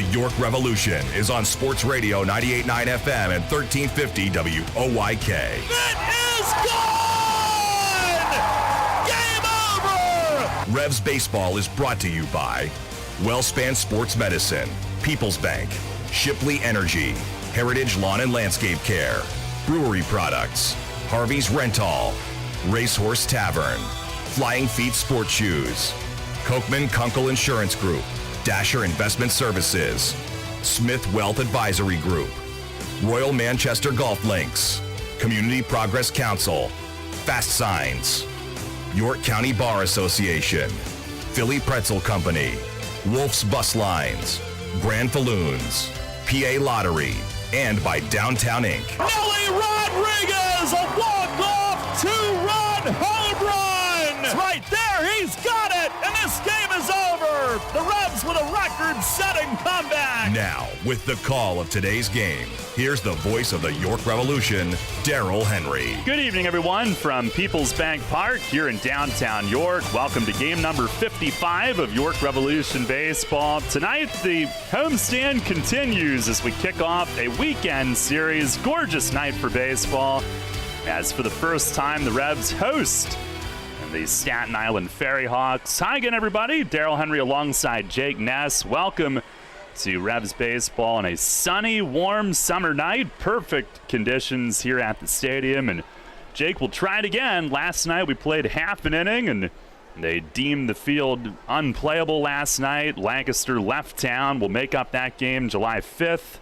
The York Revolution is on Sports Radio 98.9 FM and 1350 WOYK. It is gone! Game over! Revs Baseball is brought to you by Wellspan Sports Medicine, People's Bank, Shipley Energy, Heritage Lawn and Landscape Care, Brewery Products, Harvey's Rental, Racehorse Tavern, Flying Feet Sports Shoes, Kochman Kunkel Insurance Group, Dasher Investment Services, Smith Wealth Advisory Group, Royal Manchester Golf Links, Community Progress Council, Fast Signs, York County Bar Association, Philly Pretzel Company, Wolf's Bus Lines, Grand Falloons, PA Lottery, and by Downtown Inc. Nelly Rodriguez, a walk-off two-run home run! It's right there, he's got it, and this game is over! The Revs with a record-setting comeback! Now, with the call of today's game, here's the voice of the York Revolution, Daryl Henry. Good evening, everyone, from People's Bank Park here in downtown York. Welcome to game number 55 of York Revolution Baseball. Tonight, the homestand continues as we kick off a weekend series. Gorgeous night for baseball, as for the first time, the Revs host the Staten Island Ferryhawks. Hi again, everybody. Daryl Henry alongside Jake Ness. Welcome to Revs Baseball on a sunny, warm summer night. Perfect conditions here at the stadium. And Jake will try it again. Last night we played half an inning and they deemed the field unplayable last night. Lancaster left town. We'll make up that game July 5th.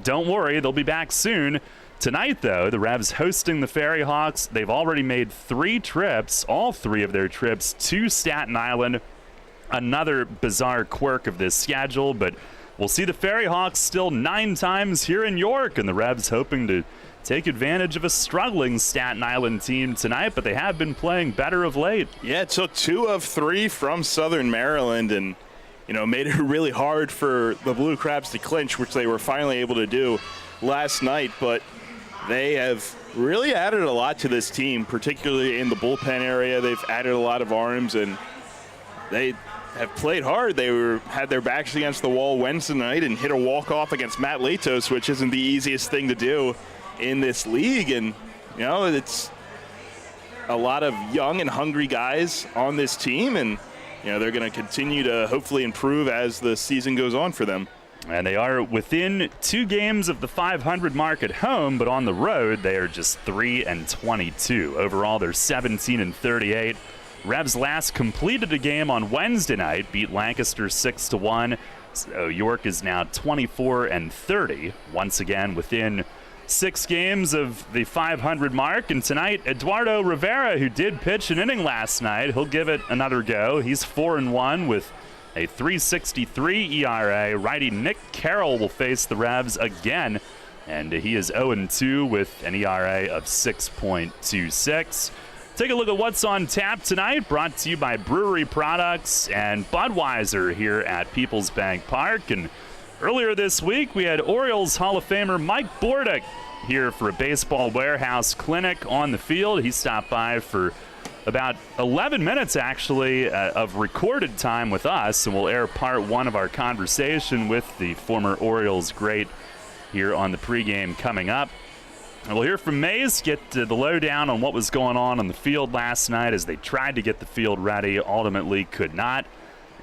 Don't worry, they'll be back soon. Tonight, though, the Revs hosting the Ferryhawks. They've already made 3 trips, all 3 of their trips to Staten Island. Another bizarre quirk of this schedule, but we'll see the Ferryhawks still 9 times here in York, and the Revs hoping to take advantage of a struggling Staten Island team tonight, but they have been playing better of late. Yeah, it took 2 of 3 from Southern Maryland and, made it really hard for the Blue Crabs to clinch, which they were finally able to do last night, but they have really added a lot to this team, particularly in the bullpen area. They've added a lot of arms, and they have played hard. They had their backs against the wall Wednesday night and hit a walk-off against Matt Latos, which isn't the easiest thing to do in this league. And, it's a lot of young and hungry guys on this team, and, they're going to continue to hopefully improve as the season goes on for them. And they are within 2 games of the 500 mark at home, but on the road they are just 3-22. Overall, they're 17-38. Revs last completed a game on Wednesday night, beat Lancaster 6-1. So York is now 24-30. Once again, within 6 games of the 500 mark. And tonight, Eduardo Rivera, who did pitch an inning last night, he'll give it another go. He's 4-1 with a 3.63 ERA. Righty Nick Carroll will face the Revs again, and he is 0-2 with an ERA of 6.26. Take a look at what's on tap tonight, brought to you by Brewery Products and Budweiser here at People's Bank Park. And earlier this week, we had Orioles Hall of Famer Mike Bordick here for a baseball warehouse clinic on the field. He stopped by for about 11 minutes, actually, of recorded time with us, and we'll air part 1 of our conversation with the former Orioles great here on the pregame coming up. And we'll hear from Mays, get the lowdown on what was going on the field last night as they tried to get the field ready, ultimately could not.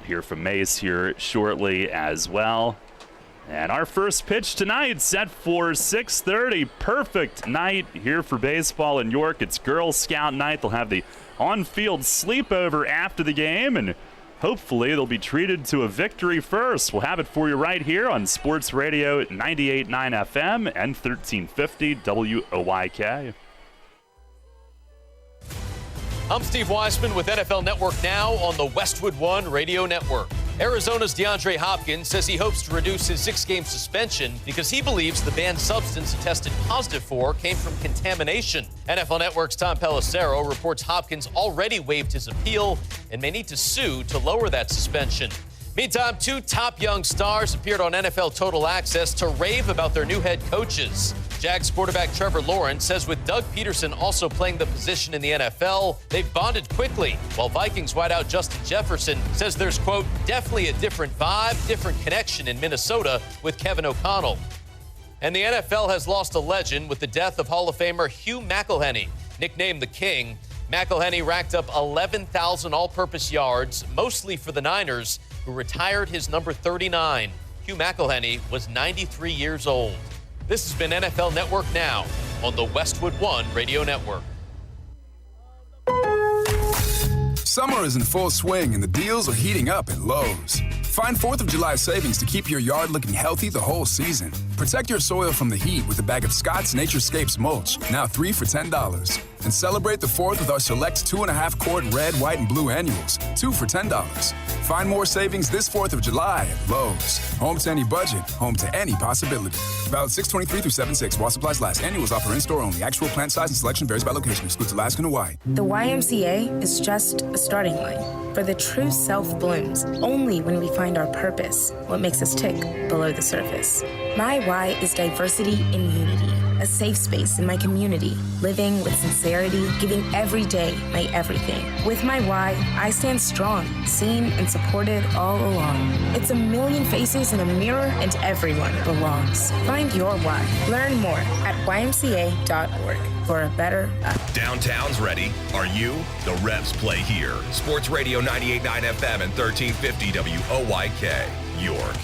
Hear from Mays here shortly as well. And our first pitch tonight set for 6:30. Perfect night here for baseball in York. It's Girl Scout night. They'll have the on-field sleepover after the game, and hopefully they'll be treated to a victory first. We'll have it for you right here on Sports Radio 98.9 FM and 1350 WOYK. I'm Steve Weisman with NFL Network Now on the Westwood One Radio Network. Arizona's DeAndre Hopkins says he hopes to reduce his 6-game suspension because he believes the banned substance he tested positive for came from contamination. NFL Network's Tom Pelissero reports Hopkins already waived his appeal and may need to sue to lower that suspension. Meantime, 2 top young stars appeared on NFL Total Access to rave about their new head coaches. Jags quarterback Trevor Lawrence says with Doug Peterson also playing the position in the NFL, they've bonded quickly, while Vikings wideout Justin Jefferson says there's, quote, definitely a different vibe, different connection in Minnesota with Kevin O'Connell. And the NFL has lost a legend with the death of Hall of Famer Hugh McElhenny, nicknamed the King. McElhenny racked up 11,000 all-purpose yards, mostly for the Niners, who retired his number 39. Hugh McElhenny was 93 years old. This has been NFL Network Now on the Westwood One Radio Network. Summer is in full swing and the deals are heating up at Lowe's. Find 4th of July savings to keep your yard looking healthy the whole season. Protect your soil from the heat with a bag of Scott's Naturescapes mulch, now 3 for $10. And celebrate the 4th with our select 2.5-quart red, white, and blue annuals, 2 for $10. Find more savings this 4th of July at Lowe's. Home to any budget, home to any possibility. Valid 6/23 through 7/6 while supplies last. Annuals offer in-store only. Actual plant size and selection varies by location. Excludes Alaska and Hawaii. The YMCA is just a starting line. For the true self blooms only when we find our purpose, what makes us tick below the surface. My why is diversity in unity, a safe space in my community, living with sincerity, giving every day my everything. With my why, I stand strong, seen and supported all along. It's a million faces in a mirror and everyone belongs. Find your why. Learn more at ymca.org for a better us. Downtown's ready. Are you? The Revs play here. Sports Radio 98.9 FM and 1350 WOYK, York.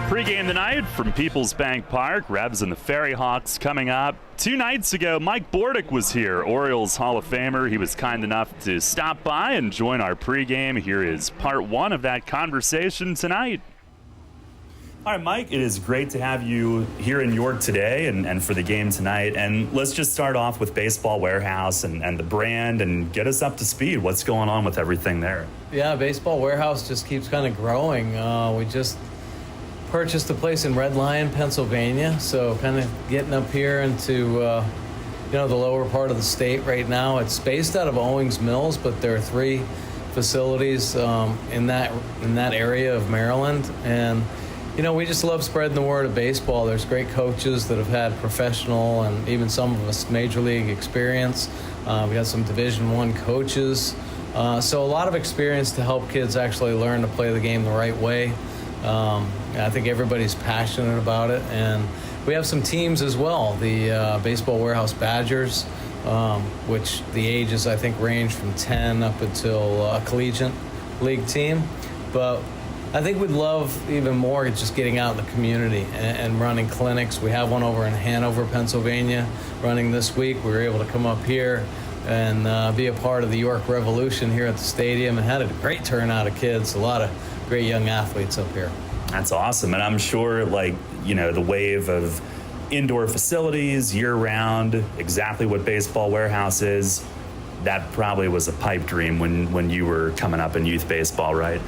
Pre-game tonight from Peoples Bank Park. Revs and the Ferryhawks coming up. 2 nights ago, Mike Bordick was here, Orioles Hall of Famer. He was kind enough to stop by and join our pregame. Here is part 1 of that conversation tonight. All right, Mike, it is great to have you here in York today and for the game tonight. And let's just start off with Baseball Warehouse and the brand and get us up to speed. What's going on with everything there? Yeah, Baseball Warehouse just keeps kind of growing. We just purchased a place in Red Lion, Pennsylvania, so kind of getting up here into the lower part of the state right now. It's based out of Owings Mills, but there are 3 facilities in that area of Maryland, and we just love spreading the word of baseball. There's great coaches that have had professional and even some of us major league experience. We got some Division I coaches, so a lot of experience to help kids actually learn to play the game the right way. I think everybody's passionate about it, and we have some teams as well. The Baseball Warehouse Badgers, which the ages I think range from 10 up until a collegiate league team. But I think we'd love even more just getting out in the community and running clinics. We have one over in Hanover, Pennsylvania, running this week. We were able to come up here and be a part of the York Revolution here at the stadium, and had a great turnout of kids, a lot of great young athletes up here. That's awesome. And I'm sure, the wave of indoor facilities year-round, exactly what Baseball Warehouse is, that probably was a pipe dream when you were coming up in youth baseball, right?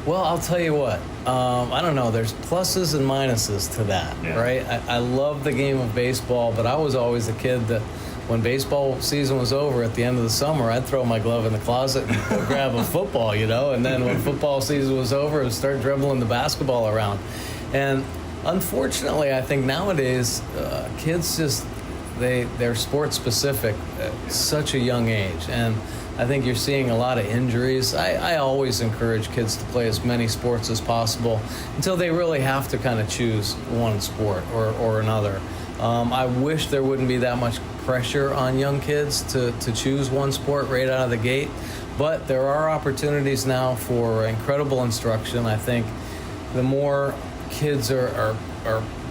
Well, I'll tell you what, I don't know, there's pluses and minuses to that, right? I love the game of baseball, but I was always a kid that when baseball season was over at the end of the summer, I'd throw my glove in the closet and go grab a football, and then when football season was over, I'd start dribbling the basketball around. And unfortunately, I think nowadays, kids just, they're sports specific at such a young age. And I think you're seeing a lot of injuries. I always encourage kids to play as many sports as possible until they really have to kind of choose one sport or another. I wish there wouldn't be that much pressure on young kids to choose one sport right out of the gate, but there are opportunities now for incredible instruction. I think the more kids are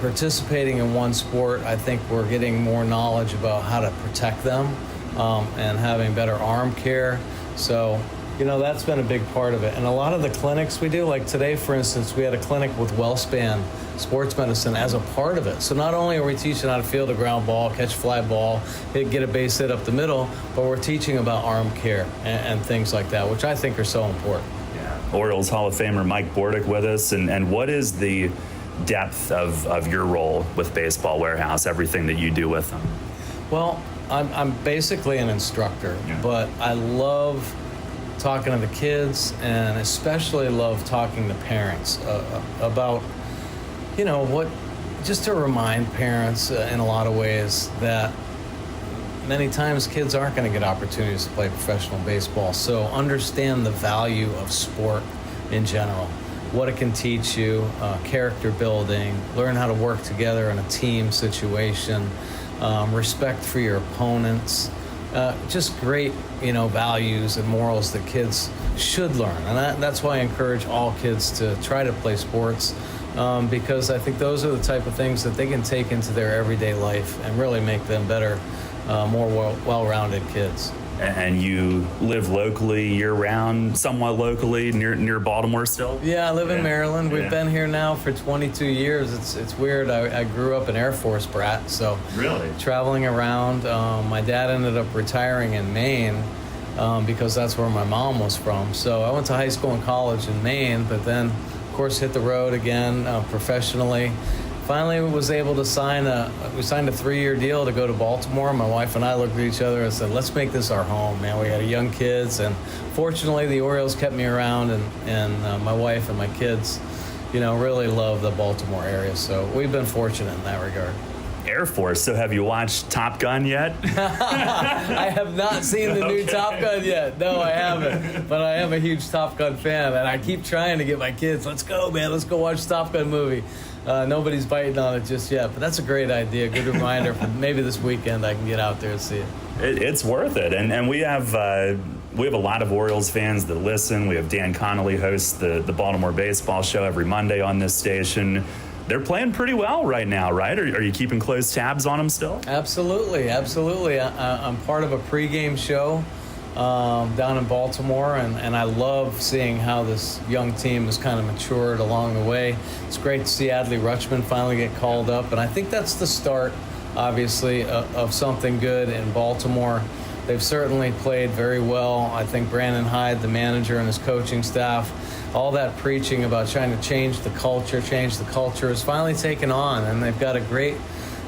participating in one sport, I think we're getting more knowledge about how to protect them and having better arm care. So, that's been a big part of it. And a lot of the clinics we do, like today, for instance, we had a clinic with WellSpan Sports Medicine as a part of it. So not only are we teaching how to field a ground ball, catch a fly ball, get a base hit up the middle, but we're teaching about arm care and things like that, which I think are so important. Yeah. Orioles Hall of Famer Mike Bordick with us. And what is the depth of your role with Baseball Warehouse, everything that you do with them? Well, I'm basically an instructor, but I love talking to the kids, and especially love talking to parents about, just to remind parents in a lot of ways that many times kids aren't going to get opportunities to play professional baseball. So understand the value of sport in general, what it can teach you, character building, learn how to work together in a team situation, respect for your opponents, just great, values and morals that kids should learn. And that's why I encourage all kids to try to play sports, because I think those are the type of things that they can take into their everyday life and really make them better, more well-rounded kids. And you live locally year-round, somewhat locally, near Baltimore still? Yeah, I live in Maryland. We've been here now for 22 years. It's weird. I grew up an Air Force brat, so really traveling around. My dad ended up retiring in Maine because that's where my mom was from. So I went to high school and college in Maine, but then, of course, hit the road again professionally. Finally, was able to signed a 3-year deal to go to Baltimore. My wife and I looked at each other and said, let's make this our home, man. We got young kids, and fortunately the Orioles kept me around, and my wife and my kids, really love the Baltimore area. So we've been fortunate in that regard. Air Force, so have you watched Top Gun yet? I have not seen the new Top Gun yet. No, I haven't. But I am a huge Top Gun fan, and I keep trying to get my kids, let's go, man, let's go watch Top Gun movie. Nobody's biting on it just yet, but that's a great idea. Good reminder for maybe this weekend I can get out there and see it. It's worth it, and we have a lot of Orioles fans that listen. We have Dan Connolly hosts the Baltimore Baseball Show every Monday on this station. They're playing pretty well right now, right? Are you keeping close tabs on them still? Absolutely. I'm part of a pregame show down in Baltimore, and I love seeing how this young team has kind of matured along the way. It's great to see Adley Rutschman finally get called up, and I think that's the start, obviously, of something good in Baltimore. They've certainly played very well. I think Brandon Hyde, the manager, and his coaching staff, all that preaching about trying to change the culture is finally taken on, and they've got a great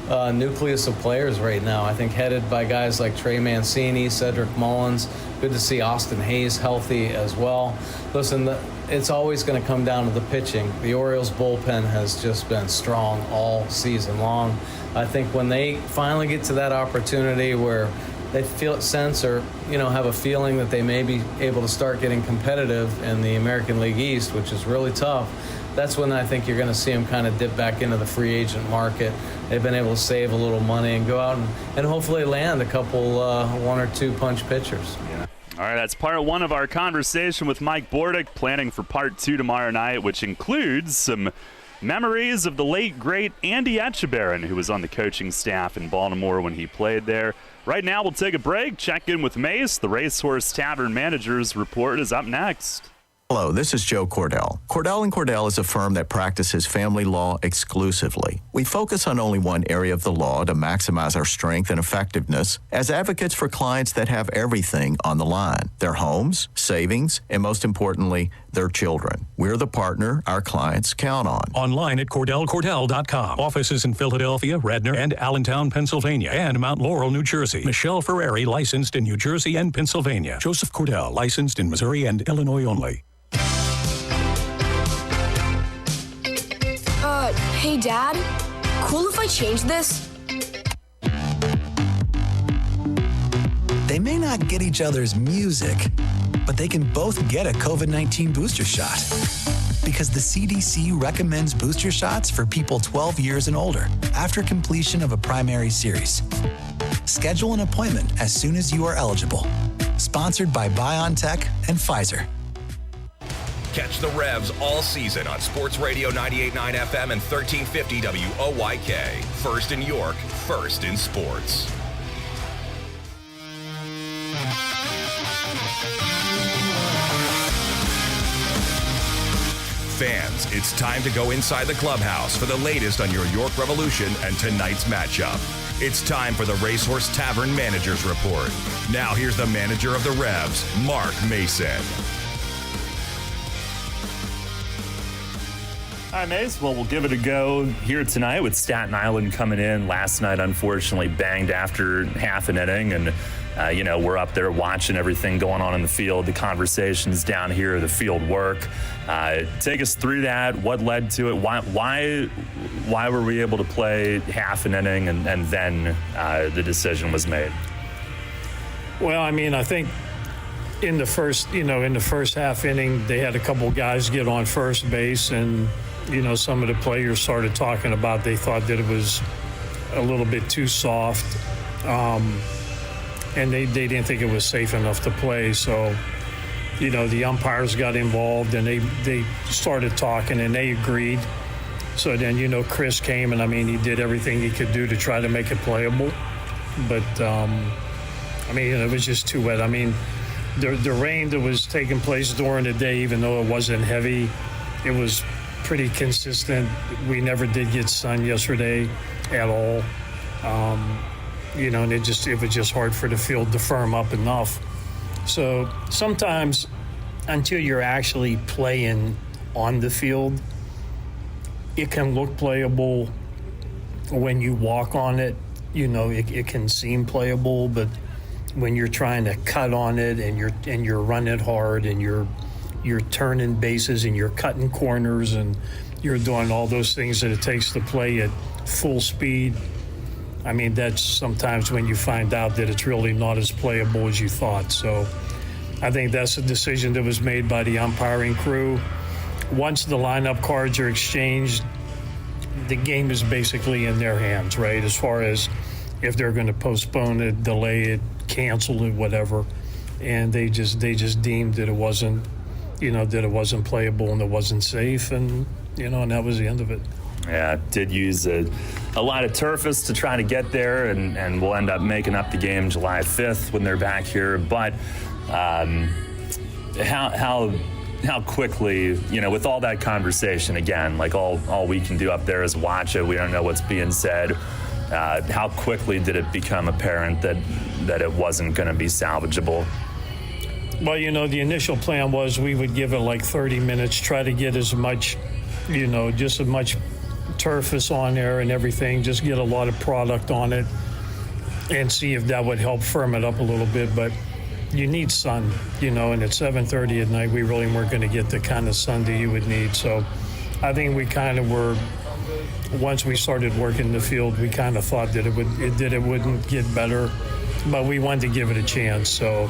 nucleus of players right now. I think headed by guys like Trey Mancini, Cedric Mullins. Good to see Austin Hayes healthy as well. Listen, it's always going to come down to the pitching. The Orioles bullpen has just been strong all season long. I think when they finally get to that opportunity where they sense or have a feeling that they may be able to start getting competitive in the American League East, which is really tough, that's when I think you're going to see them kind of dip back into the free agent market. They've been able to save a little money and go out and hopefully land a couple, 1 or 2 punch pitchers. Yeah. All right, that's part 1 of our conversation with Mike Bordick, planning for part 2 tomorrow night, which includes some memories of the late, great Andy Etchebarren, who was on the coaching staff in Baltimore when he played there. Right now, we'll take a break, check in with Mace. The Racehorse Tavern Managers Report is up next. Hello, this is Joe Cordell. Cordell & Cordell is a firm that practices family law exclusively. We focus on only one area of the law to maximize our strength and effectiveness as advocates for clients that have everything on the line: their homes, savings, and most importantly, their children. We're the partner our clients count on. Online at CordellCordell.com. Offices in Philadelphia, Radnor, and Allentown, Pennsylvania, and Mount Laurel, New Jersey. Michelle Ferrari, licensed in New Jersey and Pennsylvania. Joseph Cordell, licensed in Missouri and Illinois only. Hey, Dad, cool if I change this? They may not get each other's music, but they can both get a COVID-19 booster shot. Because the CDC recommends booster shots for people 12 years and older after completion of a primary series. Schedule an appointment as soon as you are eligible. Sponsored by BioNTech and Pfizer. Catch the Revs all season on Sports Radio 98.9 FM and 1350 WOYK. First in York, first in sports. Fans, it's time to go inside the clubhouse for the latest on your York Revolution and tonight's matchup. It's time for the Racehorse Tavern Managers Report. Now here's the manager of the Revs, Mark Mason. All right, Mace. Well, we'll give it a go here tonight with Staten Island coming in. Last night, unfortunately, banged after half an inning, and we're up there watching everything going on in the field, the conversations down here, the field work. Take us through that. What led to it? Why were we able to play half an inning and then the decision was made? Well, I mean, I think in the first half inning, they had a couple guys get on first base, and some of the players started talking about they thought that it was a little bit too soft, and they didn't think it was safe enough to play. So, the umpires got involved, and they started talking, and they agreed. So then, Chris came, and I mean, he did everything he could do to try to make it playable, but it was just too wet. I mean, the rain that was taking place during the day, even though it wasn't heavy, it was pretty consistent. We never did get sun yesterday at all. And it was just hard for the field to firm up enough. So sometimes until you're actually playing on the field, it can look playable. When you walk on it, it can seem playable, but when you're trying to cut on it and you're running hard and you're turning bases and you're cutting corners and you're doing all those things that it takes to play at full speed, I mean, that's sometimes when you find out that it's really not as playable as you thought. So I think that's a decision that was made by the umpiring crew. Once the lineup cards are exchanged, the game is basically in their hands, right? As far as if they're going to postpone it, delay it, cancel it, whatever. And they just deemed that it wasn't, that it wasn't playable and it wasn't safe, and and that was the end of it. Yeah, did use a lot of turfs to try to get there, and we'll end up making up the game July 5th when they're back here. But how quickly, with all that conversation, again, like all we can do up there is watch it. We don't know what's being said. How quickly did it become apparent that it wasn't going to be salvageable? Well, the initial plan was we would give it like 30 minutes, try to get as much, just as much turfus on there and everything, just get a lot of product on it and see if that would help firm it up a little bit. But you need sun, and at 7:30 at night, we really weren't going to get the kind of sun that you would need. So I think we kind of were, once we started working the field, we kind of thought that it wouldn't get better, but we wanted to give it a chance. So,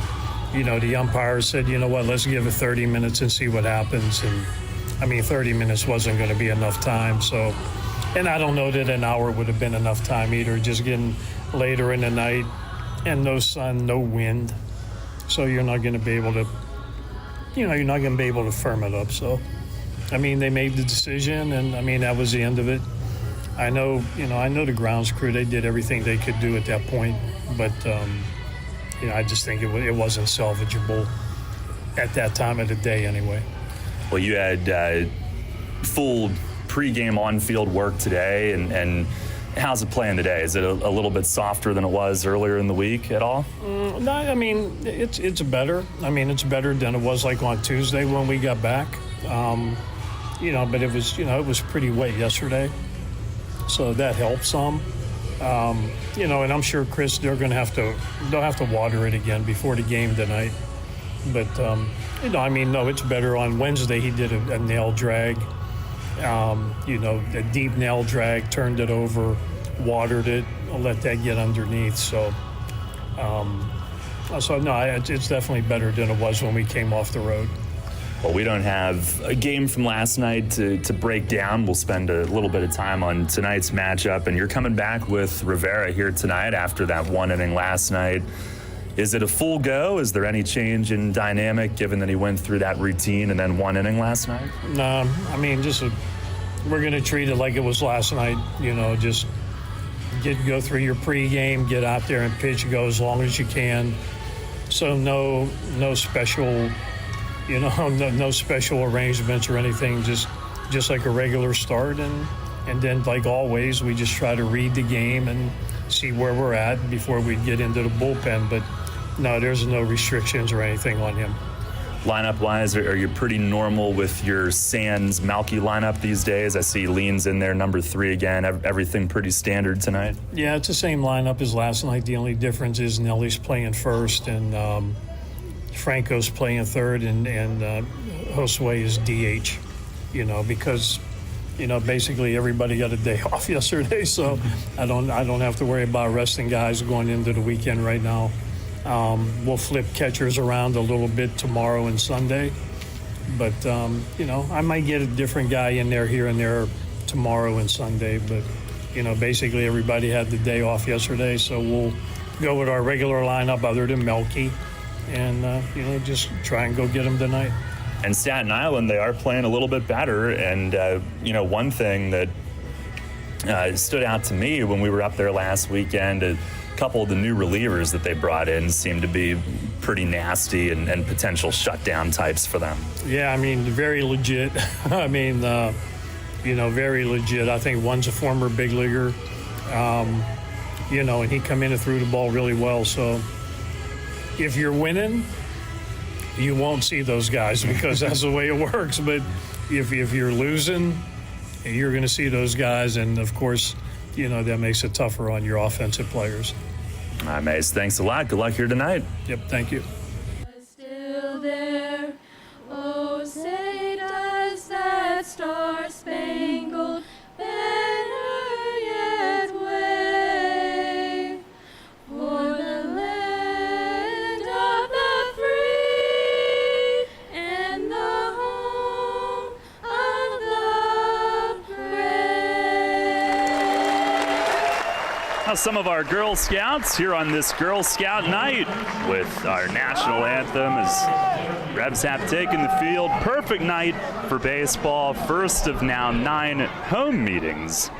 the umpire said, let's give it 30 minutes and see what happens. And I mean, 30 minutes wasn't going to be enough time. So, and I don't know that an hour would have been enough time either, just getting later in the night and no sun, no wind. So you're not going to be able to, firm it up. So, I mean, they made the decision, and I mean, that was the end of it. I know the grounds crew, they did everything they could do at that point, but, I just think it wasn't salvageable at that time of the day anyway. Well, you had full pregame on-field work today, and how's it playing today? Is it a little bit softer than it was earlier in the week at all? No, I mean, it's better. I mean, it's better than it was like on Tuesday when we got back. But it was pretty wet yesterday, so that helped some. And I'm sure Chris, they'll have to water it again before the game tonight. But it's better. On Wednesday he did a nail drag, a deep nail drag, turned it over, watered it, let that get underneath. So it's definitely better than it was when we came off the road. Well, we don't have a game from last night to break down. We'll spend a little bit of time on tonight's matchup, and you're coming back with Rivera here tonight after that one inning last night. Is it a full go? Is there any change in dynamic given that he went through that routine and then one inning last night? No, I mean, we're going to treat it like it was last night. Just go through your pregame, get out there and pitch, go as long as you can. So no special, no special arrangements or anything. Just like a regular start, and then like always, we just try to read the game and see where we're at before we get into the bullpen. But no, there's no restrictions or anything on him. lineup-wise? Are you pretty normal with your Sands Malky lineup these days? I see Lean's in there, number 3 again. Everything pretty standard tonight? Yeah, it's the same lineup as last night. The only difference is Nelly's playing first and Franco's playing third, and Josue is DH, because basically everybody got a day off yesterday, so I don't have to worry about resting guys going into the weekend right now. We'll flip catchers around a little bit tomorrow and Sunday, but I might get a different guy in there here and there tomorrow and Sunday, but basically everybody had the day off yesterday, so we'll go with our regular lineup other than Melky, and just try and go get them tonight. And Staten Island, they are playing a little bit better. And, one thing that stood out to me when we were up there last weekend, a couple of the new relievers that they brought in seemed to be pretty nasty and potential shutdown types for them. Yeah, I mean, very legit. Very legit. I think one's a former big leaguer, and he come in and threw the ball really well. So if you're winning, you won't see those guys because that's the way it works. But if you're losing, you're going to see those guys. And, of course, that makes it tougher on your offensive players. All right, Mace, thanks a lot. Good luck here tonight. Yep, thank you. Still there. Oh, say does that star-spangled banner yet wave for the land of the free and the home of the brave. Now, some of our Girl Scouts here on this Girl Scout night with our national anthem as Rebs have taken the field. Perfect night for baseball. First of now 9 home meetings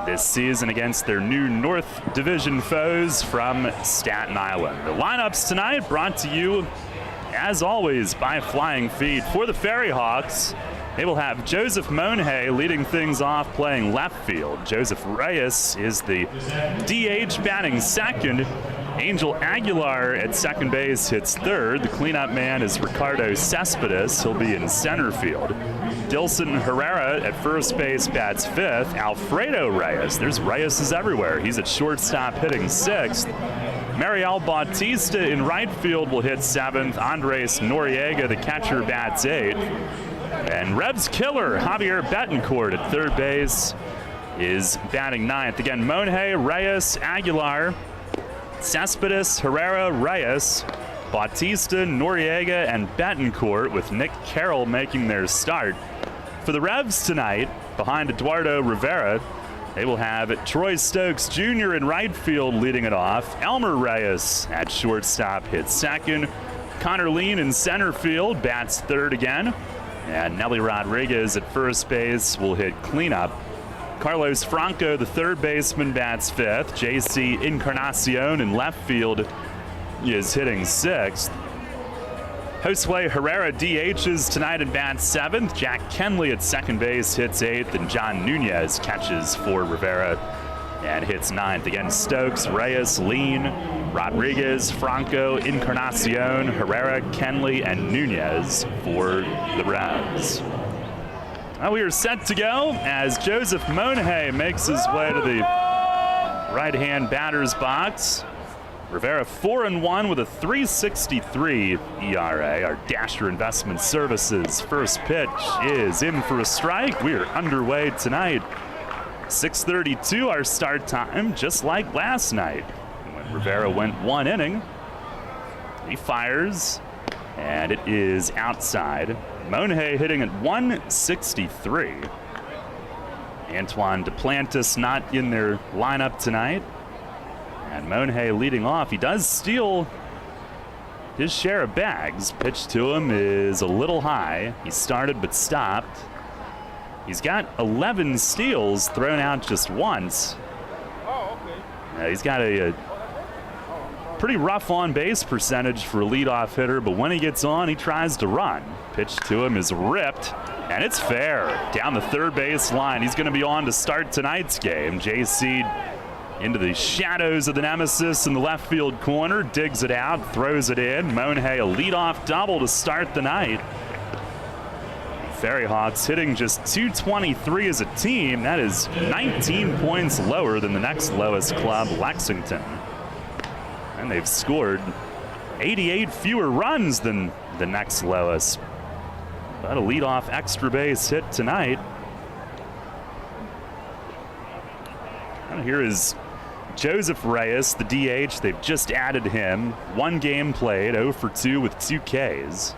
this season against their new North Division foes from Staten Island. The lineups tonight brought to you, as always, by Flying Feet. For the Ferryhawks, they will have Joseph Monhay leading things off playing left field. Joseph Reyes is the DH batting second. Angel Aguilar at second base hits third. The cleanup man is Ricardo Cespedes. He'll be in center field. Dilson Herrera at first base bats fifth. Alfredo Reyes, there's Reyes everywhere. He's at shortstop hitting sixth. Mariel Bautista in right field will hit seventh. Andres Noriega, the catcher, bats eighth. And Rebs killer Javier Betancourt at third base is batting ninth. Again, Monhay, Reyes, Aguilar, Cespedes, Herrera, Reyes, Bautista, Noriega, and Betancourt, with Nick Carroll making their start. For the Rebs tonight, behind Eduardo Rivera, they will have Troy Stokes Jr. in right field leading it off. Elmer Reyes at shortstop hits second. Connor Lean in center field bats third again. And Nelly Rodriguez at first base will hit cleanup. Carlos Franco, the third baseman, bats fifth. J.C. Encarnacion in left field is hitting sixth. Josue Herrera DHs tonight and bats seventh. Jack Kenley at second base hits eighth. And John Nunez catches for Rivera and hits ninth. Again, Stokes, Reyes, Lean, Rodriguez, Franco, Encarnacion, Herrera, Kenley, and Nunez for the Rebs. Now we are set to go as Joseph Monhay makes his way to the right-hand batter's box. Rivera 4-1 with a 3.63 ERA. Our Dasher Investment Services first pitch is in for a strike. We are underway tonight. 6:32 our start time, just like last night when Rivera went one inning. He fires, and it is outside. Monhay hitting at 163. Antoine Duplantis not in their lineup tonight. And Monhay leading off. He does steal his share of bags. Pitch to him is a little high. He started but stopped. He's got 11 steals, thrown out just once. He's got a pretty rough on-base percentage for a leadoff hitter, but when he gets on, he tries to run. Pitch to him is ripped, and it's fair. Down the third base line. He's going to be on to start tonight's game. J.C. into the shadows of the nemesis in the left field corner, digs it out, throws it in. Monhay, a leadoff double to start the night. Ferryhawks hitting just .223 as a team. That is 19 points lower than the next lowest club, Lexington. And they've scored 88 fewer runs than the next lowest. But a leadoff extra base hit tonight. And here is Joseph Reyes, the DH. They've just added him. 1 game played, 0 for 2 with 2 Ks.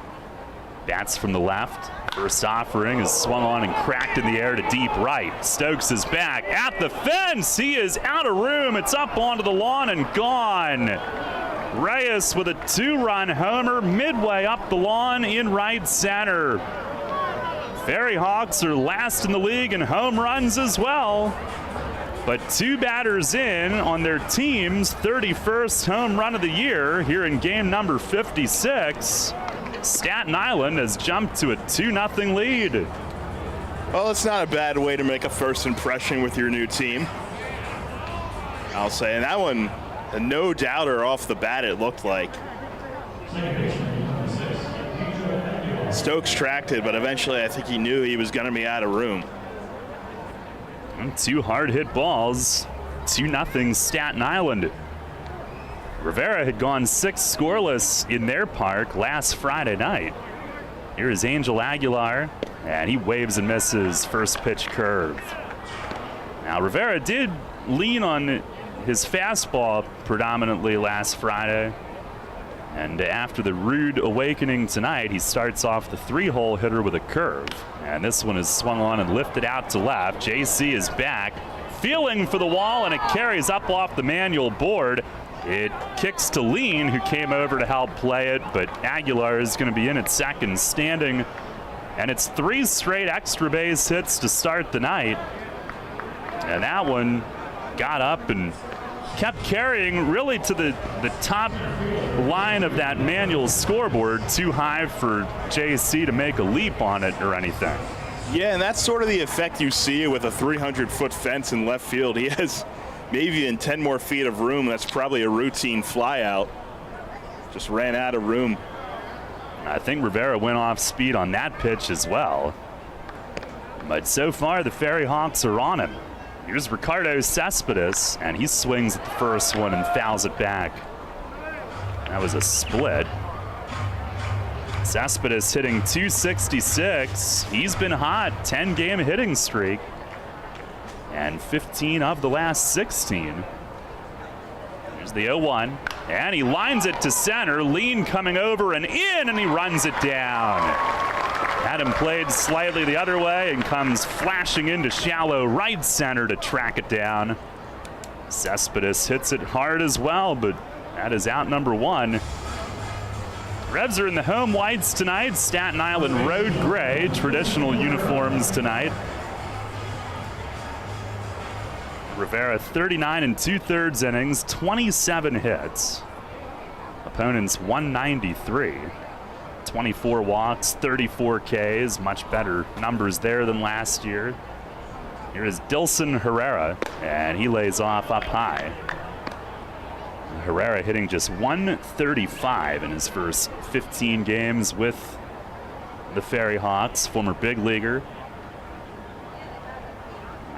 Bats from the left. First offering is swung on and cracked in the air to deep right. Stokes is back at the fence. He is out of room. It's up onto the lawn and gone. Reyes with a 2-run homer midway up the lawn in right center. Ferryhawks are last in the league in home runs as well. But 2 batters in on their team's 31st home run of the year here in game number 56. Staten Island has jumped to a 2-0 lead. Well, it's not a bad way to make a first impression with your new team, I'll say. And that one, a no-doubter off the bat, it looked like. Stokes tracked it, but eventually I think he knew he was going to be out of room. And 2 hard-hit balls, 2-0 Staten Island. Rivera had gone 6 scoreless in their park last Friday night. Here is Angel Aguilar, and he waves and misses first pitch curve. Now, Rivera did lean on his fastball predominantly last Friday. And after the rude awakening tonight, he starts off the 3-hole hitter with a curve. And this one is swung on and lifted out to left. JC is back, feeling for the wall, and it carries up off the manual board. It kicks to Lean, who came over to help play it, but Aguilar is going to be in at second standing. And it's 3 straight extra base hits to start the night. And that one got up and kept carrying really to the top line of that manual scoreboard, too high for JC to make a leap on it or anything. Yeah, and that's sort of the effect you see with a 300-foot fence in left field. He has maybe even 10 more feet of room. That's probably a routine flyout. Just ran out of room. I think Rivera went off speed on that pitch as well. But so far, the Ferryhawks are on him. Here's Ricardo Cespedes, and he swings at the first one and fouls it back. That was a split. Cespedes hitting .266. He's been hot, 10-game hitting streak, and 15 of the last 16. Here's the 0-1, and he lines it to center. Lean coming over and in, and he runs it down. Had him played slightly the other way and comes flashing into shallow right center to track it down. Cespedes hits it hard as well, but that is out number 1. Revs are in the home whites tonight. Staten Island Road Gray, traditional uniforms tonight. Rivera 39 2/3 innings, 27 hits. Opponents 193. 24 walks, 34 Ks, much better numbers there than last year. Here is Dilson Herrera, and he lays off up high. Herrera hitting just .135 in his first 15 games with the Ferryhawks, former big leaguer.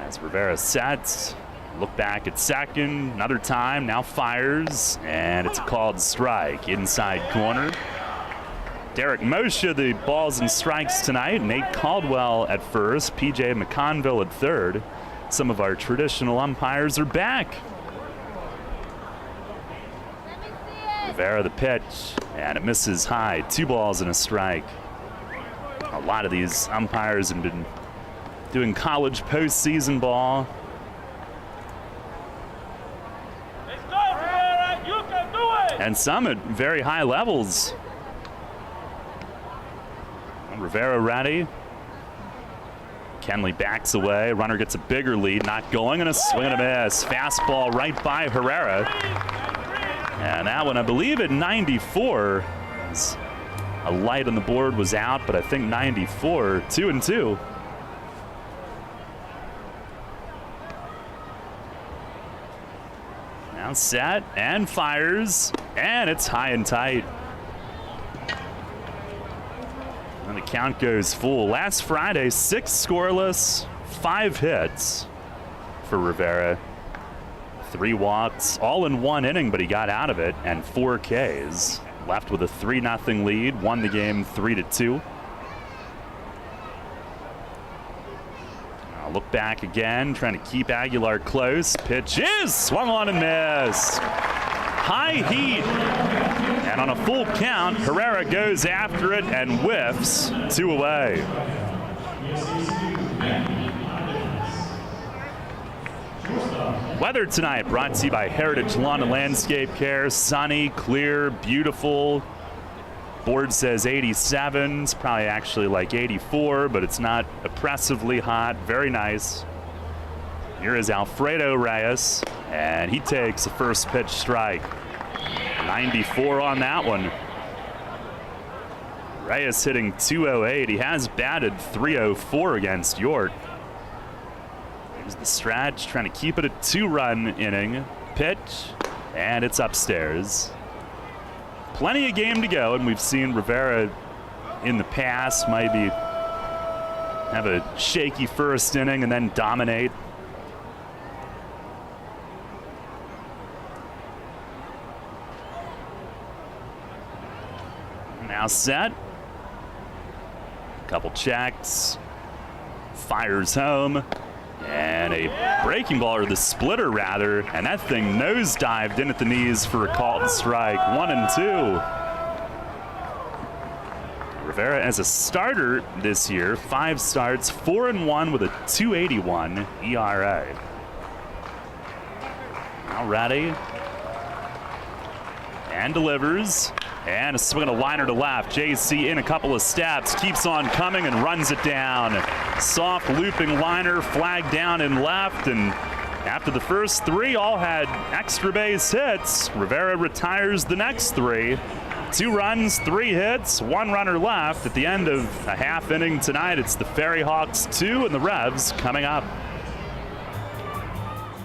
As Rivera sets, look back at second, another time, now fires, and it's a called strike, inside corner. Derek Moshe, the balls and strikes tonight. Nate Caldwell at first, PJ McConville at third. Some of our traditional umpires are back. Rivera the pitch, and it misses high. 2 balls and a strike. A lot of these umpires have been doing college postseason ball. And some at very high levels. Rivera ready. Kenley backs away. Runner gets a bigger lead. Not going, and a swing and a miss. Fastball right by Herrera. And that one, I believe at 94. A light on the board was out, but I think 94. Now set and fires, and it's high and tight. And the count goes full. Last Friday, 6 scoreless, 5 hits for Rivera. 3 walks, all in 1 inning, but he got out of it, and 4 Ks. Left with a 3-0 lead, won the game 3-2. Look back again, trying to keep Aguilar close. Pitch is swung on and missed. High heat. And on a full count, Herrera goes after it and whiffs. 2 away. Weather tonight brought to you by Heritage Lawn and Landscape Care. Sunny, clear, beautiful. Board says 87. It's probably actually like 84, but it's not oppressively hot. Very nice. Here is Alfredo Reyes, and he takes a first pitch strike. 94 on that one. Reyes hitting 208. He has batted 304 against York. Here's the stretch, trying to keep it a 2-run inning. Pitch, and it's upstairs. Plenty of game to go, and we've seen Rivera in the past maybe have a shaky first inning and then dominate. Now set. Couple checks. Fires home. And a breaking ball, or the splitter rather, and that thing nosedived in at the knees for a called strike. 1-2. Rivera as a starter this year, 5 starts, 4-1 with a 2.81 ERA. Now ready. And delivers. And a swing and a liner to left. JC in a couple of steps, keeps on coming and runs it down. Soft looping liner, flagged down and left, and after the first 3 all had extra base hits, Rivera retires the next 3. 2 runs, 3 hits, 1 runner left. At the end of a half inning tonight, it's the Ferryhawks 2 and the Revs coming up.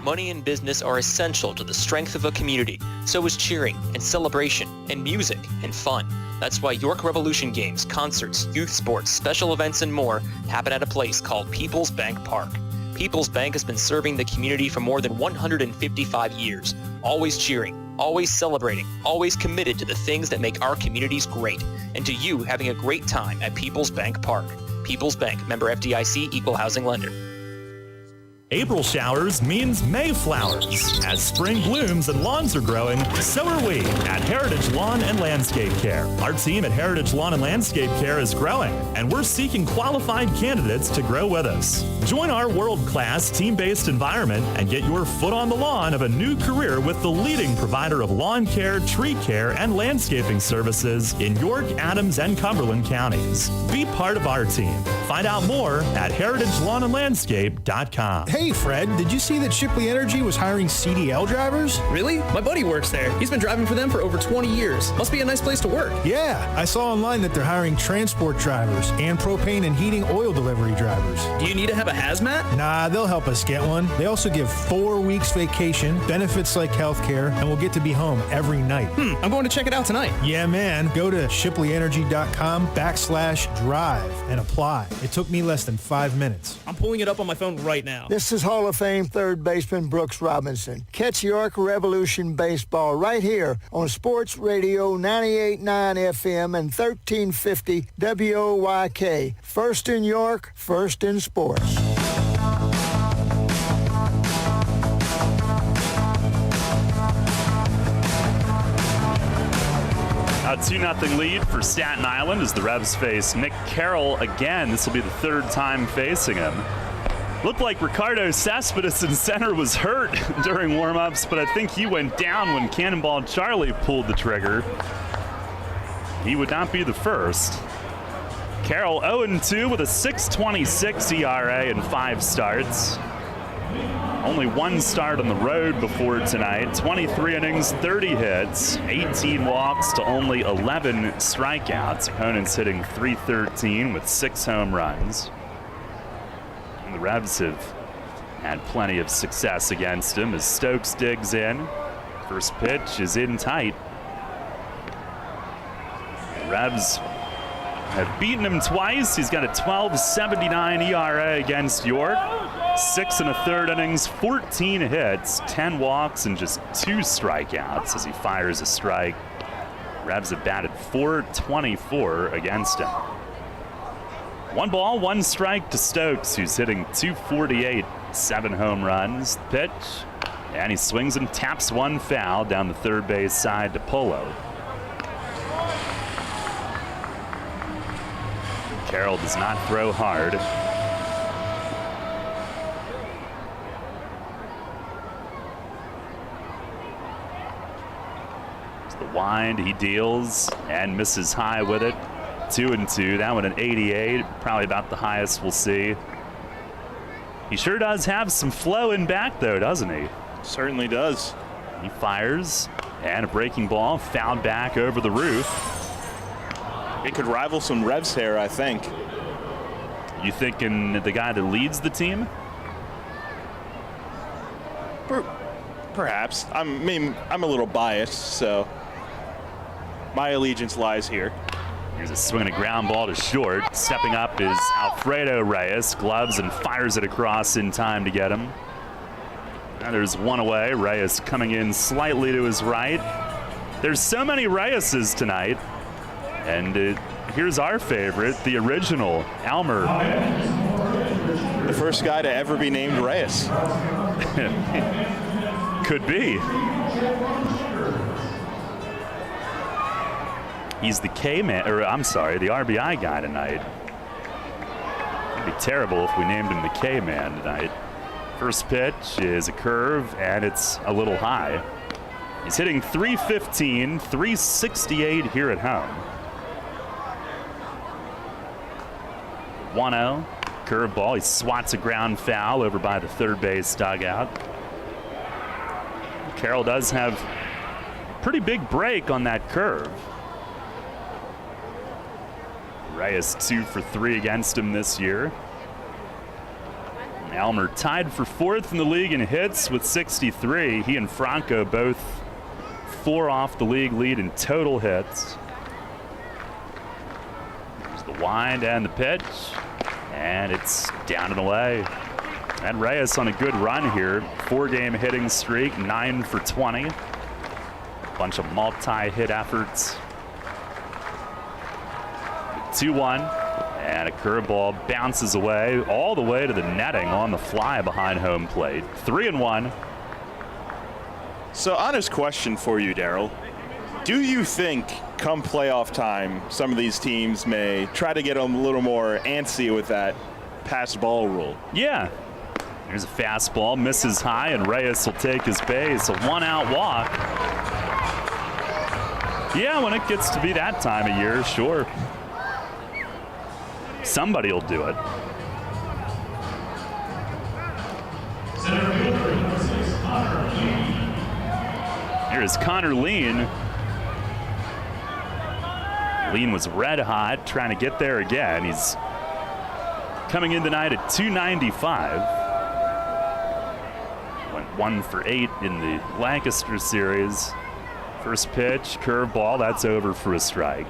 Money and business are essential to the strength of a community. So is cheering and celebration and music and fun. That's why York Revolution games, concerts, youth sports, special events, and more happen at a place called People's Bank Park. People's Bank has been serving the community for more than 155 years. Always cheering, always celebrating, always committed to the things that make our communities great, and to you having a great time at People's Bank Park. People's Bank, member FDIC, equal housing lender. April showers means May flowers. As spring blooms and lawns are growing, so are we at Heritage Lawn and Landscape Care. Our team at Heritage Lawn and Landscape Care is growing, and we're seeking qualified candidates to grow with us. Join our world-class team-based environment and get your foot on the lawn of a new career with the leading provider of lawn care, tree care, and landscaping services in York, Adams, and Cumberland counties. Be part of our team. Find out more at heritagelawnandlandscape.com. Hey Fred, did you see that Shipley Energy was hiring CDL drivers? Really? My buddy works there. He's been driving for them for over 20 years. Must be a nice place to work. Yeah, I saw online that they're hiring transport drivers and propane and heating oil delivery drivers. Do you need to have a hazmat? Nah, they'll help us get one. They also give 4 weeks vacation, benefits like healthcare, and we'll get to be home every night. I'm going to check it out tonight. Yeah, man. Go to shipleyenergy.com/drive and apply. It took me less than 5 minutes. I'm pulling it up on my phone right now. This is Hall of Fame third baseman Brooks Robinson. Catch York Revolution baseball right here on Sports Radio 98.9 FM and 1350 WOYK. First in York, first in sports. A 2-0 lead for Staten Island as the Revs face Nick Carroll again. This will be the 3rd time facing him. Looked like Ricardo Cespedes in center was hurt during warm-ups, but I think he went down when Cannonball Charlie pulled the trigger. He would not be the first. Carroll 0-2 with a 6.26 ERA and 5 starts. Only 1 start on the road before tonight. 23 innings, 30 hits, 18 walks to only 11 strikeouts. Opponents hitting .313 with 6 home runs. And the Revs have had plenty of success against him as Stokes digs in. First pitch is in tight. Revs have beaten him twice. He's got a 12.79 ERA against York. 6 1/3 innings, 14 hits, 10 walks, and just 2 strikeouts as he fires a strike. Revs have batted .424 against him. 1 ball, 1 strike to Stokes, who's hitting .248, 7 home runs. Pitch, and he swings and taps one foul down the third base side to Polo. Carroll does not throw hard. It's the wind, he deals and misses high with it. 2-2. That one an 88, probably about the highest we'll see. He sure does have some flow in back though, doesn't he? Certainly does. He fires, and a breaking ball fouled back over the roof. It could rival some Revs here, I think. You thinking the guy that leads the team? Perhaps. I mean, I'm a little biased, so my allegiance lies here. Here's a swing and a ground ball to short. Stepping up is Alfredo Reyes. Gloves and fires it across in time to get him. Now there's one away. Reyes coming in slightly to his right. There's so many Reyeses tonight. And here's our favorite, the original, Elmer. The first guy to ever be named Reyes. Could be. He's the K-man, or I'm sorry, the RBI guy tonight. It'd be terrible if we named him the K-man tonight. First pitch is a curve, and it's a little high. He's hitting .315, .368 here at home. 1-0, curveball. He swats a ground foul over by the third base dugout. Carroll does have a pretty big break on that curve. Reyes 2 for 3 against him this year. Elmer tied for 4th in the league in hits with 63. He and Franco both 4 off the league lead in total hits. There's the wind and the pitch, and it's down and away. And Reyes on a good run here. 4-game hitting streak, 9 for 20. Bunch of multi-hit efforts. 2-1, and a curveball bounces away all the way to the netting on the fly behind home plate. 3-1. So honest question for you, Daryl. Do you think come playoff time some of these teams may try to get a little more antsy with that pass ball rule? Yeah. Here's a fastball, misses high, and Reyes will take his base. A 1-out walk. Yeah, when it gets to be that time of year, sure. Somebody will do it. Here's Connor Lean. Lean was red hot, trying to get there again. He's coming in tonight at .295. Went 1 for 8 in the Lancaster series. First pitch, curveball, that's over for a strike.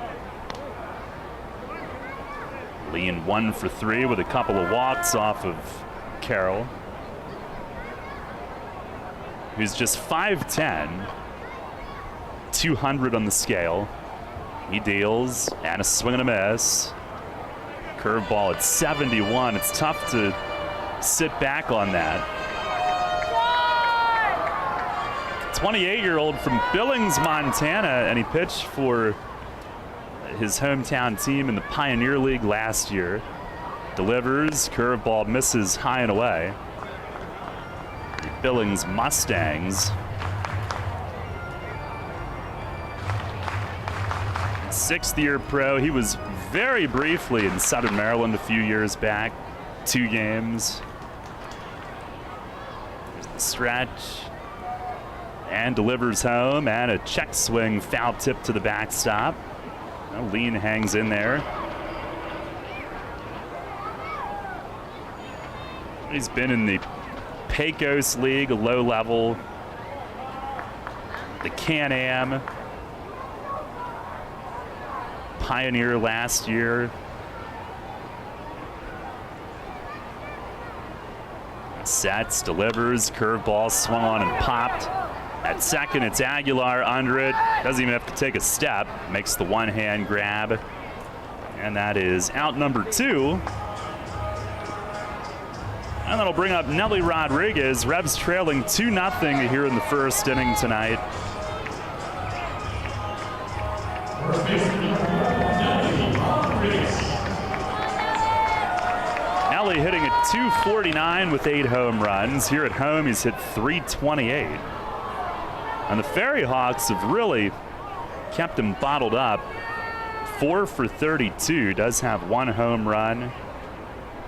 Lean 1 for 3 with a couple of walks off of Carroll, who's just 5'10", 200 on the scale. He deals, and a swing and a miss. Curveball at 71. It's tough to sit back on that. 28-year-old from Billings, Montana, and he pitched for his hometown team in the Pioneer League last year. Delivers, curveball misses high and away. The Billings Mustangs. Sixth-year pro. He was very briefly in Southern Maryland a few years back. 2 games. There's the stretch. And delivers home, and a check swing foul tip to the backstop. Lean hangs in there. He's been in the Pecos League, a low level. the Can-Am. Pioneer last year. Sets, delivers, curveball swung on and popped. At second, it's Aguilar under it. Doesn't even have to take a step. Makes the one-hand grab. And that is out number 2. And that'll bring up Nelly Rodriguez. Revs trailing 2-0 here in the first inning tonight. Nelly hitting at .249 with 8 home runs. Here at home, he's hit .328. And the Ferryhawks have really kept him bottled up. 4 for 32, does have 1 home run.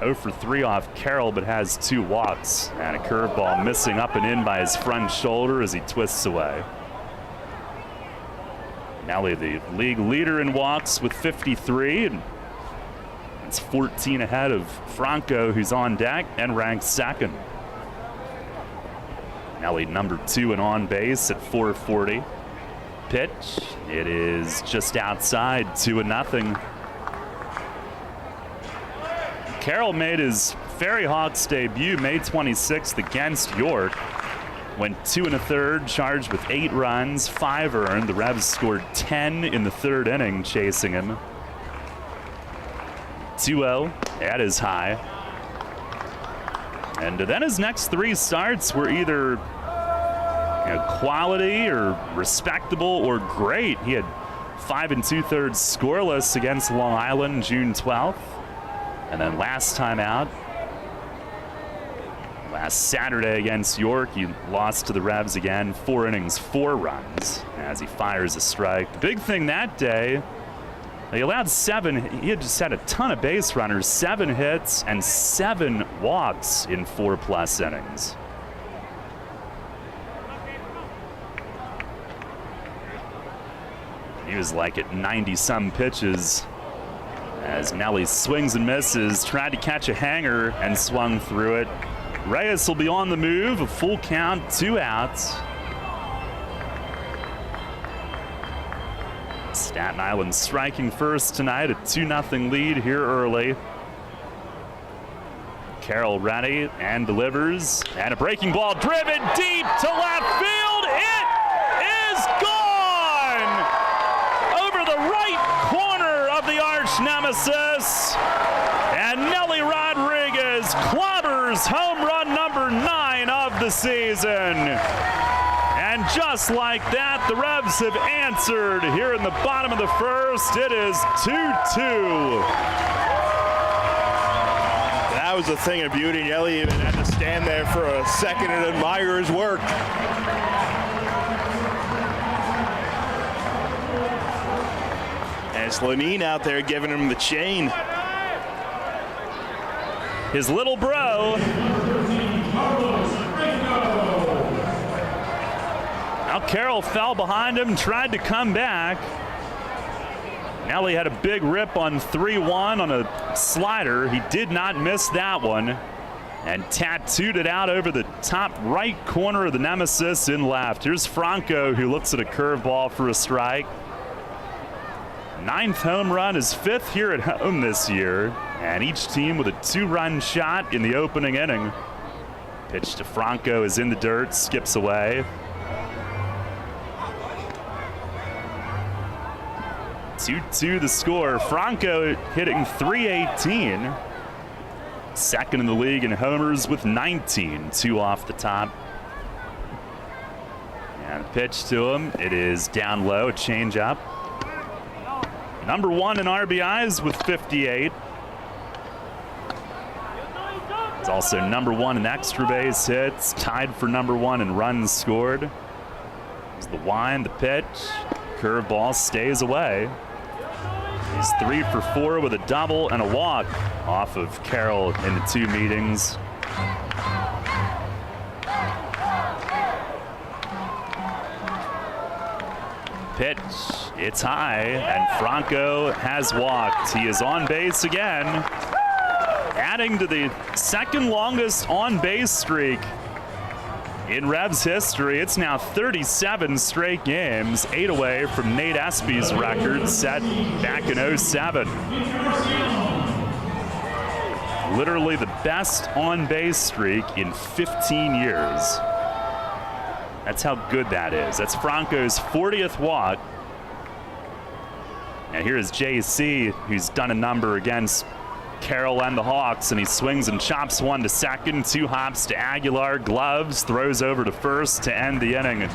0 for 3 off Carroll, but has 2 walks. And a curveball missing up and in by his front shoulder as he twists away. Nelly, the league leader in walks with 53, and it's 14 ahead of Franco, who's on deck and ranked second. Nelly number 2 and on base at .440. Pitch, it is just outside, 2-0. Carroll made his Ferryhawks debut May 26th against York. Went 2 1/3, charged with 8 runs, 5 earned. The Revs scored 10 in the 3rd inning, chasing him. 2-0 at his high. And then his next 3 starts were either quality or respectable or great. He had 5 2/3 scoreless against Long Island June 12th. And then last time out, last Saturday against York, he lost to the Revs again, 4 innings, 4 runs as he fires a strike. The big thing that day, he allowed 7. He had just had a ton of base runners, 7 hits and 7 walks in 4+ innings. He was like at 90-some pitches as Nelly swings and misses, tried to catch a hanger and swung through it. Reyes will be on the move, a full count, 2 outs. Staten Island striking first tonight, a 2-0 lead here early. Carroll ready and delivers, and a breaking ball driven deep to left field. It is gone over the right corner of the arch nemesis, and Nelly Rodriguez clobbers home run number 9 of the season. And just like that, the Revs have answered here in the bottom of the first. It is 2-2. That was a thing of beauty. Nelly even had to stand there for a second and admire his work. And it's Lenine out there giving him the chain. His little bro. Now Carroll fell behind him, tried to come back. Nelly had a big rip on 3-1 on a slider. He did not miss that one and tattooed it out over the top right corner of the nemesis in left. Here's Franco, who looks at a curveball for a strike. 9th home run, his 5th here at home this year, and each team with a 2-run shot in the opening inning. Pitch to Franco is in the dirt, skips away. 2-2 the score. Franco hitting .318. Second in the league in homers with 19, 2 off the top. And a pitch to him. It is down low, a changeup. Number 1 in RBIs with 58. He's also number 1 in extra base hits, tied for number 1 in runs scored. There's the wind, the pitch. Curveball stays away. He's 3 for 4 with a double and a walk off of Carroll in the 2 meetings. Pitch, it's high, and Franco has walked. He is on base again, adding to the second longest on base streak In Revs history, it's now 37 straight games, 8 away from Nate Espy's record set back in 07. Literally the best on-base streak in 15 years. That's how good that is. That's Franco's 40th walk. And here is JC, who's done a number against Carroll and the Hawks, and he swings and chops one to second, 2 hops to Aguilar, gloves, throws over to first to end the inning.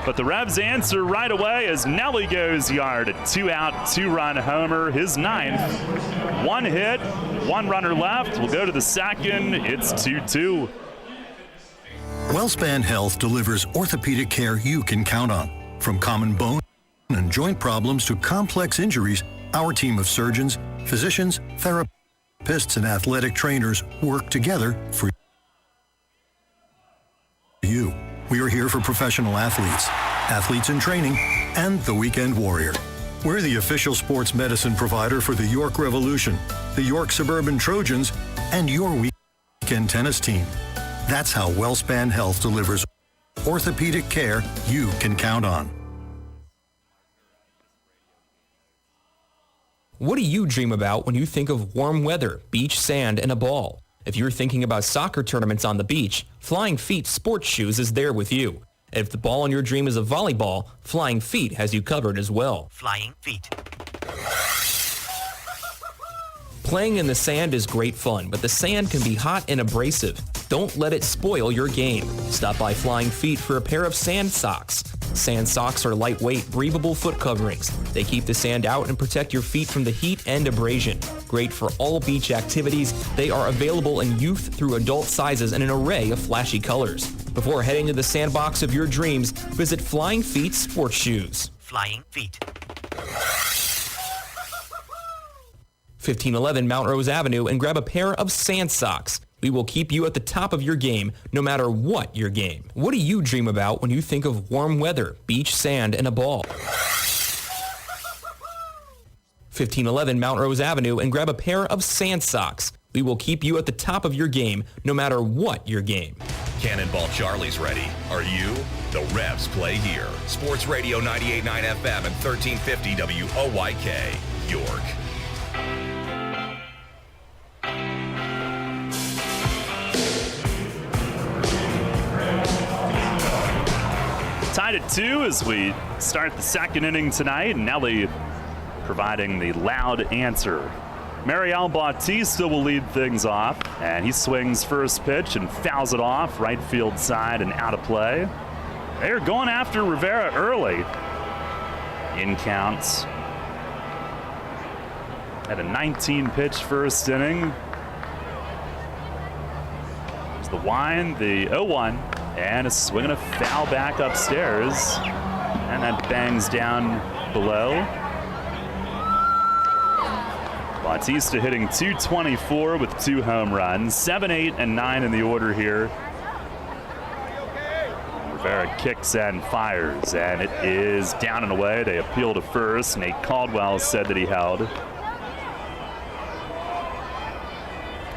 But the Revs answer right away as Nelly goes yard, a 2-out, 2-run homer, his 9th. 1 hit, 1 runner left. We'll go to the second. It's 2-2. WellSpan Health delivers orthopedic care you can count on. From common bone and joint problems to complex injuries, our team of surgeons, physicians, therapists, and athletic trainers work together for you. We are here for professional athletes, athletes in training, and the weekend warrior. We're the official sports medicine provider for the York Revolution, the York Suburban Trojans, and your weekend tennis team. That's how WellSpan Health delivers orthopedic care you can count on. What do you dream about when you think of warm weather, beach sand, and a ball? If you're thinking about soccer tournaments on the beach, Flying Feet Sports Shoes is there with you. If the ball in your dream is a volleyball, Flying Feet has you covered as well. Flying Feet. Playing in the sand is great fun, but the sand can be hot and abrasive. Don't let it spoil your game. Stop by Flying Feet for a pair of sand socks. Sand socks are lightweight, breathable foot coverings. They keep the sand out and protect your feet from the heat and abrasion. Great for all beach activities, they are available in youth through adult sizes in an array of flashy colors. Before heading to the sandbox of your dreams, visit Flying Feet Sports Shoes. Flying Feet. 1511 Mount Rose Avenue and grab a pair of sand socks. We will keep you at the top of your game, no matter what your game. What do you dream about when you think of warm weather, beach sand, and a ball? 1511 Mount Rose Avenue and grab a pair of sand socks. We will keep you at the top of your game, no matter what your game. Cannonball Charlie's ready. Are you? The Revs play here. Sports Radio 98.9 FM and 1350 WOYK, York. Tied at 2 as we start the second inning tonight. Nelly providing the loud answer. Mariel Bautista will lead things off, and he swings first pitch and fouls it off right field side and out of play. They're going after Rivera early. In counts. At a 19-pitch first inning. There's the wind, the 0-1. And a swing and a foul back upstairs. And that bangs down below. Bautista hitting .224 with 2 home runs. 7, 8, and 9 in the order here. Rivera kicks and fires. And it is down and away. They appeal to first. Nate Caldwell said that he held.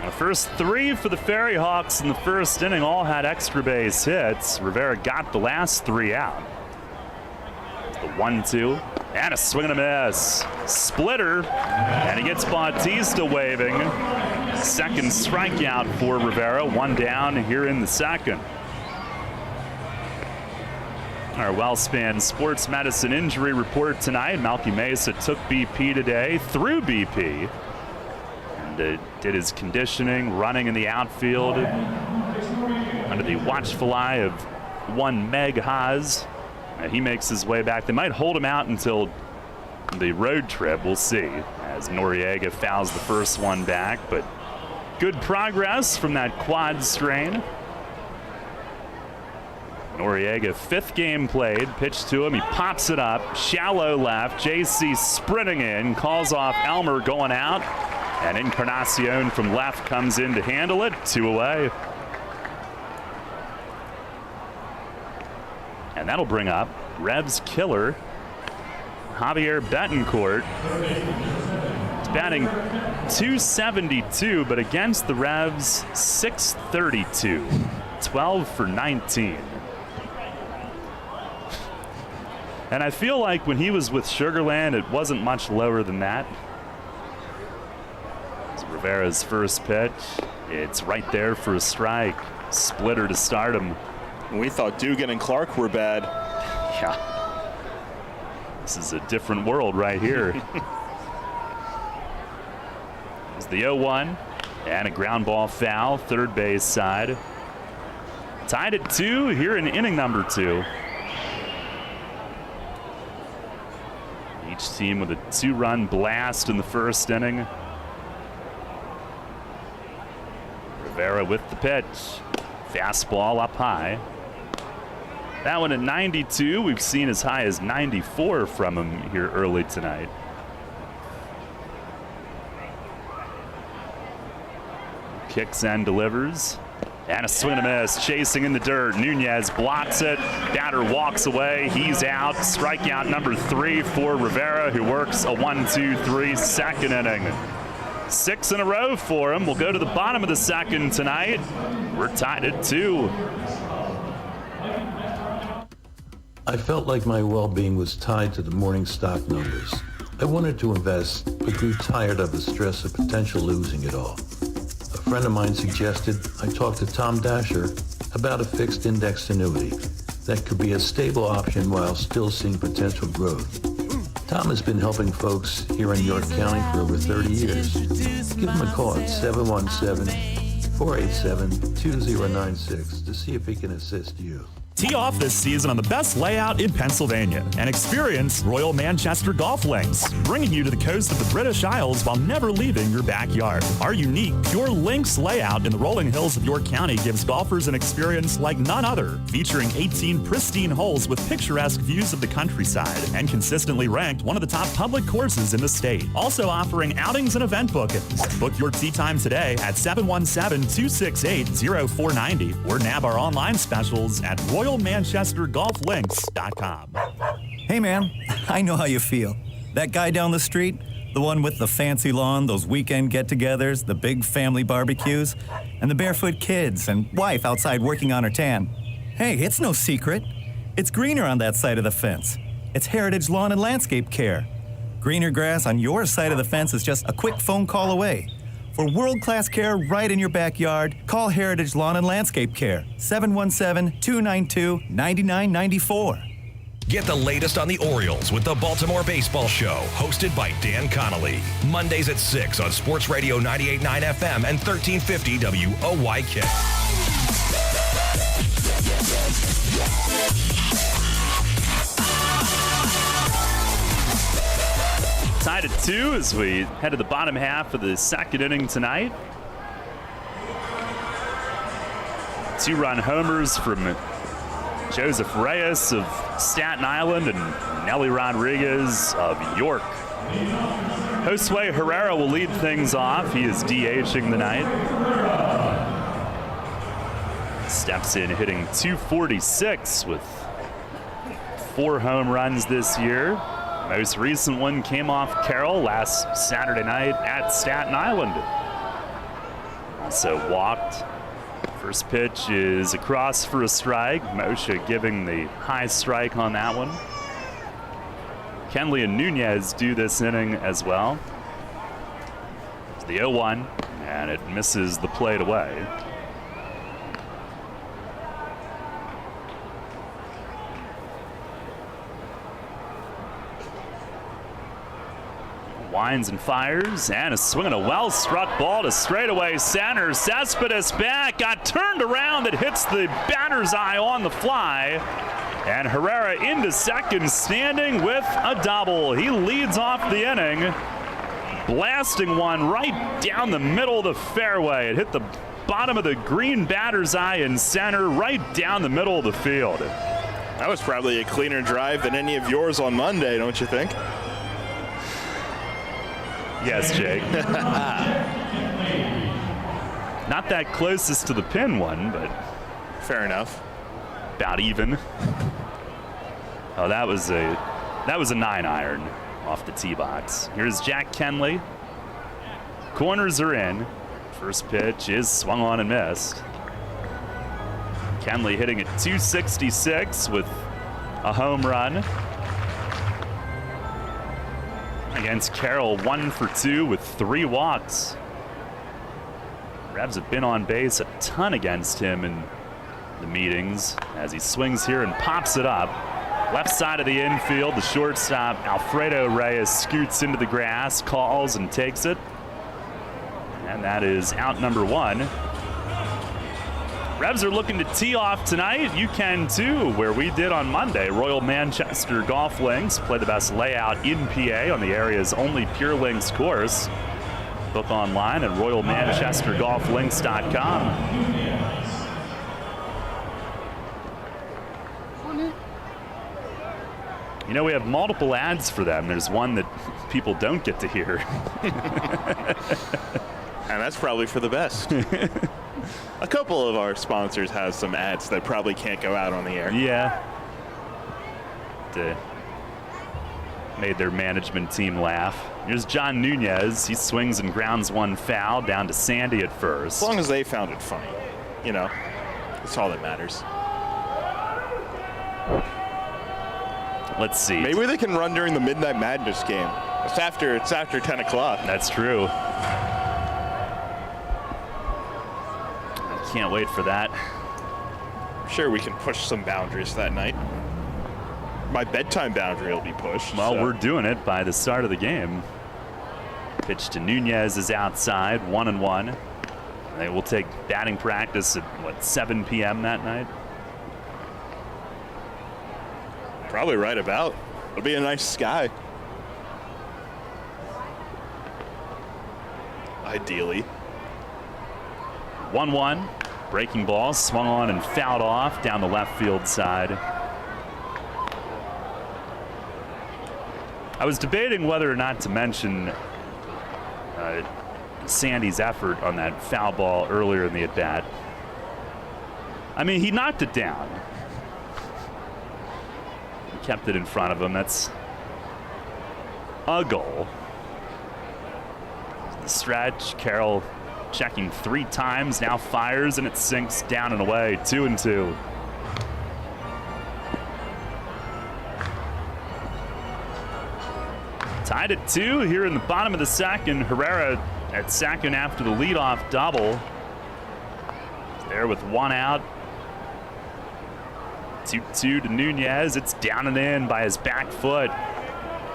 The first 3 for the Ferryhawks in the first inning all had extra base hits. Rivera got the last 3 out. The 1-2 and a swing and a miss. Splitter, and he gets Bautista waving. Second strikeout for Rivera. 1 down here in the second. Our WellSpan Sports Medicine injury report tonight. Malky Mesa took BP today through BP. Did his conditioning, running in the outfield under the watchful eye of one Meg Haas. He makes his way back. They might hold him out until the road trip. We'll see as Noriega fouls the first one back, but good progress from that quad strain. Noriega, 5th game played, pitch to him, he pops it up, shallow left, JC sprinting in, calls off Elmer going out. And Encarnacion from left comes in to handle it. 2 away. And that'll bring up Revs killer Javier Betancourt. He's batting .272, but against the Revs, .632. 12 for 19. And I feel like when he was with Sugarland, it wasn't much lower than that. It's Rivera's first pitch. It's right there for a strike. Splitter to start him. We thought Dugan and Clark were bad. Yeah. This is a different world right here. It's the 0-1 and a ground ball foul, third base side. Tied at 2 here in inning number 2. Each team with a 2-run blast in the first inning. Rivera with the pitch. Fastball up high. That one at 92. We've seen as high as 94 from him here early tonight. Kicks and delivers. And a swing and a miss. Chasing in the dirt. Nunez blocks it. Batter walks away. He's out. Strikeout number 3 for Rivera, who works a 1-2-3 second inning. 6 in a row for him. We'll go to the bottom of the second tonight. We're tied at 2. I felt like my well-being was tied to the morning stock numbers. I wanted to invest, but grew tired of the stress of potential losing it all. A friend of mine suggested I talk to Tom Dasher about a fixed index annuity that could be a stable option while still seeing potential growth. Tom has been helping folks here in York County for over 30 years. Give him a call at 717-487-2096 to see if he can assist you. Tee off this season on the best layout in Pennsylvania and experience Royal Manchester Golf Links, bringing you to the coast of the British Isles while never leaving your backyard. Our unique Pure Links layout in the rolling hills of York County gives golfers an experience like none other, featuring 18 pristine holes with picturesque views of the countryside and consistently ranked one of the top public courses in the state. Also offering outings and event bookings. Book your tee time today at 717-268-0490 or nab our online specials at RoyalManchesterGolfLinks.com. Hey man, I know how you feel. That guy down the street, the one with the fancy lawn, those weekend get-togethers, the big family barbecues, and the barefoot kids and wife outside working on her tan. Hey, it's no secret. It's greener on that side of the fence. It's Heritage Lawn and Landscape Care. Greener grass on your side of the fence is just a quick phone call away. For world-class care right in your backyard, call Heritage Lawn and Landscape Care, 717-292-9994. Get the latest on the Orioles with the Baltimore Baseball Show, hosted by Dan Connolly. Mondays at 6 on Sports Radio 98.9 FM and 1350 WOYK. Tied at 2 as we head to the bottom half of the second inning tonight. 2-run homers from Joseph Reyes of Staten Island and Nelly Rodriguez of York. Josue Herrera will lead things off. He is DHing the night. Steps in hitting .246 with 4 home runs this year. Most recent one came off Carroll last Saturday night at Staten Island. Also walked. First pitch is across for a strike. Moshe giving the high strike on that one. Kenley and Nunez do this inning as well. It's the 0-1, and it misses the plate away. Winds and fires, and a swing and a well-struck ball to straightaway center. Cespedes back, got turned around. It hits the batter's eye on the fly. And Herrera into second, standing with a double. He leads off the inning, blasting one right down the middle of the fairway. It hit the bottom of the green batter's eye in center, right down the middle of the field. That was probably a cleaner drive than any of yours on Monday, don't you think? Yes, Jake. Not that closest to the pin one, but fair enough. About even. Oh, that was a 9-iron off the tee box. Here's Jack Kenley. Corners are in. First pitch is swung on and missed. Kenley hitting at .266 with a home run. against Carroll, 1 for 2 with 3 walks. Revs have been on base a ton against him in the meetings as he swings here and pops it up. Left side of the infield, the shortstop Alfredo Reyes scoots into the grass, calls and takes it. And that is out number 1. Revs are looking to tee off tonight. You can too, where we did on Monday. Royal Manchester Golf Links play the best layout in PA on the area's only Pure Links course. Book online at royalmanchestergolflinks.com. You know, we have multiple ads for them. There's one that people don't get to hear. And that's probably for the best. A couple of our sponsors have some ads that probably can't go out on the air. Yeah. Made their management team laugh. Here's John Nunez. He swings and grounds one foul down to Sandy at first. As long as they found it funny, you know, that's all that matters. Let's see. Maybe they can run during the Midnight Madness game. It's after 10 o'clock. That's true. Can't wait for that. I'm sure we can push some boundaries that night. My bedtime boundary will be pushed. Well, so. We're doing it by the start of the game. Pitch to Nunez is outside, 1-1. They will take batting practice at, 7 p.m. that night? Probably right about. It'll be a nice sky. Ideally. 1-1. Breaking ball swung on and fouled off down the left field side. I was debating whether or not to mention Sandy's effort on that foul ball earlier in the at-bat. I mean, he knocked it down. He kept it in front of him. That's a goal. The stretch, Carroll checking 3 times, now fires, and it sinks down and away, 2-2. Tied at 2 here in the bottom of the second. Herrera at second after the leadoff double. There with 1 out. 2-2 to Nunez. It's down and in by his back foot.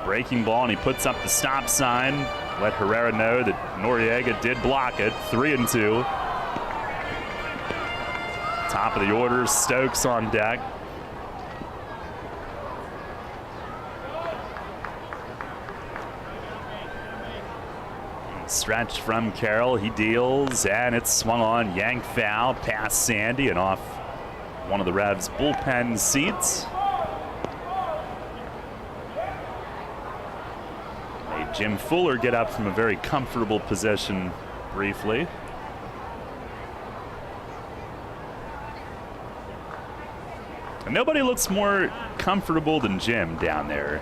Breaking ball, and he puts up the stop sign. Let Herrera know that Noriega did block it. 3-2. Top of the order, Stokes on deck. Stretch from Carroll, he deals, and it's swung on, yanked foul, past Sandy and off one of the Revs' bullpen seats. Made Jim Fuller get up from a very comfortable position briefly. And nobody looks more comfortable than Jim down there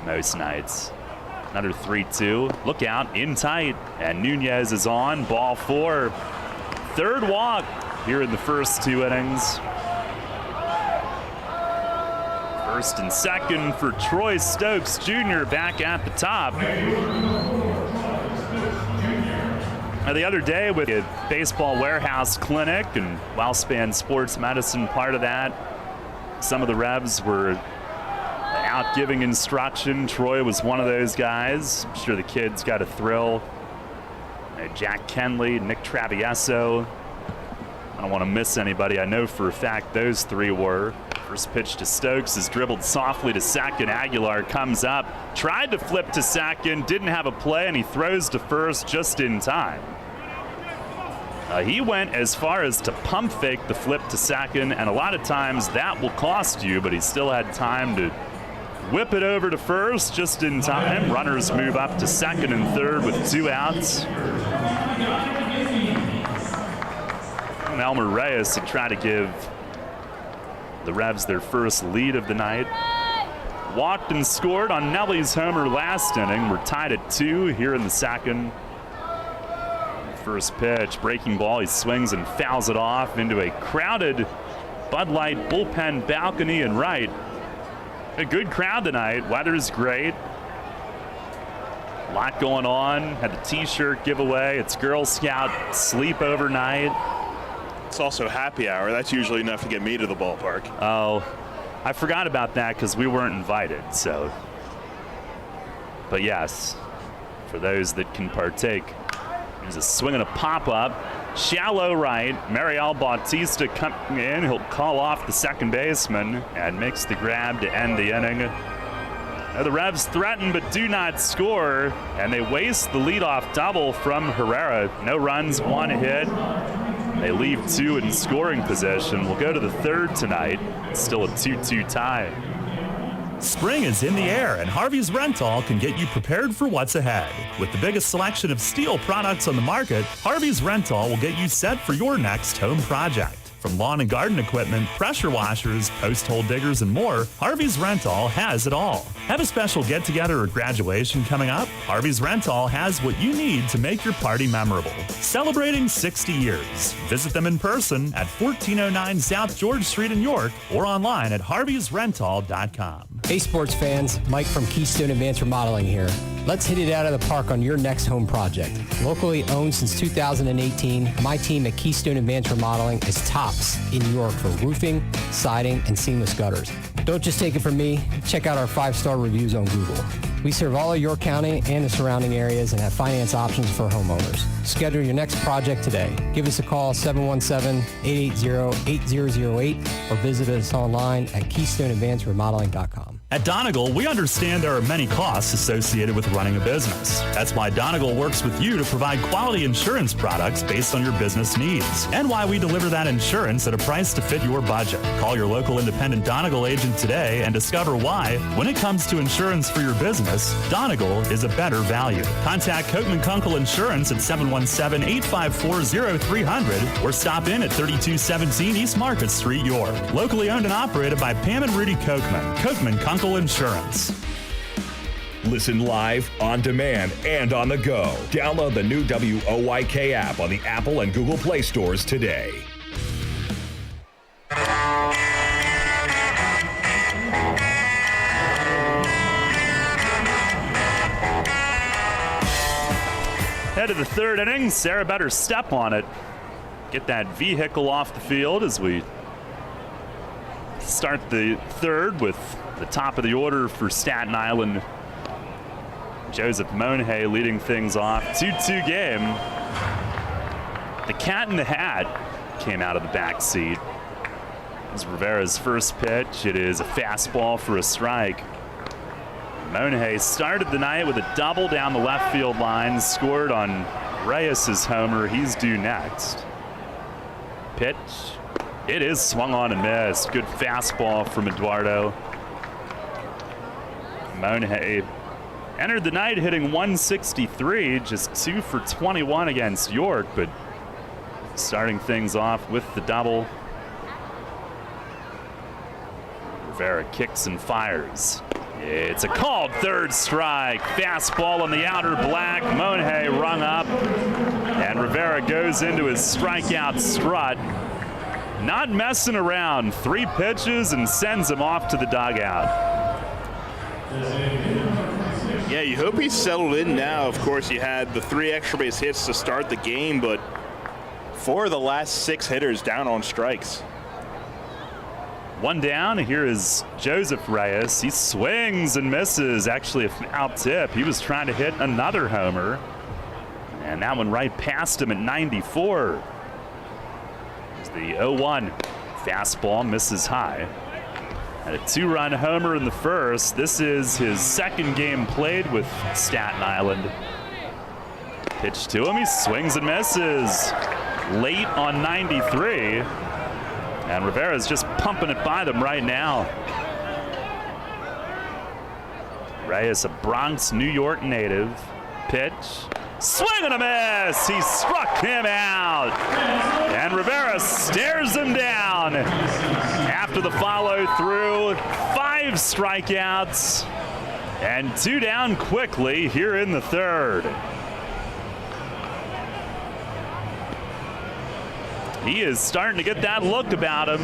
most nights. Another 3-2. Look out, in tight. And Nunez is on. Ball 4. Third walk here in the first 2 innings. First and second for Troy Stokes Jr. back at the top. Now, the other day with a baseball warehouse clinic and Wellspan Sports Medicine part of that, some of the Revs were out giving instruction. Troy was one of those guys. I'm sure the kids got a thrill. Jack Kenley, Nick Travieso. I don't want to miss anybody. I know for a fact those 3 were. First pitch to Stokes is dribbled softly to second. Aguilar comes up, tried to flip to second, didn't have a play, and he throws to first just in time. He went as far as to pump fake the flip to second, and a lot of times that will cost you, but he still had time to whip it over to first just in time. Runners move up to second and third with 2 outs. And Elmer Reyes to try to give the Revs their first lead of the night. Walked and scored on Nelly's homer last inning. We're tied at 2 here in the second. First pitch, breaking ball. He swings and fouls it off into a crowded Bud Light bullpen balcony and right. A good crowd tonight. Weather's great. A lot going on. Had the T-shirt giveaway. It's Girl Scout sleep overnight. It's also happy hour. That's usually enough to get me to the ballpark. Oh, I forgot about that because we weren't invited. So, but yes, for those that can partake, there's a swing and a pop-up. Shallow right. Mariel Bautista coming in. He'll call off the second baseman and makes the grab to end the inning. Now the Revs threaten but do not score, and they waste the leadoff double from Herrera. No runs, 1 hit. They leave 2 in scoring position. We'll go to the third tonight. It's still a 2-2 tie. Spring is in the air, and Harvey's Rental can get you prepared for what's ahead. With the biggest selection of steel products on the market, Harvey's Rental will get you set for your next home project. From lawn and garden equipment, pressure washers, post hole diggers, and more, Harvey's Rental has it all. Have a special get-together or graduation coming up? Harvey's Rental has what you need to make your party memorable. Celebrating 60 years. Visit them in person at 1409 South George Street in York or online at harveysrental.com. Hey sports fans, Mike from Keystone Advanced Remodeling here. Let's hit it out of the park on your next home project. Locally owned since 2018, my team at Keystone Advanced Remodeling is tops in New York for roofing, siding, and seamless gutters. Don't just take it from me, check out our 5-star reviews on Google. We serve all of York County and the surrounding areas and have finance options for homeowners. Schedule your next project today. Give us a call 717-880-8008 or visit us online at KeystoneAdvancedRemodeling.com. At Donegal, we understand there are many costs associated with running a business. That's why Donegal works with you to provide quality insurance products based on your business needs, and why we deliver that insurance at a price to fit your budget. Call your local independent Donegal agent today and discover why, when it comes to insurance for your business, Donegal is a better value. Contact Kochman Kunkel Insurance at 717-854-0300 or stop in at 3217 East Market Street, York. Locally owned and operated by Pam and Rudy Kochman. Kochman Kunkel Insurance. Listen live, on demand, and on the go. Download the new WOYK app on the Apple and Google Play stores today. Head of the third inning. Sarah better step on it. Get that vehicle off the field as we start the third with the top of the order for Staten Island. Joseph Monhay leading things off. 2-2 game. The cat in the hat came out of the back seat. It's Rivera's first pitch. It is a fastball for a strike. Monhay started the night with a double down the left field line, scored on Reyes' homer. He's due next. Pitch. It is swung on and missed. Good fastball from Eduardo. Monhay entered the night hitting 163, just 2 for 21 against York, but starting things off with the double. Rivera kicks and fires. It's a called third strike. Fastball on the outer black. Monhay rung up, and Rivera goes into his strikeout strut. Not messing around. 3 pitches and sends him off to the dugout. Yeah, you hope he's settled in now. Of course, you had the 3 extra base hits to start the game, but 4 of the last 6 hitters down on strikes. 1 down. Here is Joseph Reyes. He swings and misses. Actually a foul tip. He was trying to hit another homer, and that one right past him at 94. It's the 0-1 fastball, misses high. And a 2-run homer in the first. This is his second game played with Staten Island. Pitch to him. He swings and misses. Late on 93. And Rivera's just pumping it by them right now. Reyes, a Bronx, New York native. Pitch. Swing and a miss. He struck him out. And Rivera stares him down. After the follow through, 5 strikeouts and 2 down quickly here in the third. He is starting to get that look about him.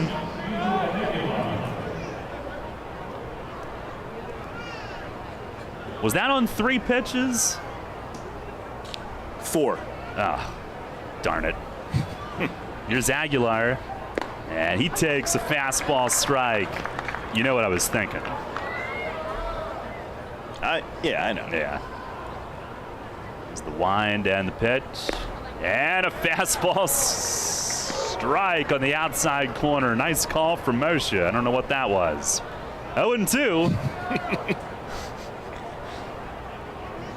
Was that on 3 pitches? 4. Ah, darn it. Here's Aguilar, and he takes a fastball strike. You know what I was thinking. Yeah, I know. Yeah. There's the wind and the pitch. And a fastball strike on the outside corner. Nice call from Moshe. I don't know what that was. 0-2.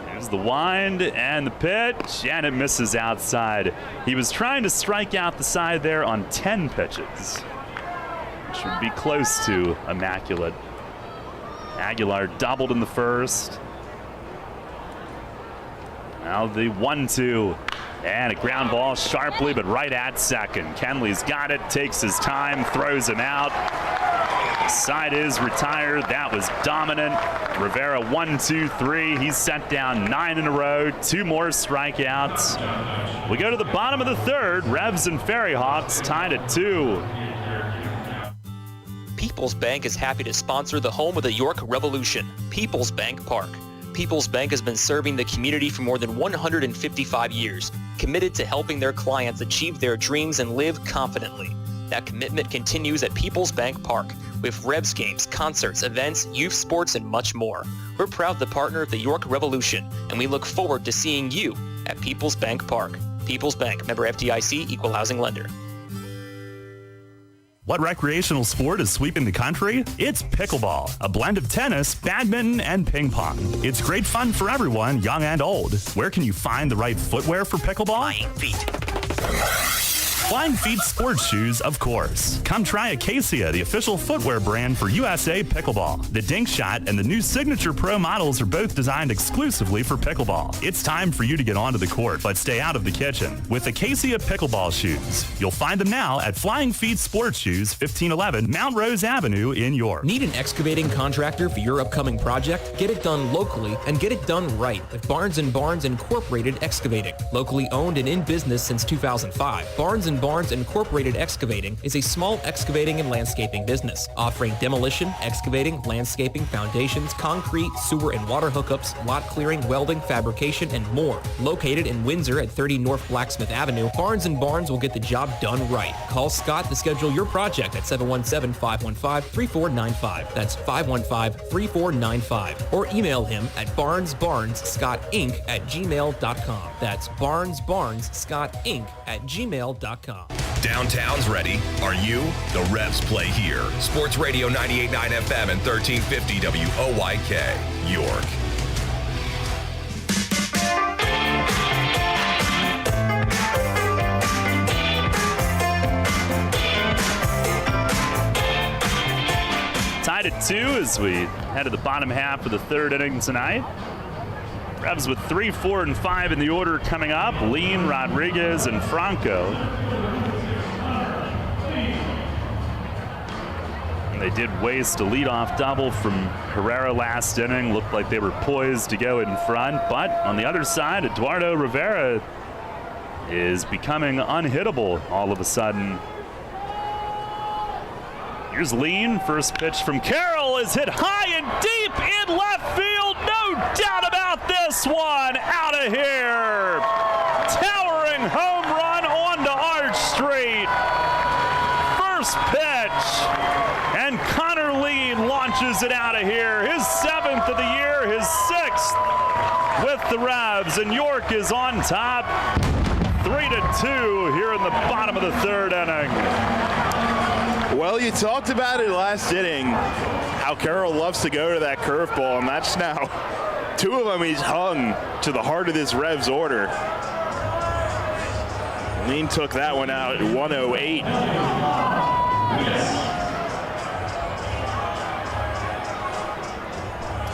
There's the wind and the pitch, and it misses outside. He was trying to strike out the side there on 10 pitches, which would be close to immaculate. Aguilar doubled in the first. Now the 1-2. And a ground ball sharply, but right at second. Kenley's got it, takes his time, throws him out. Side is retired. That was dominant. Rivera 1-2-3. He's sent down 9 in a row. 2 more strikeouts. We go to the bottom of the third. Revs and Ferryhawks tied at 2. People's Bank is happy to sponsor the home of the York Revolution, People's Bank Park. People's Bank has been serving the community for more than 155 years, committed to helping their clients achieve their dreams and live confidently. That commitment continues at People's Bank Park with Revs games, concerts, events, youth sports, and much more. We're proud to partner of the York Revolution, and we look forward to seeing you at People's Bank Park. People's Bank, member FDIC, equal housing lender. What recreational sport is sweeping the country? It's pickleball, a blend of tennis, badminton, and ping pong. It's great fun for everyone, young and old. Where can you find the right footwear for pickleball? Flying Feet. Flying Feet sports shoes, of course. Come try Acacia, the official footwear brand for USA Pickleball. The Dink Shot and the new Signature Pro models are both designed exclusively for pickleball. It's time for you to get onto the court, but stay out of the kitchen with Acacia Pickleball shoes. You'll find them now at Flying Feet Sports Shoes, 1511 Mount Rose Avenue in York. Need an excavating contractor for your upcoming project? Get it done locally and get it done right with Barnes & Barnes Incorporated Excavating. Locally owned and in business since 2005, Barnes & Barnes Incorporated Excavating is a small excavating and landscaping business offering demolition, excavating, landscaping, foundations, concrete, sewer and water hookups, lot clearing, welding, fabrication, and more. Located in Windsor at 30 North Blacksmith Avenue, Barnes & Barnes will get the job done right. Call Scott to schedule your project at 717-515-3495. That's 515-3495. Or email him at barnesbarnesscottinc@gmail.com. That's barnesbarnesscottinc@gmail.com. Downtown's ready. Are you? The Revs play here. Sports Radio 98.9 FM and 1350 WOYK, York. Tied at 2 as we head to the bottom half of the third inning tonight. Revs with 3, 4, and 5 in the order coming up. Lean, Rodriguez, and Franco. And they did waste a leadoff double from Herrera last inning. Looked like they were poised to go in front. But on the other side, Eduardo Rivera is becoming unhittable all of a sudden. Here's Lean. First pitch from Carroll is hit high and deep in left field. No doubt about this one. Out of here. Towering home run onto Arch Street. First pitch. And Connor Lean launches it out of here. His 7th of the year, his 6th with the Revs. And York is on top. 3-2 here in the bottom of the third inning. Well, you talked about it last inning, how Carroll loves to go to that curveball, and that's now 2 of them he's hung to the heart of this Revs order. Lean took that one out at 108.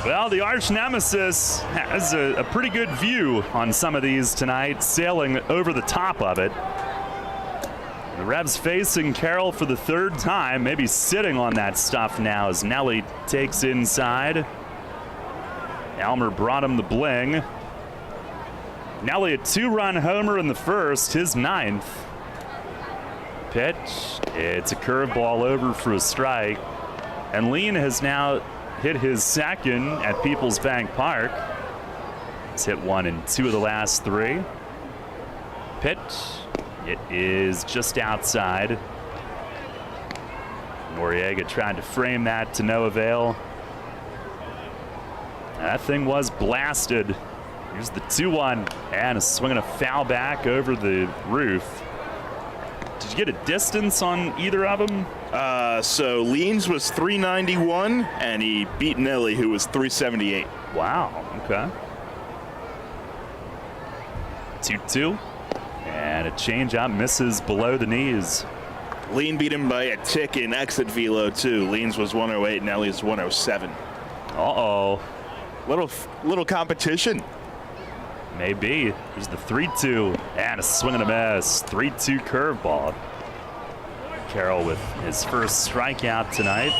Well, the arch nemesis has a pretty good view on some of these tonight, sailing over the top of it. The Revs facing Carroll for the 3rd time, maybe sitting on that stuff now as Nelly takes inside. Elmer brought him the bling. Nelly a 2-run homer in the first, his 9th. Pitch, it's a curveball over for a strike. And Lean has now hit his 2nd at People's Bank Park. He's hit 1 in 2 of the last 3. pitch. It is just outside. Noriega tried to frame that to no avail. That thing was blasted. Here's the 2-1, and a swing and a foul back over the roof. Did you get a distance on either of them? So Leans was 391, and he beat Nelly, who was 378. Wow, okay. 2-2, and a changeup misses below the knees. Lean beat him by a tick in exit velo, too. Leans was 108, Nelly's 107. Uh-oh. Little competition. Maybe. There's the 3-2, and a swing and a miss. 3-2 curveball. Carroll with his first strikeout tonight.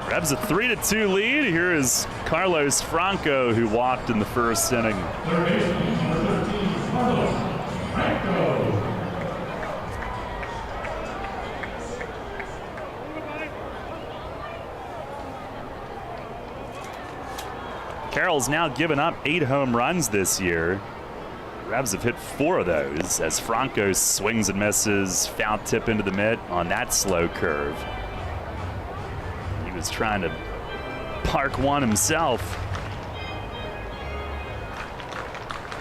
Rebs a 3-2 lead. Here is Carlos Franco, who walked in the first inning. Carroll's now given up 8 home runs this year. Rebs have hit 4 of those as Franco swings and misses, foul tip into the mitt on that slow curve. He was trying to park one himself.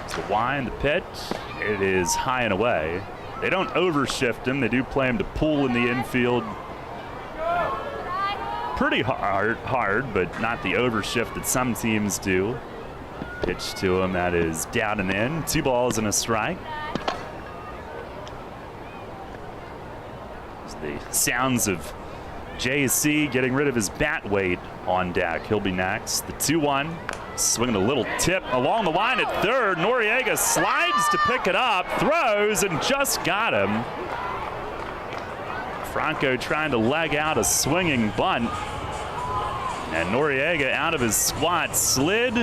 It's the wind, the pitch. It is high and away. They don't overshift him. They do play him to pull in the infield. Pretty hard, but not the overshift that some teams do. Pitch to him, that is down and in. 2 balls and a strike. The sounds of JC getting rid of his bat weight on deck. He'll be next. The 2-1, swinging a little tip along the line at third. Noriega slides to pick it up, throws, and just got him. Franco trying to leg out a swinging bunt. And Noriega out of his squat, slid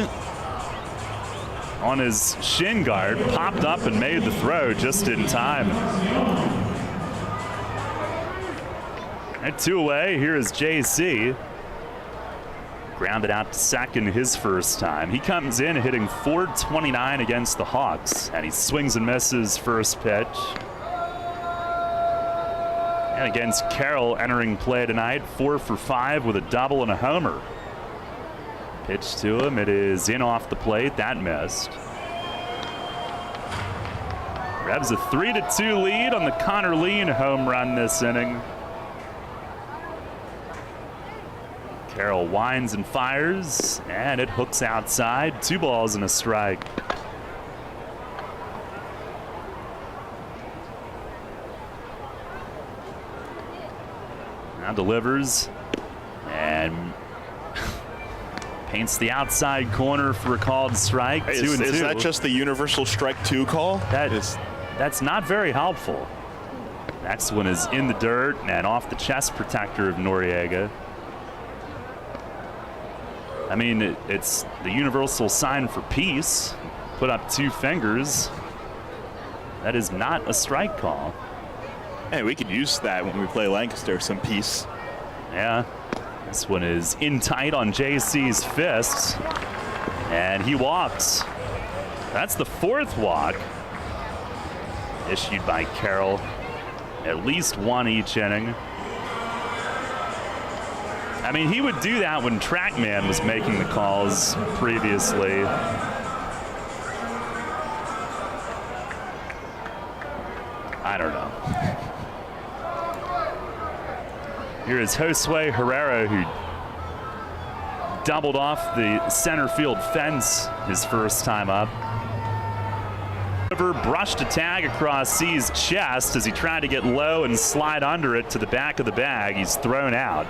on his shin guard, popped up and made the throw just in time. And 2 away, here is JC. Grounded out to second his first time. He comes in hitting .429 against the Hawks, and he swings and misses first pitch. And against Carroll entering play tonight, 4 for 5 with a double and a homer. Pitch to him, it is in off the plate, that missed. Rebs a 3-2 lead on the Connor Lean home run this inning. Carroll winds and fires, and it hooks outside. 2 balls and a strike. Now delivers and paints the outside corner for a called strike. 2-2. Is that just the universal strike 2 call? That's not very helpful. Next one is in the dirt and off the chest protector of Noriega. I mean, it's the universal sign for peace. Put up 2 fingers. That is not a strike call. Hey, we could use that when we play Lancaster, some peace. Yeah. This one is in tight on JC's fists. And he walks. That's the 4th walk issued by Carroll. At least 1 each inning. I mean, he would do that when Trackman was making the calls previously. I don't know. Here is Josue Herrera, who doubled off the center field fence his first time up. Brushed a tag across C's chest as he tried to get low and slide under it to the back of the bag. He's thrown out.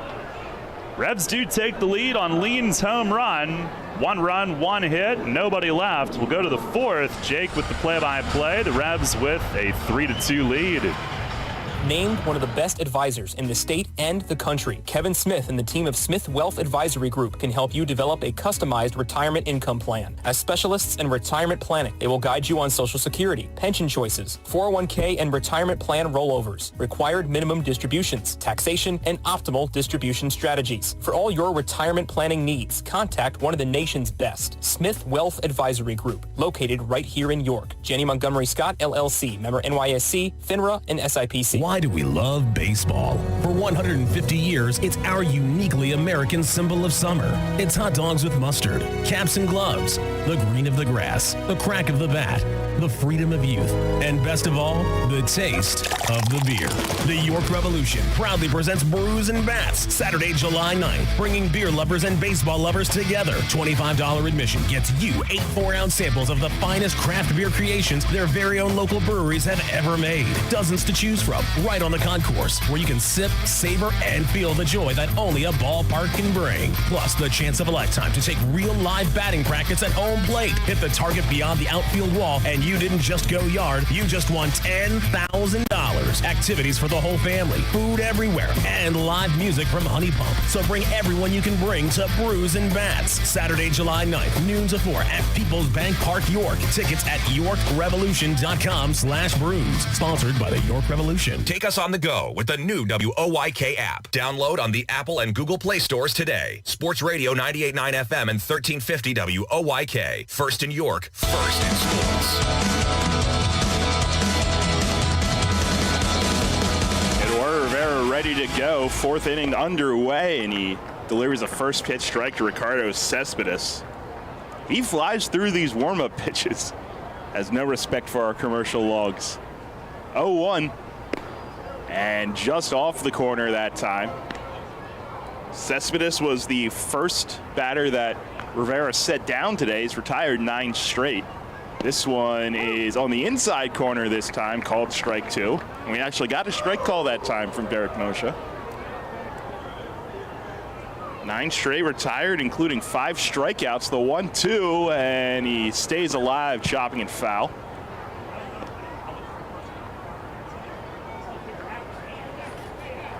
Rebs do take the lead on Lean's home run. 1 run, 1 hit, nobody left. We'll go to the 4th. Jake with the play-by-play. The Rebs with a 3-2 lead. Named one of the best advisors in the state and the country. Kevin Smith and the team of Smith Wealth Advisory Group can help you develop a customized retirement income plan. As specialists in retirement planning, they will guide you on Social Security, pension choices, 401k and retirement plan rollovers, required minimum distributions, taxation, and optimal distribution strategies. For all your retirement planning needs, contact one of the nation's best, Smith Wealth Advisory Group, located right here in York. Janney Montgomery Scott, LLC, member NYSE, FINRA, and SIPC. Why do we love baseball? For 150 years, it's our uniquely American symbol of summer. It's hot dogs with mustard, caps and gloves, the green of the grass, the crack of the bat, the freedom of youth, and best of all, the taste of the beer. The York Revolution proudly presents Brews and Bats, Saturday, July 9th, bringing beer lovers and baseball lovers together. $25 admission gets you 8 4-ounce samples of the finest craft beer creations their very own local breweries have ever made. Dozens to choose from, right on the concourse, where you can sip, savor, and feel the joy that only a ballpark can bring. Plus, the chance of a lifetime to take real live batting practice at home plate. Hit the target beyond the outfield wall, and you didn't just go yard, you just won $10,000. Activities for the whole family, food everywhere, and live music from Honey Pump. So bring everyone you can bring to Brews and Bats. Saturday, July 9th, noon to 4 at People's Bank Park, York. Tickets at yorkrevolution.com/brews. Sponsored by the York Revolution. Take us on the go with the new WOYK app. Download on the Apple and Google Play stores today. Sports Radio 98.9 FM and 1350 WOYK. First in York, first in sports. Eduardo Rivera ready to go. 4th inning underway, and he delivers a first pitch strike to Ricardo Cespedes. He flies through these warm-up pitches. Has no respect for our commercial logs. 0-1. And just off the corner that time. Cespedes was the first batter that Rivera set down today. He's retired 9 straight. This one is on the inside corner this time, called strike 2. And we actually got a strike call that time from Derek Moshe. 9 straight retired, including 5 strikeouts. The 1-2, and he stays alive, chopping it foul.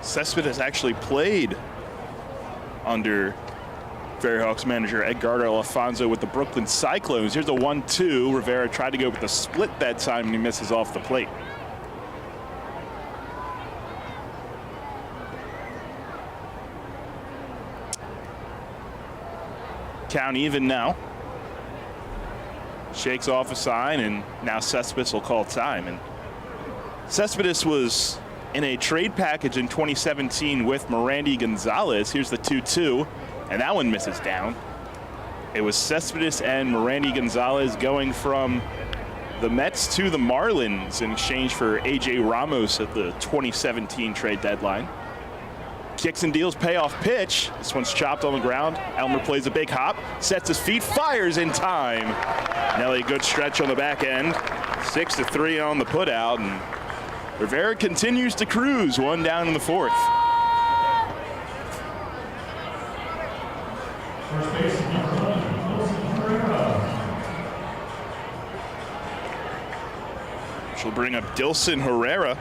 Cespedes actually played under Ferryhawks manager Edgardo Alfonso with the Brooklyn Cyclones. Here's a 1-2. Rivera tried to go with the split that time, and he misses off the plate. Count even now. Shakes off a sign, and now Cespedes will call time. And Cespedes was in a trade package in 2017 with Merandy Gonzalez. Here's the 2-2, and that one misses down. It was Cespedes and Merandy Gonzalez going from the Mets to the Marlins in exchange for A.J. Ramos at the 2017 trade deadline. Kicks and deals payoff pitch. This one's chopped on the ground. Elmer plays a big hop, sets his feet, fires in time. Nelly, good stretch on the back end. 6-3 on the putout, and Rivera continues to cruise, 1 down in the 4th. She'll bring up Dilson Herrera,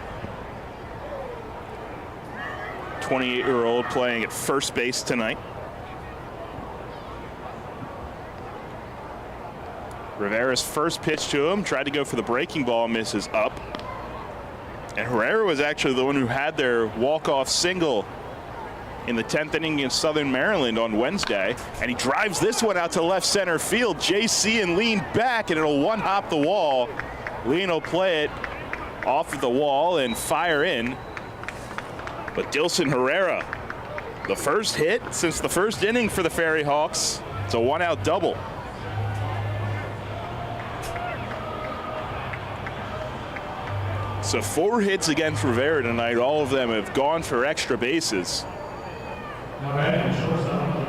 28-year-old playing at first base tonight. Rivera's first pitch to him, tried to go for the breaking ball, misses up. And Herrera was actually the one who had their walk-off single in the 10th inning against Southern Maryland on Wednesday. And he drives this one out to left center field. JC and lean back, and it'll one-hop the wall. Lean will play it off of the wall and fire in. But Dilson Herrera, the first hit since the first inning for the Ferryhawks. It's a 1-out double. So 4 hits against Rivera tonight. All of them have gone for extra bases.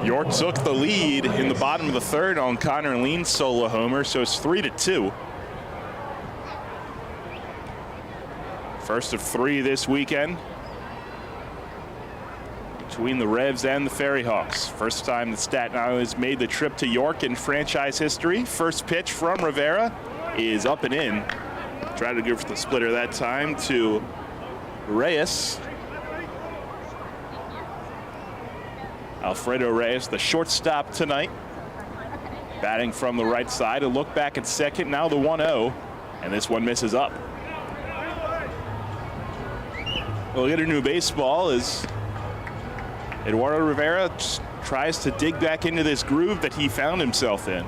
York took the lead in the bottom of the 3rd on Connor Lean's solo homer, so it's 3-2. First of 3 this weekend between the Revs and the Ferryhawks. First time that Staten Island has made the trip to York in franchise history. First pitch from Rivera is up and in. Tried to go for the splitter that time to Reyes. Alfredo Reyes, the shortstop tonight, batting from the right side. A look back at second, now the 1-0, and this one misses up. We'll get a new baseball as Eduardo Rivera tries to dig back into this groove that he found himself in.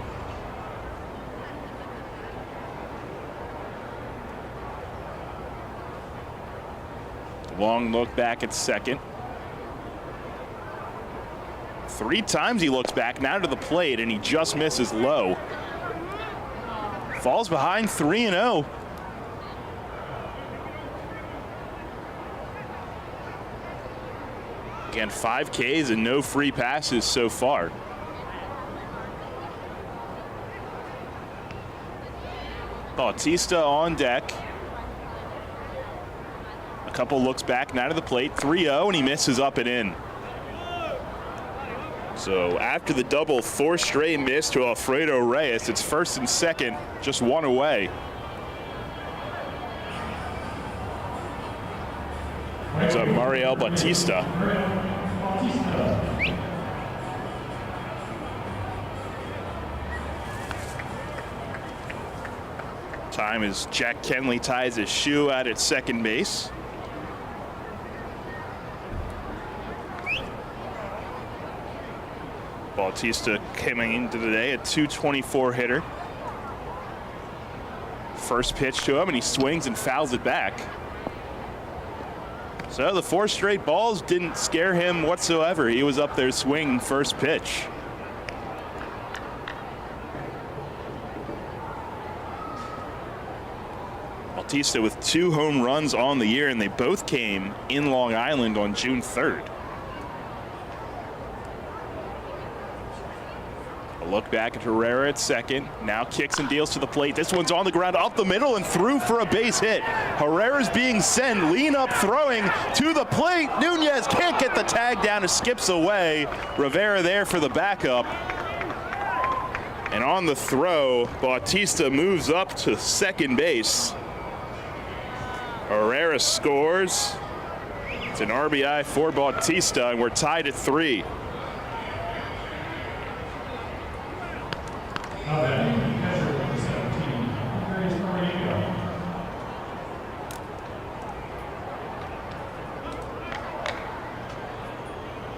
Long look back at second. 3 times he looks back now to the plate, and he just misses low. Falls behind 3-0. Again, 5 Ks and no free passes so far. Bautista on deck. A couple looks back now to the plate. 3-0, and he misses up and in. So after the double, 4 straight miss to Alfredo Reyes. It's first and second, just 1 away. It's Mariel Bautista. Time as Jack Kenley ties his shoe out at second base. Bautista coming into today a .224 hitter. First pitch to him, and he swings and fouls it back. So the 4 straight balls didn't scare him whatsoever. He was up there swinging first pitch. Bautista with 2 home runs on the year, and they both came in Long Island on June 3rd. A look back at Herrera at second. Now kicks and deals to the plate. This one's on the ground up the middle and through for a base hit. Herrera's being sent, lean up throwing to the plate. Nunez can't get the tag down and skips away. Rivera there for the backup. And on the throw, Bautista moves up to second base. Herrera scores. It's an RBI for Bautista, and we're tied at 3.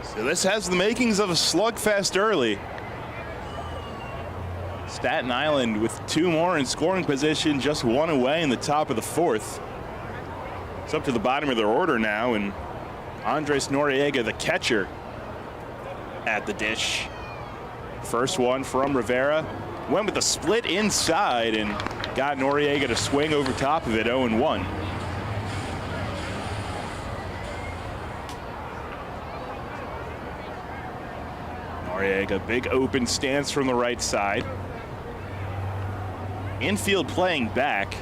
So this has the makings of a slugfest early. Staten Island with 2 more in scoring position, just 1 away in the top of the 4th. It's up to the bottom of their order now, and Andres Noriega, the catcher, at the dish. First one from Rivera. Went with a split inside and got Noriega to swing over top of it, 0-1. Noriega, big open stance from the right side. Infield playing back.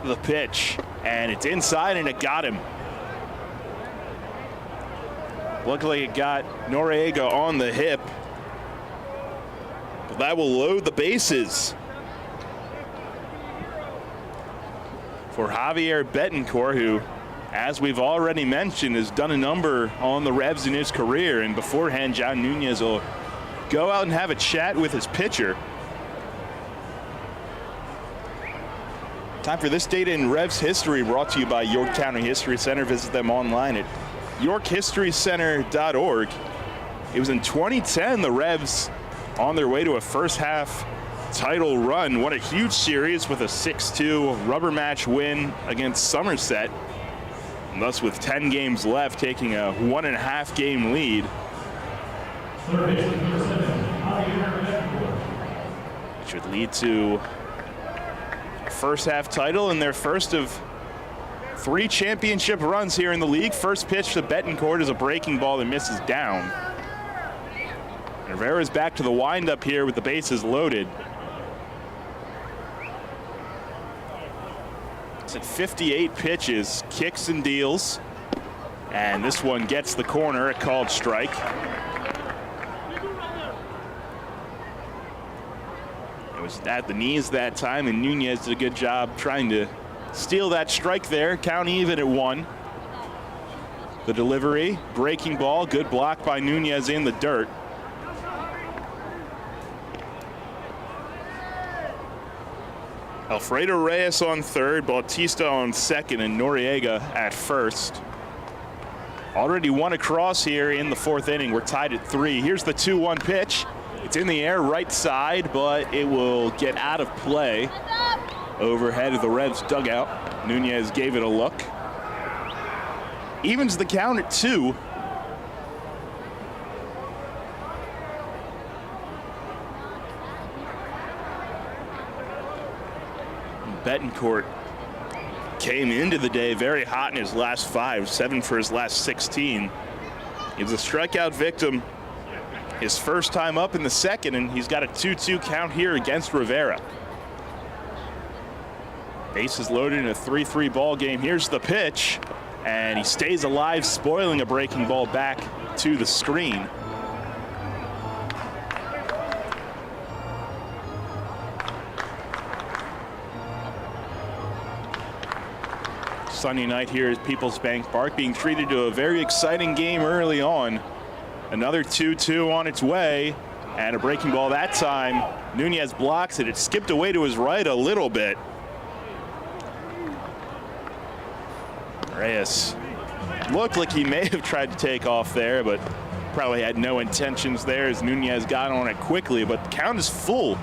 The pitch, and it's inside, and it got him. Luckily, it got Noriega on the hip. But that will load the bases for Javier Betancourt, who, as we've already mentioned, has done a number on the Revs in his career. And beforehand, John Nunez will go out and have a chat with his pitcher. Time for this data in Revs history, brought to you by York County History Center. Visit them online at yorkhistorycenter.org. It was in 2010 the Revs, on their way to a first half title run, won a huge series with a 6-2 rubber match win against Somerset. And thus, with 10 games left, taking a 1.5 game lead. Which would lead to first half title and their first of 3 championship runs here in the league. First pitch to Betancourt is a breaking ball that misses down. Rivera's back to the windup here with the bases loaded. It's at 58 pitches, kicks and deals. And this one gets the corner, a called strike. It was at the knees that time, and Nunez did a good job trying to steal that strike there. Count even at 1. The delivery, breaking ball, good block by Nunez in the dirt. Alfredo Reyes on third, Bautista on second, and Noriega at first. Already one across here in the fourth inning. We're tied at 3. Here's the 2-1 pitch. It's in the air right side, but it will get out of play overhead of the Reds dugout. Nunez gave it a look. Evens the count at 2. Betancourt came into the day very hot in his last 5, 7 for his last 16. He was a strikeout victim his first time up in the second, and he's got a 2-2 count here against Rivera. Bases loaded in a 3-3 ball game. Here's the pitch, and he stays alive, spoiling a breaking ball back to the screen. Sunday night here at People's Bank Park, being treated to a very exciting game early on. Another 2-2 on its way, and a breaking ball that time. Nunez blocks it. It skipped away to his right a little bit. Reyes looked like he may have tried to take off there, but probably had no intentions there as Nunez got on it quickly, but the count is full.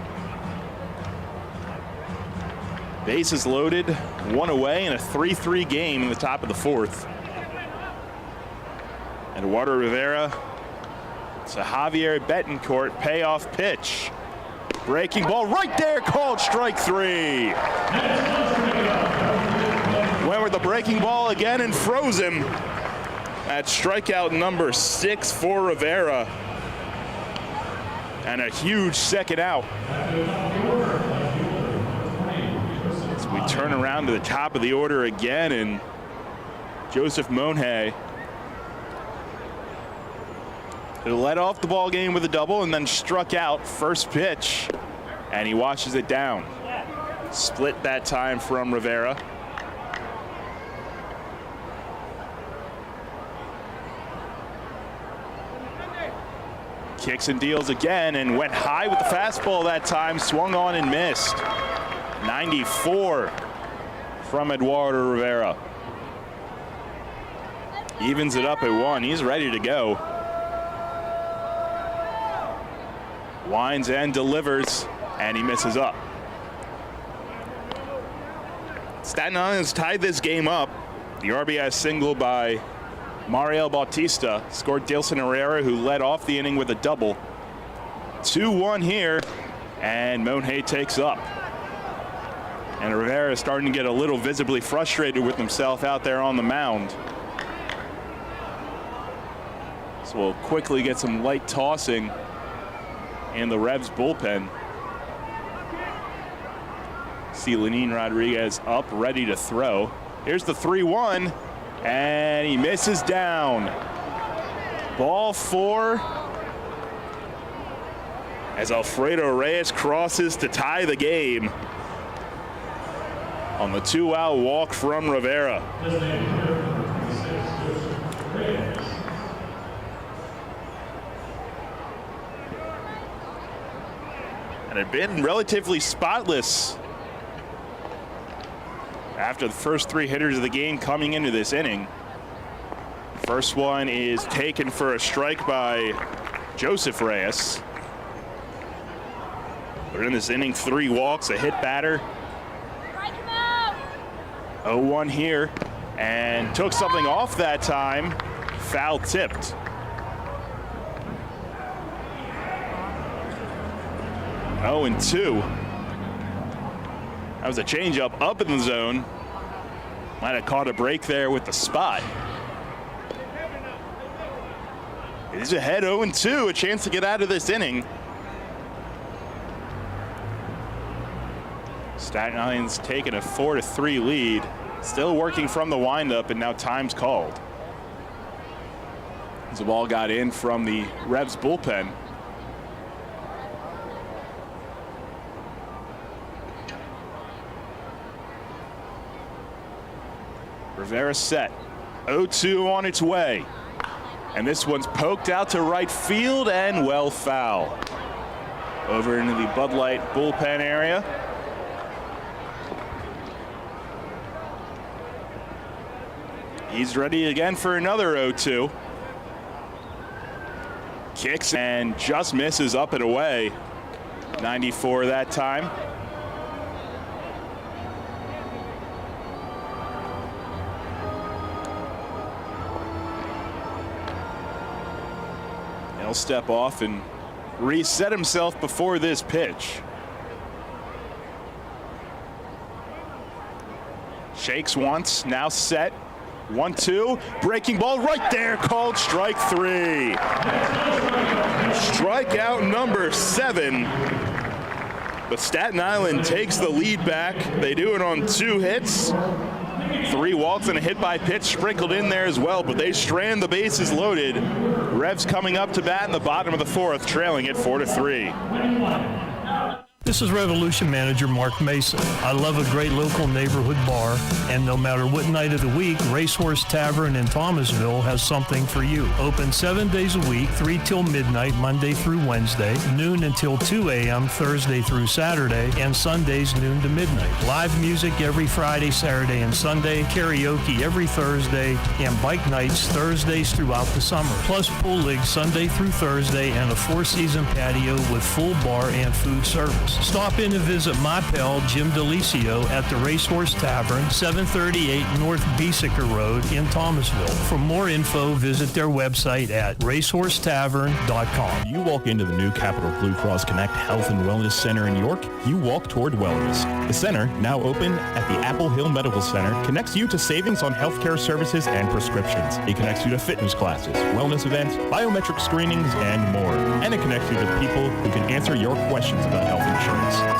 Bases loaded, 1 away in a 3-3 game in the top of the 4th. Eduardo Rivera to Javier Betancourt, payoff pitch. Breaking ball right there, called strike 3. Went with the breaking ball again and froze him at strikeout number 6 for Rivera. And a huge second out. As we turn around to the top of the order again, and Joseph Monhay who led off the ball game with a double and then struck out first pitch, and he washes it down. Split that time from Rivera. Kicks and deals again and went high with the fastball that time, swung on and missed. 94 from Eduardo Rivera. Evens it up at 1. He's ready to go. Winds and delivers, and he misses up. Staten Island has tied this game up. The RBI single by Mariel Bautista scored Dilson Herrera, who led off the inning with a double. 2-1 here, and Monhay takes up. And Rivera is starting to get a little visibly frustrated with himself out there on the mound. So we'll quickly get some light tossing in the Revs bullpen. See Lenin Rodriguez up, ready to throw. Here's the 3-1, and he misses down. Ball 4 as Alfredo Reyes crosses to tie the game on the 2-out walk from Rivera. And had been relatively spotless after the first 3 hitters of the game coming into this inning. First one is taken for a strike by Joseph Reyes. But in this inning, 3 walks, a hit batter. 0-1 here, and took something off that time. Foul tipped. Oh, and 2. That was a changeup up in the zone. Might have caught a break there with the spot. He's ahead 0-2, a chance to get out of this inning. Staten Island's taken a 4-3 lead. Still working from the windup, and now time's called. As the ball got in from the Revs bullpen. Rivera set. 0-2 on its way. And this one's poked out to right field and well foul. Over into the Bud Light bullpen area. He's ready again for another 0-2. Kicks and just misses up and away. 94 that time. He'll step off and reset himself before this pitch. Shakes once, now set. 1-2, breaking ball right there, called strike 3. Strikeout number 7. But Staten Island takes the lead back. They do it on 2 hits. 3 walks and a hit by pitch sprinkled in there as well, but they strand the bases loaded. Revs coming up to bat in the bottom of the 4th, trailing it 4-3. This is Revolution Manager Mark Mason. I love a great local neighborhood bar, and no matter what night of the week, Racehorse Tavern in Thomasville has something for you. Open 7 days a week, 3 till midnight, Monday through Wednesday, noon until 2 a.m. Thursday through Saturday, and Sundays noon to midnight. Live music every Friday, Saturday, and Sunday, karaoke every Thursday, and bike nights Thursdays throughout the summer. Plus pool leagues Sunday through Thursday, and a 4-season patio with full bar and food service. Stop in and visit my pal Jim DeLisio at the Racehorse Tavern, 738 North Beesicker Road in Thomasville. For more info, visit their website at racehorsetavern.com. You walk into the new Capital Blue Cross Connect Health and Wellness Center in York, you walk toward wellness. The center, now open at the Apple Hill Medical Center, connects you to savings on healthcare services and prescriptions. It connects you to fitness classes, wellness events, biometric screenings, and more. And it connects you to people who can answer your questions about health insurance.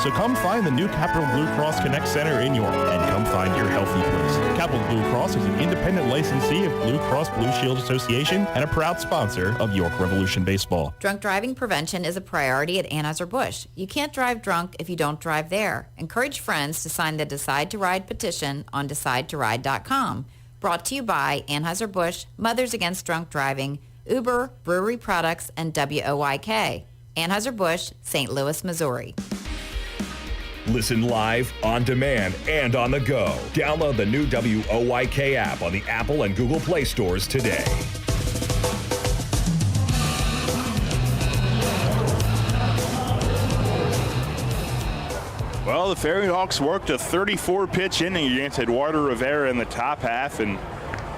So come find the new Capital Blue Cross Connect Center in York and come find your healthy place. Capital Blue Cross is an independent licensee of Blue Cross Blue Shield Association and a proud sponsor of York Revolution Baseball. Drunk driving prevention is a priority at Anheuser-Busch. You can't drive drunk if you don't drive there. Encourage friends to sign the Decide to Ride petition on DecideToRide.com. Brought to you by Anheuser-Busch, Mothers Against Drunk Driving, Uber, Brewery Products, and WOYK. Anheuser-Busch, St. Louis, Missouri. Listen live, on demand, and on the go. Download the new WOYK app on the Apple and Google Play stores today. Well, the Ferryhawks worked a 34-pitch inning against Eduardo Rivera in the top half and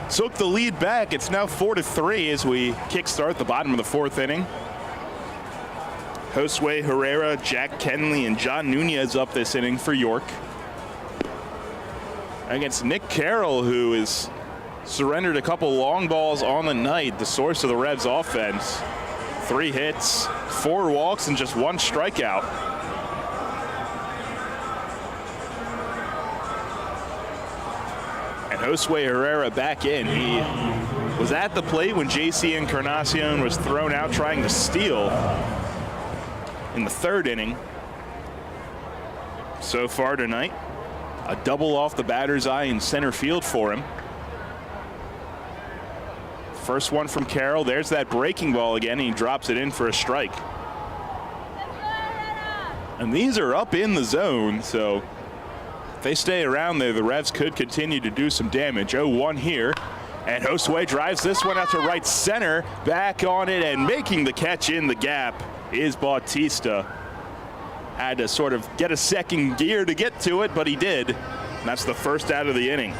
took the lead back. It's now 4-3 as we kickstart the bottom of the 4th inning. Josue Herrera, Jack Kenley, and John Nunez up this inning for York. Against Nick Carroll, who has surrendered a couple long balls on the night, the source of the Revs offense. 3 hits, 4 walks, and just 1 strikeout. And Josue Herrera back in. He was at the plate when JC Encarnacion was thrown out trying to steal in the 3rd inning. So far tonight, a double off the batter's eye in center field for him. First one from Carroll. There's that breaking ball again. He drops it in for a strike. And these are up in the zone, so if they stay around there, the Revs could continue to do some damage. 0-1 here. And Josue drives this one out to right center. Back on it and making the catch in the gap is Bautista. Had to sort of get a second gear to get to it, but he did. And that's the first out of the inning.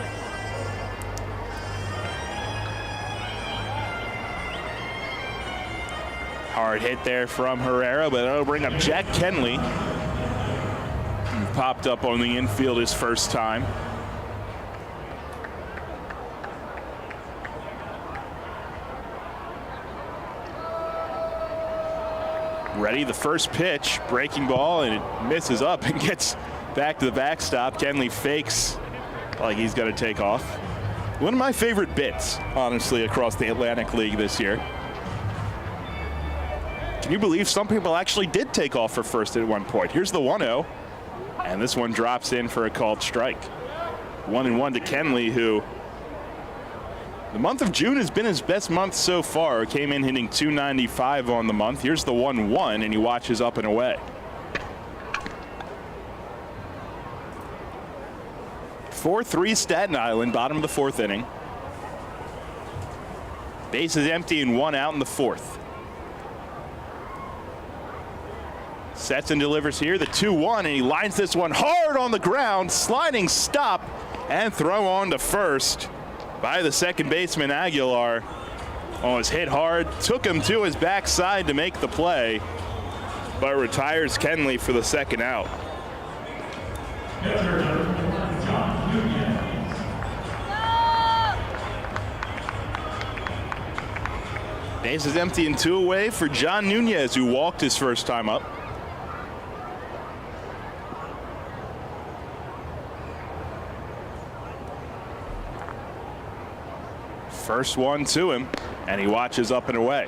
Hard hit there from Herrera, but that'll bring up Jack Kenley. He popped up on the infield his first time. Ready, the first pitch, breaking ball, and it misses up and gets back to the backstop. Kenley fakes like he's going to take off. One of my favorite bits, honestly, across the Atlantic League this year. Can you believe some people actually did take off for first at one point? Here's the 1-0, and this one drops in for a called strike. 1-1 to Kenley, who The month of June has been his best month so far. Came in hitting .295 on the month. Here's the 1-1, and he watches up and away. 4-3 Staten Island, bottom of the fourth inning. Bases empty and one out in the fourth. Sets and delivers here, the 2-1, and he lines this one hard on the ground. Sliding stop and throw on to first by the second baseman Aguilar. Oh, was hit hard, took him to his backside to make the play, but retires Kenley for the second out. Base is empty and two away for John Nunez, who walked his first time up. First one to him, and he watches up and away.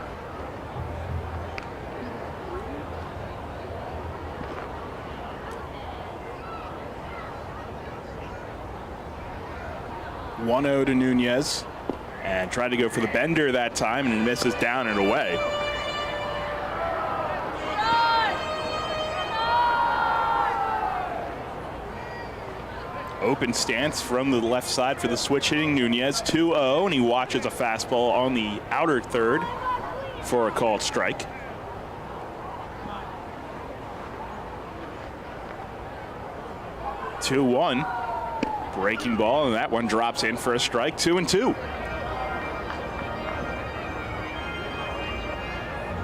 (1-0) to Nunez, and tried to go for the bender that time, and misses down and away. Open stance from the left side for the switch hitting Nunez, 2-0, and he watches a fastball on the outer third for a called strike. (2-1), breaking ball, and that one drops in for a strike, 2-2.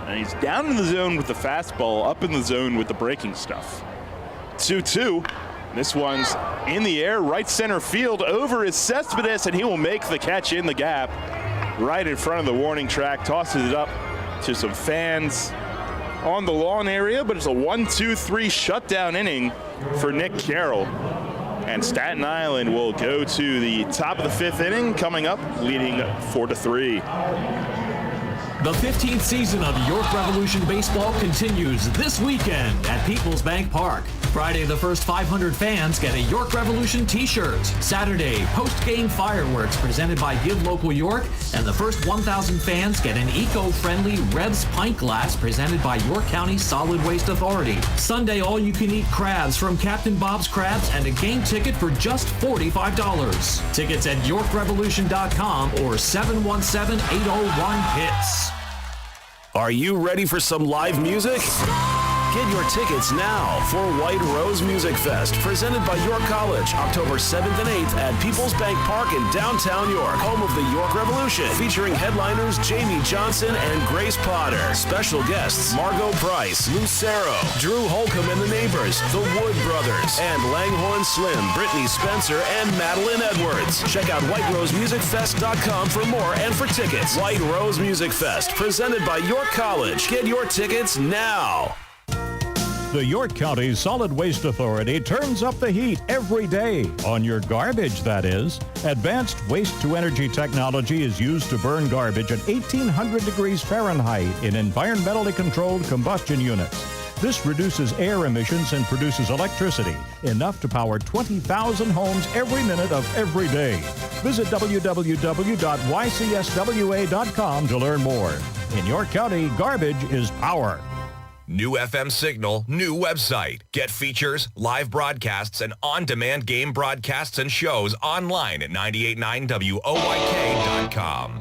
And he's down in the zone with the fastball, up in the zone with the breaking stuff. 2-2. This one's in the air, right center field, over is Cespedes, and he will make the catch in the gap right in front of the warning track. Tosses it up to some fans on the lawn area, but it's a 1-2-3 shutdown inning for Nick Carroll. And Staten Island will go to the top of the fifth inning, coming up, leading 4-3. The 15th season of York Revolution Baseball continues this weekend at Peoples Bank Park. Friday, the first 500 fans get a York Revolution t-shirt. Saturday, post-game fireworks presented by Give Local York, and the first 1,000 fans get an eco-friendly Rebs pint glass presented by York County Solid Waste Authority. Sunday, all-you-can-eat crabs from Captain Bob's Crabs and a game ticket for just $45. Tickets at YorkRevolution.com or 717-801-HITS. Are you ready for some live music? Get your tickets now for White Rose Music Fest, presented by York College, October 7th and 8th at Peoples Bank Park in downtown York, home of the York Revolution, featuring headliners Jamie Johnson and Grace Potter. Special guests Margot Price, Lucero, Drew Holcomb and the Neighbors, the Wood Brothers, and Langhorne Slim, Brittany Spencer, and Madeline Edwards. Check out WhiteRoseMusicFest.com for more and for tickets. White Rose Music Fest, presented by York College. Get your tickets now. The York County Solid Waste Authority turns up the heat every day, on your garbage, that is. Advanced waste-to-energy technology is used to burn garbage at 1,800 degrees Fahrenheit in environmentally controlled combustion units. This reduces air emissions and produces electricity, enough to power 20,000 homes every minute of every day. Visit www.ycswa.com to learn more. In York County, garbage is power. New FM signal, new website. Get features, live broadcasts, and on-demand game broadcasts and shows online at 989WOYK.com.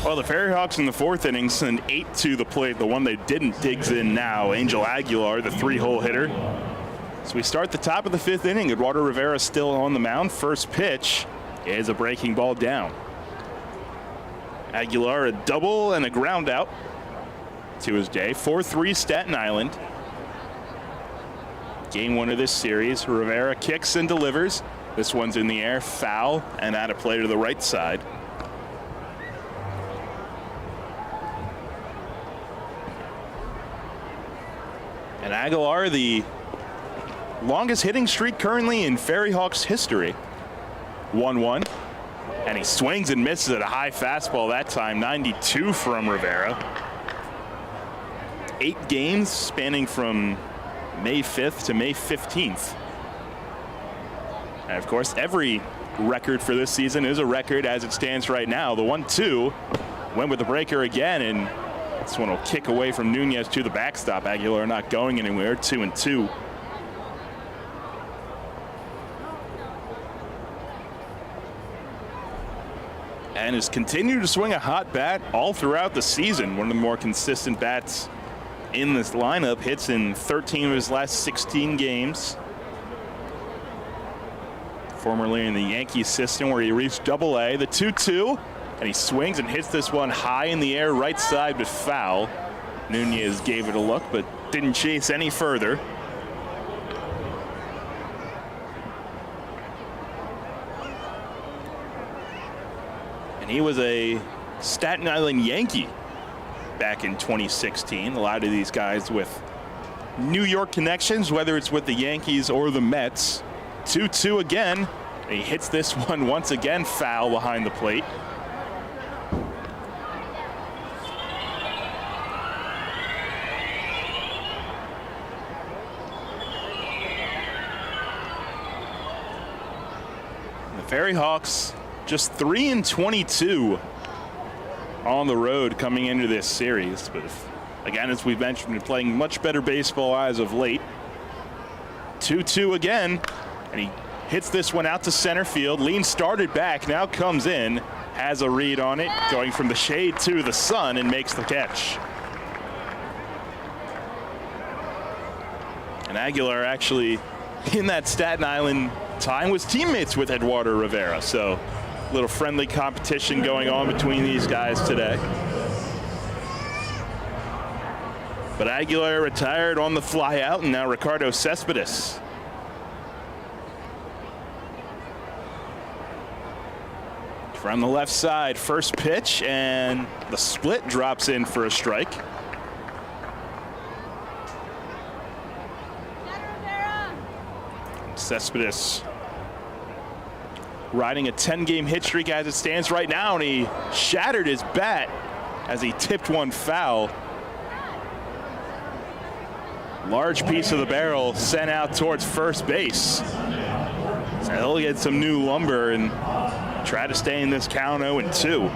Well, the Ferryhawks in the fourth inning send 8 to the plate. The one they didn't digs in now. Angel Aguilar, the 3-hole hitter. So we start the top of the fifth inning. Eduardo Rivera still on the mound. First pitch is a breaking ball down. Aguilar a double and a ground out to his day. 4-3 Staten Island. Game one of this series. Rivera kicks and delivers. This one's in the air, foul, and out of play to the right side. And Aguilar, the longest hitting streak currently in Ferryhawks history. 1-1. And he swings and misses at a high fastball that time. 92 from Rivera. 8 games spanning from May 5th to May 15th. And of course, every record for this season is a record as it stands right now. The 1-2 went with the breaker again, and this one will kick away from Nunez to the backstop. Aguilar not going anywhere, 2-2. And has continued to swing a hot bat all throughout the season. One of the more consistent bats in this lineup. Hits in 13 of his last 16 games. Formerly in the Yankees system where he reached Double-A. The 2-2, and he swings and hits this one high in the air, right side, but foul. Nunez gave it a look, but didn't chase any further. And he was a Staten Island Yankee back in 2016. A lot of these guys with New York connections, whether it's with the Yankees or the Mets. 2-2 again. And he hits this one once again foul behind the plate. And the Ferryhawks just 3-22 on the road coming into this series. But again, as we've mentioned, been playing much better baseball as of late. 2-2 again, and he hits this one out to center field. Lean started back, now comes in, has a read on it, going from the shade to the sun, and makes the catch. And Aguilar actually, in that Staten Island time, was teammates with Eduardo Rivera, so a little friendly competition going on between these guys today. But Aguilar retired on the fly out, and now Ricardo Cespedes. From the left side, first pitch, and the split drops in for a strike. Cespedes riding a 10-game hit streak as it stands right now, and he shattered his bat as he tipped one foul. Large piece of the barrel sent out towards first base. So he'll get some new lumber and try to stay in this count 0-2.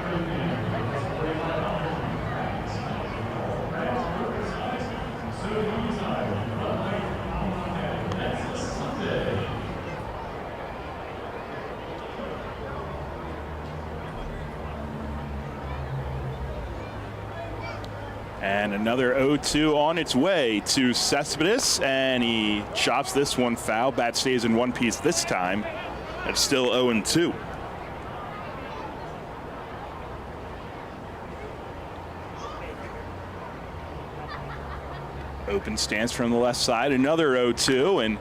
And another 0-2 on its way to Cespedes, and he chops this one foul. Bat stays in one piece this time. It's still 0-2. Open stance from the left side, another 0-2, and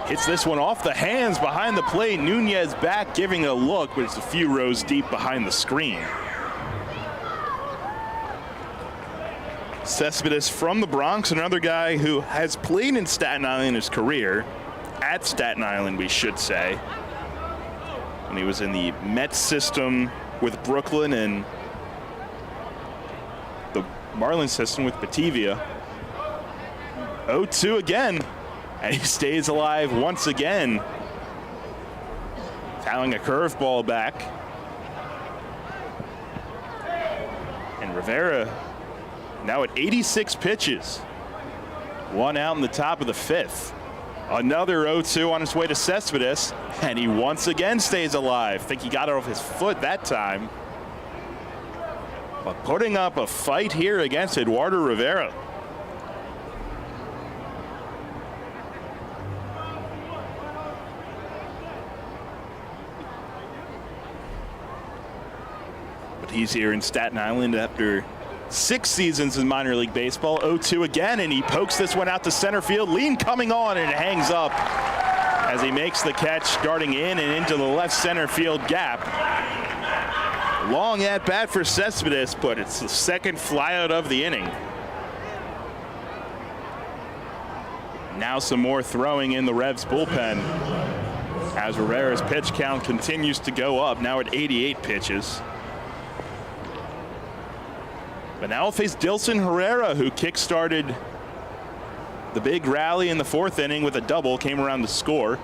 hits this one off the hands behind the plate. Nunez back giving a look, but it's a few rows deep behind the screen. Cespedes from the Bronx, another guy who has played in Staten Island in his career, at Staten Island we should say. And he was in the Mets system with Brooklyn and the Marlins system with Batavia. 0-2 again, and he stays alive once again. Fouling a curveball back. And Rivera now at 86 pitches. One out in the top of the fifth. Another 0-2 on his way to Cespedes, and he once again stays alive. Think he got it off his foot that time. But putting up a fight here against Eduardo Rivera. But he's here in Staten Island after 6 seasons in minor league baseball. 0-2 again, and he pokes this one out to center field. Lean coming on, and it hangs up as he makes the catch, darting in and into the left center field gap. Long at bat for Cespedes, but it's the second flyout of the inning. Now some more throwing in the Revs bullpen as Rivera's pitch count continues to go up, now at 88 pitches. But now we'll face Dilson Herrera, who kick-started the big rally in the 4th inning with a double, came around to score.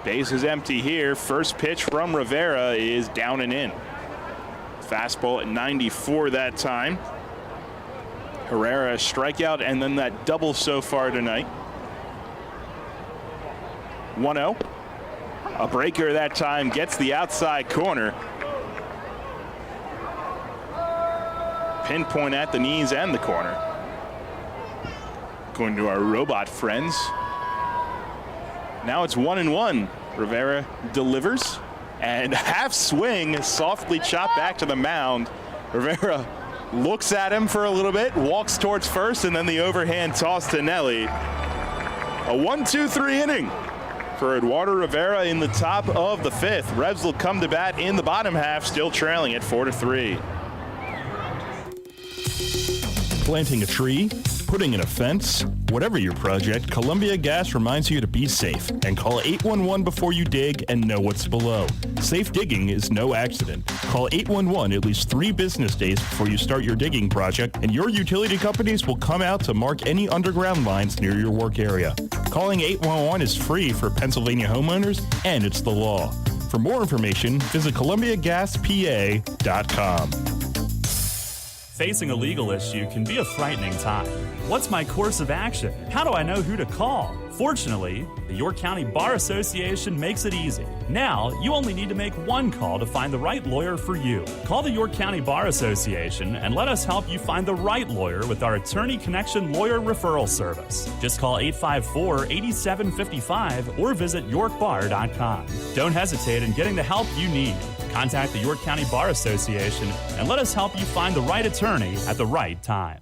Base is empty here. First pitch from Rivera is down and in. Fastball at 94 that time. Herrera, strikeout, and then that double so far tonight. 1-0. A breaker that time, gets the outside corner. Pinpoint at the knees and the corner. Going to our robot friends. Now it's 1-1. Rivera delivers and half swing, softly chopped back to the mound. Rivera looks at him for a little bit, walks towards first, and then the overhand toss to Nelly. A 1-2-3 inning for Eduardo Rivera in the top of the 5th. Revs will come to bat in the bottom half, still trailing at 4-3. Planting a tree, putting in a fence, whatever your project, Columbia Gas reminds you to be safe and call 811 before you dig and know what's below. Safe digging is no accident. Call 811 at least 3 business days before you start your digging project, and your utility companies will come out to mark any underground lines near your work area. Calling 811 is free for Pennsylvania homeowners, and it's the law. For more information, visit ColumbiaGasPA.com. Facing a legal issue can be a frightening time. What's my course of action? How do I know who to call? Fortunately, the York County Bar Association makes it easy. Now, you only need to make one call to find the right lawyer for you. Call the York County Bar Association and let us help you find the right lawyer with our Attorney Connection Lawyer Referral Service. Just call 854-8755 or visit yorkbar.com. Don't hesitate in getting the help you need. Contact the York County Bar Association and let us help you find the right attorney at the right time.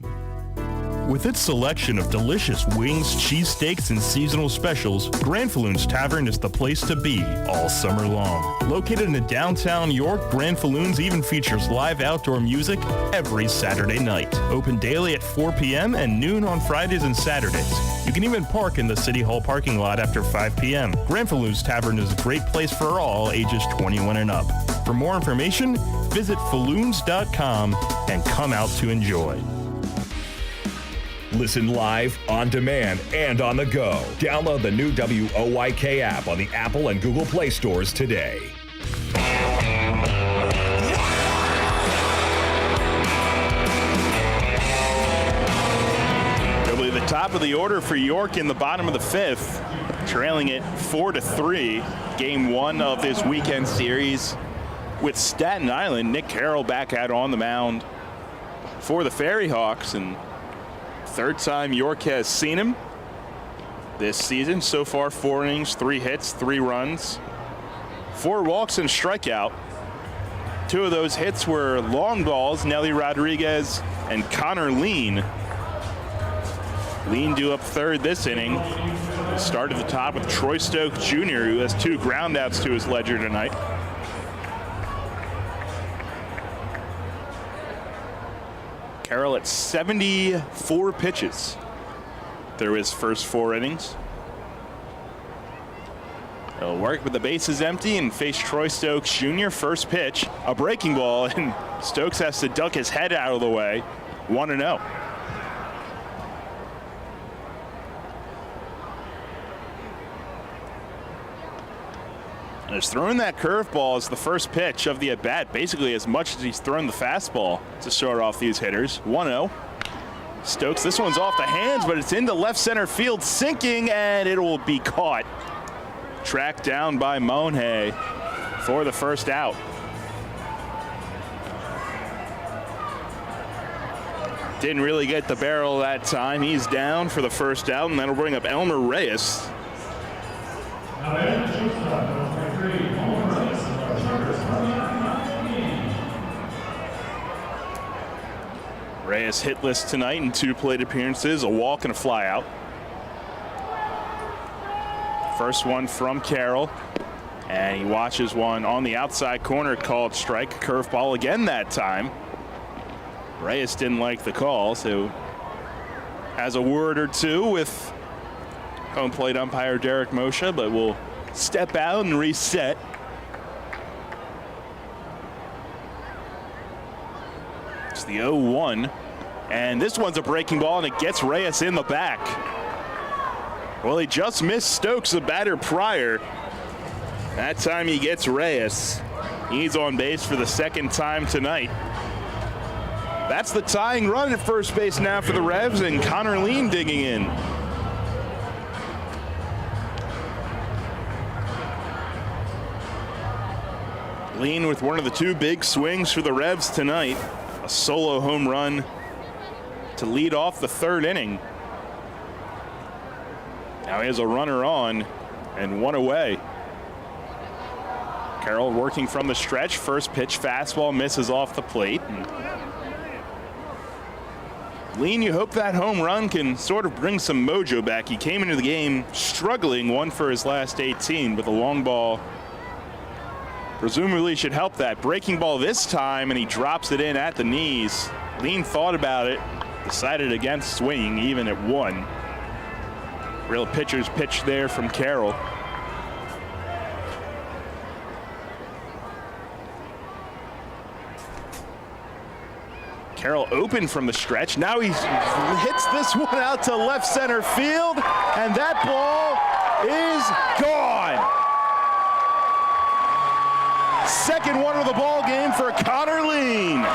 With its selection of delicious wings, cheesesteaks, and seasonal specials, Granfalloon's Tavern is the place to be all summer long. Located in downtown York, Granfalloon's even features live outdoor music every Saturday night. Open daily at 4 p.m. and noon on Fridays and Saturdays. You can even park in the City Hall parking lot after 5 p.m. Granfalloon's Tavern is a great place for all ages 21 and up. For more information, visit falloons.com and come out to enjoy. Listen live, on demand, and on the go. Download the new WOYK app on the Apple and Google Play stores today. Probably the top of the order for York in the bottom of the 5th, trailing it 4-3. Game 1 of this weekend series with Staten Island. Nick Carroll back out on the mound for the Ferryhawks, and third time York has seen him this season. So far, 4 innings, 3 hits, 3 runs, 4 walks and strikeout. 2 of those hits were long balls, Nelly Rodriguez and Connor Lean. Lean due up third this inning. Start at the top with Troy Stokes Jr., who has 2 groundouts to his ledger tonight. Carroll at 74 pitches through his first 4 innings. He'll work with the bases empty and face Troy Stokes Jr. First pitch, a breaking ball, and Stokes has to duck his head out of the way. 1-0. And he's thrown that curveball as the first pitch of the at-bat, basically as much as he's thrown the fastball to start off these hitters. 1-0. Stokes, this one's off the hands, but it's into left center field, sinking, and it will be caught. Tracked down by Monhay for the first out. Didn't really get the barrel that time. He's down for the first out, and that'll bring up Elmer Reyes. Reyes hitless tonight in 2 plate appearances, a walk and a flyout. First one from Carroll, and he watches one on the outside corner called strike. Curveball again that time. Reyes didn't like the call, so has a word or two with home plate umpire Derek Moshe, but will step out and reset. Ferryhawks, the 0-1. And this one's a breaking ball, and it gets Reyes in the back. Well, he just missed Stokes, the batter prior. That time he gets Reyes. He's on base for the second time tonight. That's the tying run at first base now for the Revs, and Connor Lean digging in. Lean with one of the two big swings for the Revs tonight. A solo home run to lead off the third inning. Now he has a runner on and one away. Carroll working from the stretch. First pitch fastball misses off the plate. Lean, you hope that home run can sort of bring some mojo back. He came into the game struggling, one for his last 18, but the long ball presumably should help that. Breaking ball this time, and he drops it in at the knees. Lean thought about it, decided against swinging, even at one. Real pitcher's pitch there from Carroll. Carroll open from the stretch. Now he hits this one out to left center field, and that ball is gone. Second one of the ball game for Connor Lean.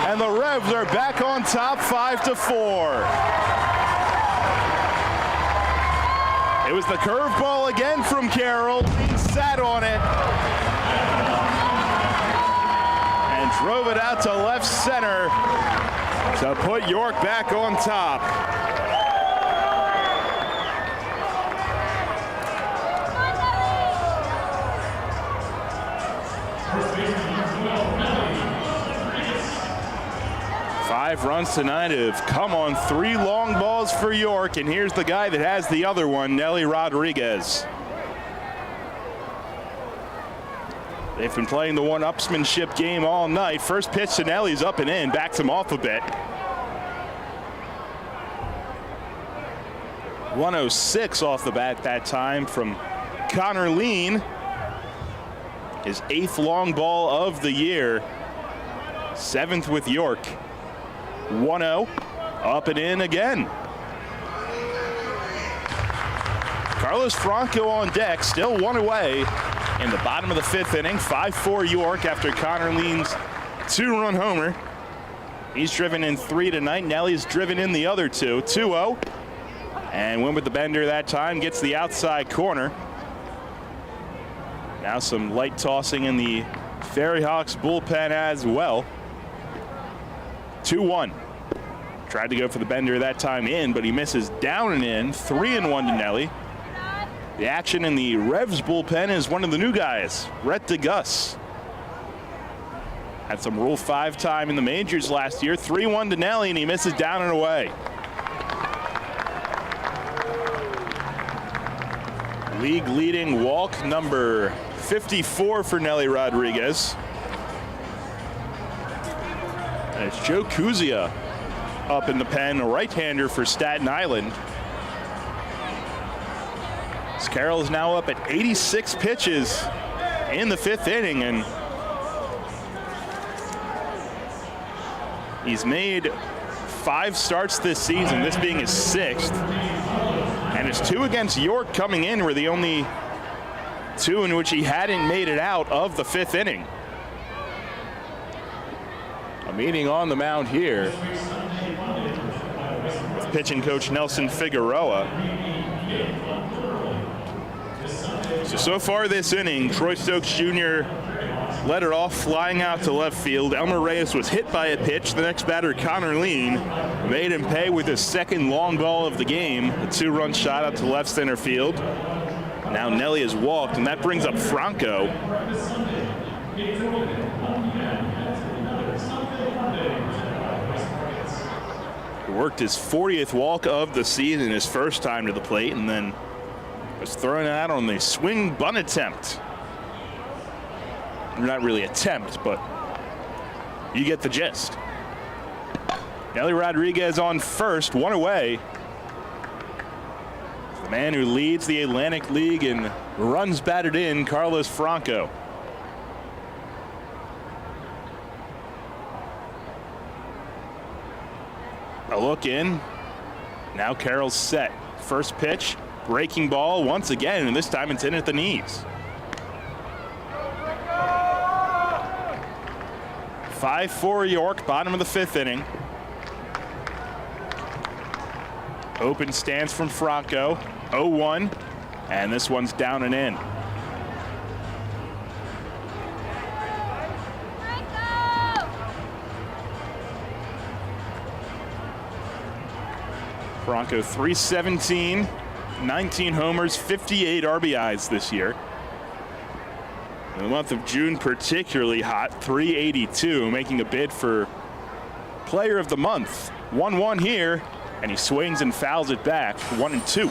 And the Revs are back on top 5-4. It was the curveball again from Carroll. Lean sat on it and drove it out to left center to put York back on top. Five runs tonight have come on three long balls for York, and here's the guy that has the other one, Nelly Rodriguez. They've been playing the one-upsmanship game all night. First pitch to Nelly's up and in, backs him off a bit. 106 off the bat that time from Connor Lean. His 8th long ball of the year. 7th with York. 1-0, up and in again. Carlos Franco on deck, still one away in the bottom of the 5th inning. 5-4 York after Connor Lean's 2-run homer. He's driven in 3 tonight. Nelly's driven in the other 2. 2-0, and went with the bender that time. Gets the outside corner. Now some light tossing in the Ferryhawks bullpen as well. 2-1. Tried to go for the bender that time in, but he misses down and in. 3-1 to Nelly. The action in the Revs bullpen is one of the new guys, Rhett DeGus. Had some Rule 5 time in the majors last year. 3-1 to Nelly, and he misses down and away. League leading walk number 54 for Nelly Rodriguez. And it's Joe Kuzia up in the pen, a right-hander for Staten Island. Carroll is now up at 86 pitches in the 5th inning, and he's made 5 starts this season, this being his 6th. And his 2 against York coming in were the only 2 in which he hadn't made it out of the 5th inning. A meeting on the mound here with pitching coach Nelson Figueroa. So far this inning, Troy Stokes Jr. led it off, flying out to left field. Elmer Reyes was hit by a pitch. The next batter, Connor Lean, made him pay with his 2nd long ball of the game. A 2-run shot up to left center field. Now Nelly has walked, and that brings up Franco. He worked his 40th walk of the season, his first time to the plate, and then was thrown out on the swing bunt attempt. Not really attempt, but you get the gist. Nelly Rodriguez on first, 1 away. The man who leads the Atlantic League in runs batted in, Carlos Franco. A look in. Now Carroll's set. First pitch, breaking ball once again, and this time it's in at the knees. 5-4 York, bottom of the 5th inning. Open stance from Franco, 0-1, and this one's down and in. Franco 317, 19 homers, 58 RBIs this year. In the month of June, particularly hot, 382, making a bid for Player of the Month. 1-1 here, and he swings and fouls it back, 1-2.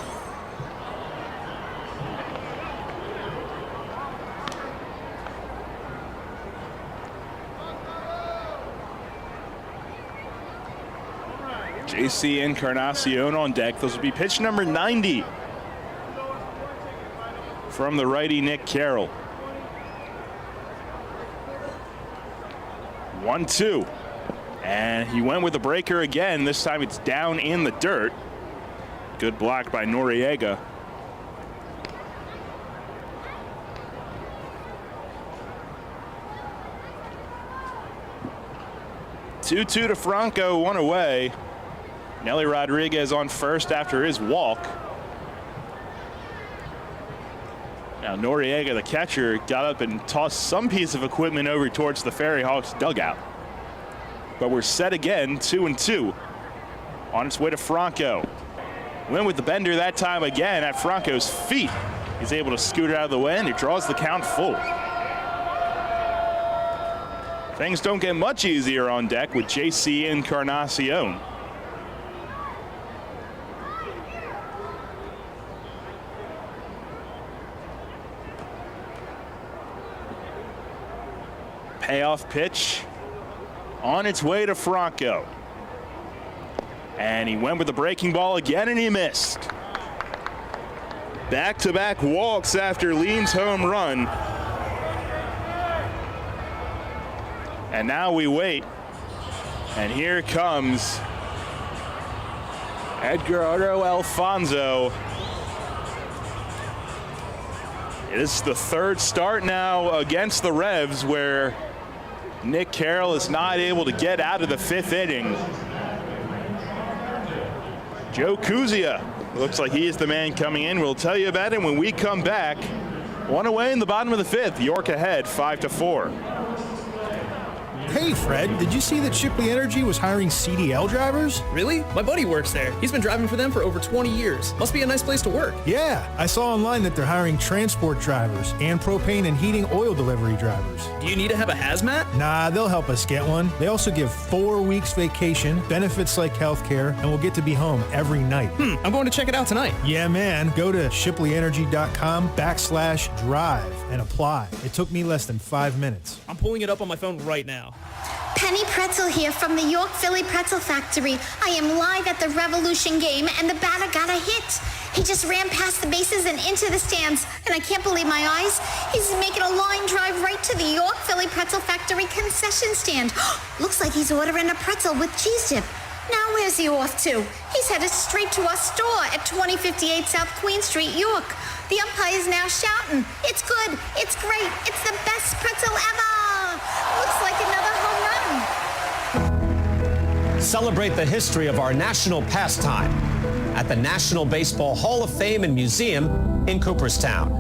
JC Encarnacion on deck. This will be pitch number 90 from the righty Nick Carroll. 1-2. And he went with the breaker again. This time it's down in the dirt. Good block by Noriega. Two to Franco, one away. Nelly Rodriguez on first after his walk. Now Noriega, the catcher, got up and tossed some piece of equipment over towards the Ferryhawks dugout. But we're set again, 2-2. On its way to Franco. Went with the bender that time again at Franco's feet. He's able to scoot it out of the way, and he draws the count full. Things don't get much easier on deck with JC Encarnacion. Payoff pitch on its way to Franco. And he went with the breaking ball again, and he missed. Back-to-back walks after Lean's home run. And now we wait. And here comes Edgardo Alfonso. It is the third start now against the Revs where Nick Carroll is not able to get out of the 5th inning. Joe Kuzia looks like he is the man coming in. We'll tell you about it when we come back. One away in the bottom of the 5th. York ahead, 5-4. Hey, Fred, did you see that Shipley Energy was hiring CDL drivers? Really? My buddy works there. He's been driving for them for over 20 years. Must be a nice place to work. Yeah, I saw online that they're hiring transport drivers and propane and heating oil delivery drivers. Do you need to have a hazmat? Nah, they'll help us get one. They also give 4 weeks vacation, benefits like healthcare, and we'll get to be home every night. I'm going to check it out tonight. Yeah, man. Go to shipleyenergy.com/drive and apply. It took me less than 5 minutes. I'm pulling it up on my phone right now. Penny Pretzel here from the York Philly Pretzel Factory. I am live at the Revolution game, and the batter got a hit. He just ran past the bases and into the stands, and I can't believe my eyes. He's making a line drive right to the York Philly Pretzel Factory concession stand. Looks like he's ordering a pretzel with cheese dip. Now where's he off to? He's headed straight to our store at 2058 South Queen Street, York. The umpire is now shouting, "It's good, it's great, it's the best pretzel ever!" Looks like another home run. Celebrate the history of our national pastime at the National Baseball Hall of Fame and Museum in Cooperstown.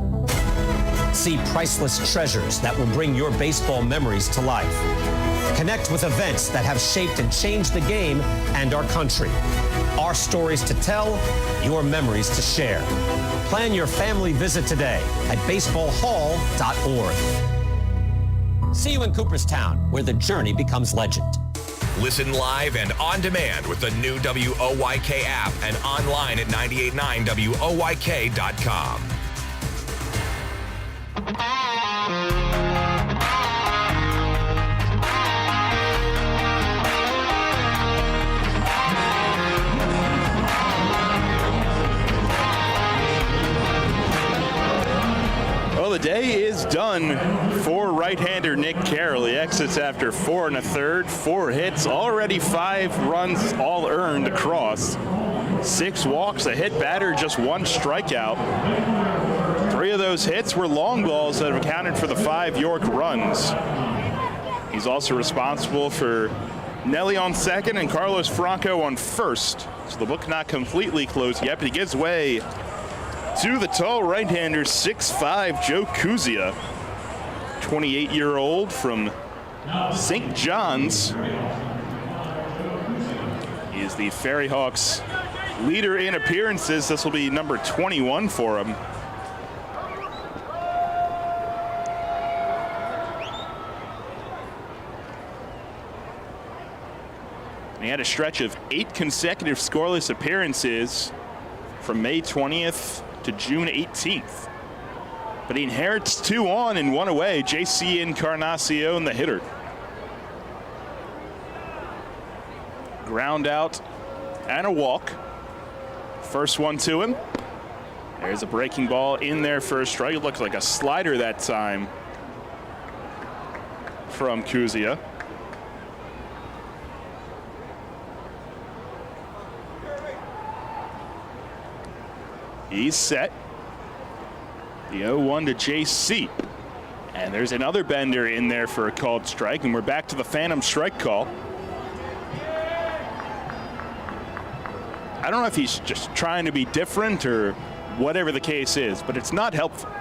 See priceless treasures that will bring your baseball memories to life. Connect with events that have shaped and changed the game and our country. Our stories to tell, your memories to share. Plan your family visit today at baseballhall.org. See you in Cooperstown, where the journey becomes legend. Listen live and on demand with the new WOYK app and online at 989WOYK.com. Well, the day is done for right-hander Nick Carroll. He exits after 4 1/3, 4 hits, already 5 runs all earned across. 6 walks, a hit batter, just 1 strikeout. 3 of those hits were long balls that have accounted for the 5 York runs. He's also responsible for Nelly on second and Carlos Franco on first. So the book not completely closed yet, but he gives way to the tall right-hander, 6'5", Joe Kuzia, 28-year-old from St. John's. He is the Ferryhawks leader in appearances. This will be number 21 for him. He had a stretch of 8 consecutive scoreless appearances from May 20th to June 18th. But he inherits 2 on and 1 away. JC Encarnacion, the hitter. Ground out and a walk. First one to him. There's a breaking ball in there for a strike. It looks like a slider that time from Kuzia. He's set. The 0-1 to JC. And there's another bender in there for a called strike, and we're back to the phantom strike call. I don't know if he's just trying to be different or whatever the case is, but it's not helpful.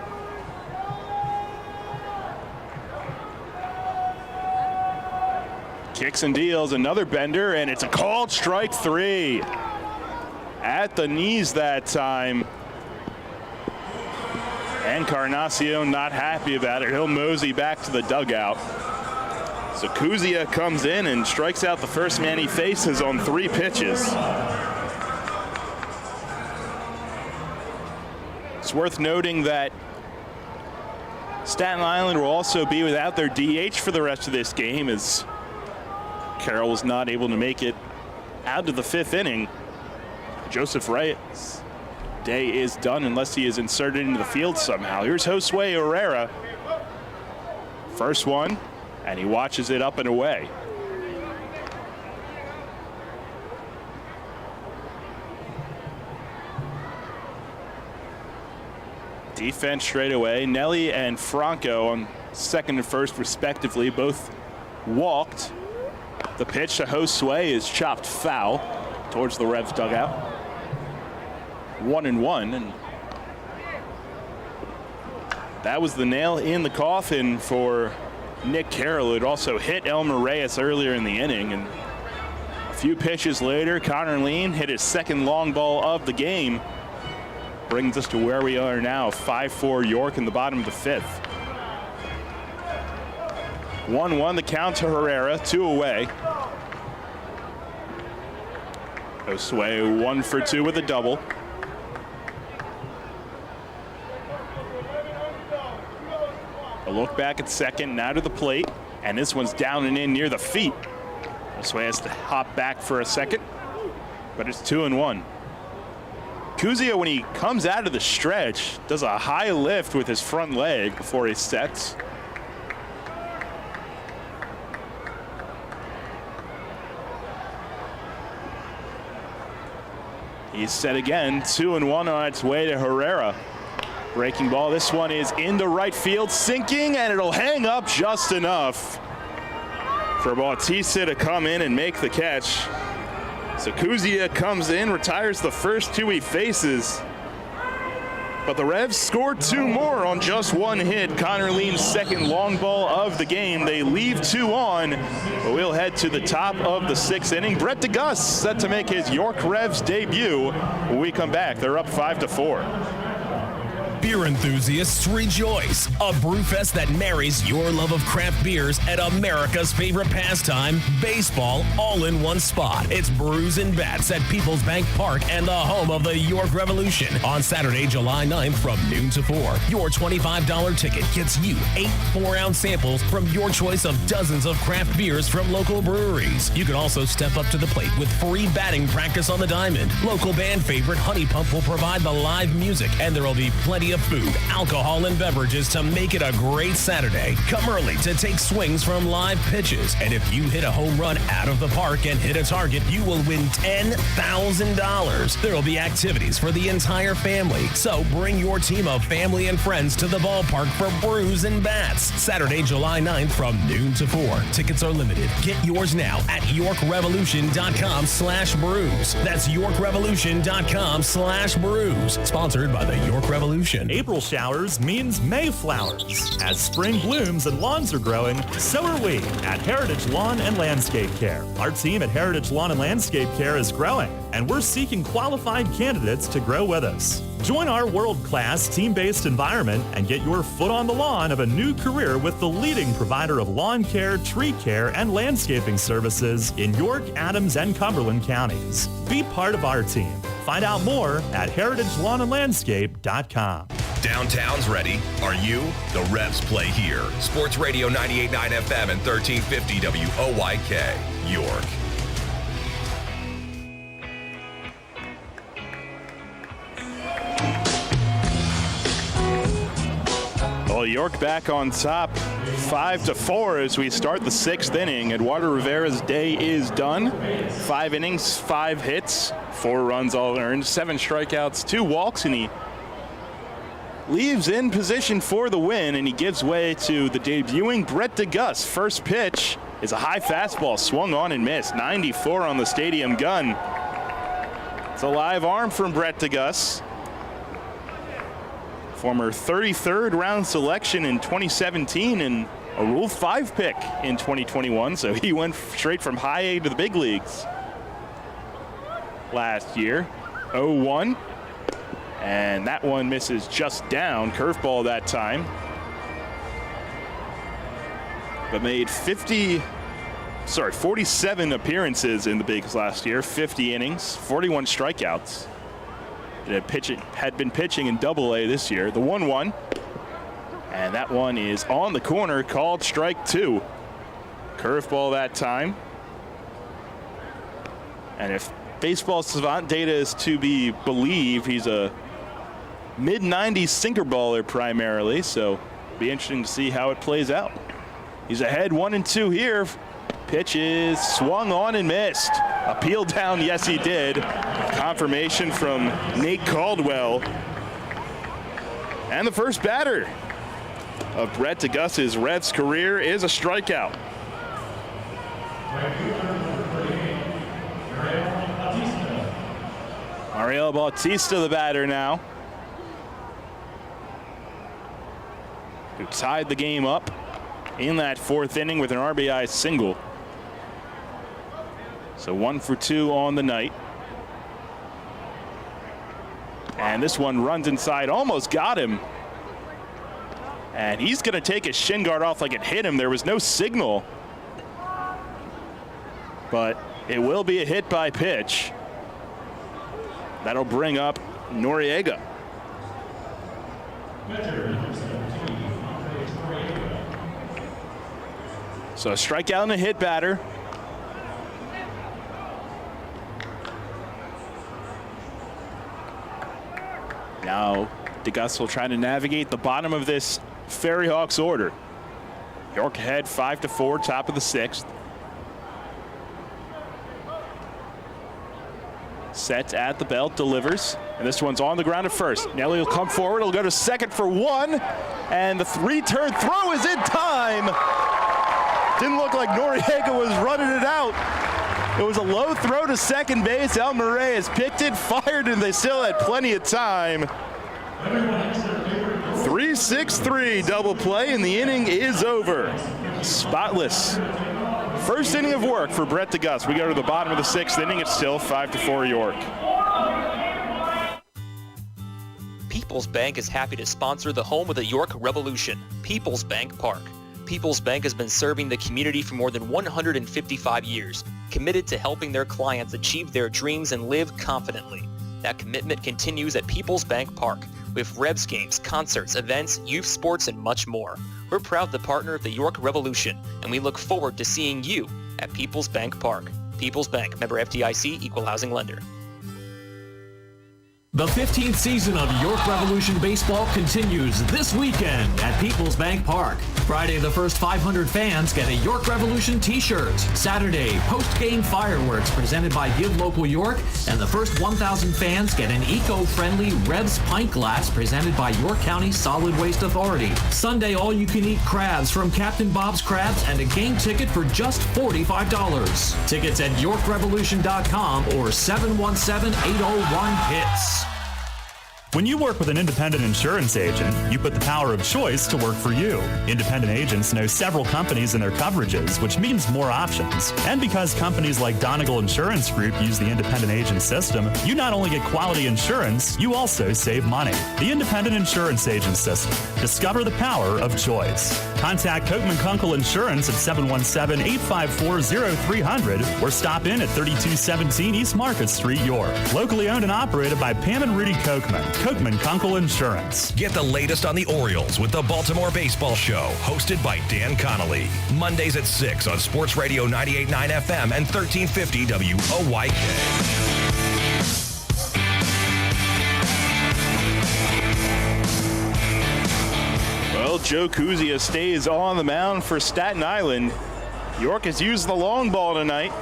Kicks and deals, another bender, and it's a called strike 3. At the knees that time. Encarnacion not happy about it. He'll mosey back to the dugout. So Kuzia comes in and strikes out the first man he faces on 3 pitches. It's worth noting that Staten Island will also be without their DH for the rest of this game, as Carroll was not able to make it out to the 5th inning. Joseph Reyes' day is done unless he is inserted into the field somehow. Here's Josue Herrera. First one, and he watches it up and away. Defense straight away. Nelly and Franco on second and first respectively, both walked. The pitch to Josue is chopped foul towards the Revs dugout. 1-1, and that was the nail in the coffin for Nick Carroll. It also hit Elmer Reyes earlier in the inning, and a few pitches later, Connor Lean hit his second long ball of the game. Brings us to where we are now, 5-4 York in the bottom of the 5th. 1-1 the count to Herrera, 2 away. Josue 1 for 2 with a double. A look back at second, now to the plate, and this one's down and in near the feet. Josue has to hop back for a second, but it's 2-1. Kuzia, when he comes out of the stretch, does a high lift with his front leg before he sets. He's set again, 2-1 on its way to Herrera. Breaking ball, this one is into right field, sinking, and it'll hang up just enough for Bautista to come in and make the catch. So Kuzia comes in, retires the first 2 he faces. But the Revs scored 2 more on just 1 hit. Connor Lean's second long ball of the game. They leave 2 on, but we'll head to the top of the 6th inning. Brett DeGus set to make his York Revs debut. When we come back, they're up 5-4. Beer enthusiasts rejoice. A brewfest that marries your love of craft beers and America's favorite pastime, baseball, all in one spot. It's Brews and Bats at People's Bank Park and the home of the York Revolution on Saturday, July 9th from noon to 4. Your $25 ticket gets you 8 4-ounce samples from your choice of dozens of craft beers from local breweries. You can also step up to the plate with free batting practice on the diamond. Local band favorite Honey Pump will provide the live music, and there will be plenty plenty of food, alcohol, and beverages to make it a great Saturday. Come early to take swings from live pitches. And if you hit a home run out of the park and hit a target, you will win $10,000. There will be activities for the entire family. So bring your team of family and friends to the ballpark for brews and bats. Saturday, July 9th from noon to 4. Tickets are limited. Get yours now at YorkRevolution.com/brews. That's YorkRevolution.com/brews. Sponsored by the York Revolution. April showers means May flowers. As spring blooms and lawns are growing, so are we at Heritage Lawn and Landscape Care. Our team at Heritage Lawn and Landscape Care is growing, and we're seeking qualified candidates to grow with us. Join our world-class team-based environment and get your foot on the lawn of a new career with the leading provider of lawn care, tree care, and landscaping services in York, Adams, and Cumberland counties. Be part of our team. Find out more at heritagelawnandlandscape.com. Downtown's ready. Are you? The Revs play here. Sports Radio 98.9 FM and 1350 WOYK, York. Well, York back on top, 5-4 as we start the 6th inning. Eduardo Rivera's day is done. 5 innings, 5 hits, 4 runs all earned, 7 strikeouts, 2 walks, and he leaves in position for the win, and he gives way to the debuting Brett DeGus. First pitch is a high fastball, swung on and missed. 94 on the stadium gun. It's a live arm from Brett DeGus. Former 33rd round selection in 2017 and a Rule 5 pick in 2021, so he went straight from high A to the big leagues last year. 0-1, and that one misses just down. Curveball that time. But made 47 appearances in the bigs last year, 50 innings, 41 strikeouts. Had been pitching in Double-A this year. The 1-1, and that one is on the corner, called strike 2. Curveball that time. And if Baseball Savant data is to be believed, he's a mid-90s sinker baller primarily, so it'll be interesting to see how it plays out. He's ahead 1-2 here. Pitch is swung on and missed. Appeal down, yes he did. Confirmation from Nate Caldwell. And the first batter of Brett DeGus's Reds career is a strikeout. Mario Bautista the batter now, who tied the game up in that 4th inning with an RBI single. So 1 for 2 on the night. And this one runs inside, almost got him. And he's going to take his shin guard off like it hit him. There was no signal. But it will be a hit by pitch. That'll bring up Noriega. So a strikeout and a hit batter. Now DeGus will try to navigate the bottom of this Ferryhawks order. York ahead 5-4, top of the 6th. Set at the belt, delivers, and this one's on the ground at first. Nelly will come forward, he'll go to second for 1, and the 3-turn throw is in time. Didn't look like Noriega was running it out. It was a low throw to second base. El Murray has picked it, fired, and they still had plenty of time. 3-6-3 double play, and the inning is over. Spotless. First inning of work for Brett DeGus. We go to the bottom of the 6th inning. It's still 5-4 York. People's Bank is happy to sponsor the home of the York Revolution, People's Bank Park. People's Bank has been serving the community for more than 155 years, committed to helping their clients achieve their dreams and live confidently. That commitment continues at People's Bank Park, with Revs games, concerts, events, youth sports, and much more. We're proud to partner of the York Revolution, and we look forward to seeing you at People's Bank Park. People's Bank, member FDIC, equal housing lender. The 15th season of York Revolution Baseball continues this weekend at Peoples Bank Park. Friday, the first 500 fans get a York Revolution t-shirt. Saturday, post-game fireworks presented by Give Local York, and the first 1,000 fans get an eco-friendly Revs pint glass presented by York County Solid Waste Authority. Sunday, all-you-can-eat crabs from Captain Bob's Crabs and a game ticket for just $45. Tickets at YorkRevolution.com or 717-801-HITS. When you work with an independent insurance agent, you put the power of choice to work for you. Independent agents know several companies and their coverages, which means more options. And because companies like Donegal Insurance Group use the independent agent system, you not only get quality insurance, you also save money. The independent insurance agent system. Discover the power of choice. Contact Kochman Kunkel Insurance at 717-854-0300 or stop in at 3217 East Market Street, York. Locally owned and operated by Pam and Rudy Kochman. Kochman Kunkel Insurance. Get the latest on the Orioles with the Baltimore Baseball Show, hosted by Dan Connolly. Mondays at 6 on Sports Radio 98.9 FM and 1350 WOYK. Well, Joe Kuzia stays on the mound for Staten Island. York has used the long ball tonight.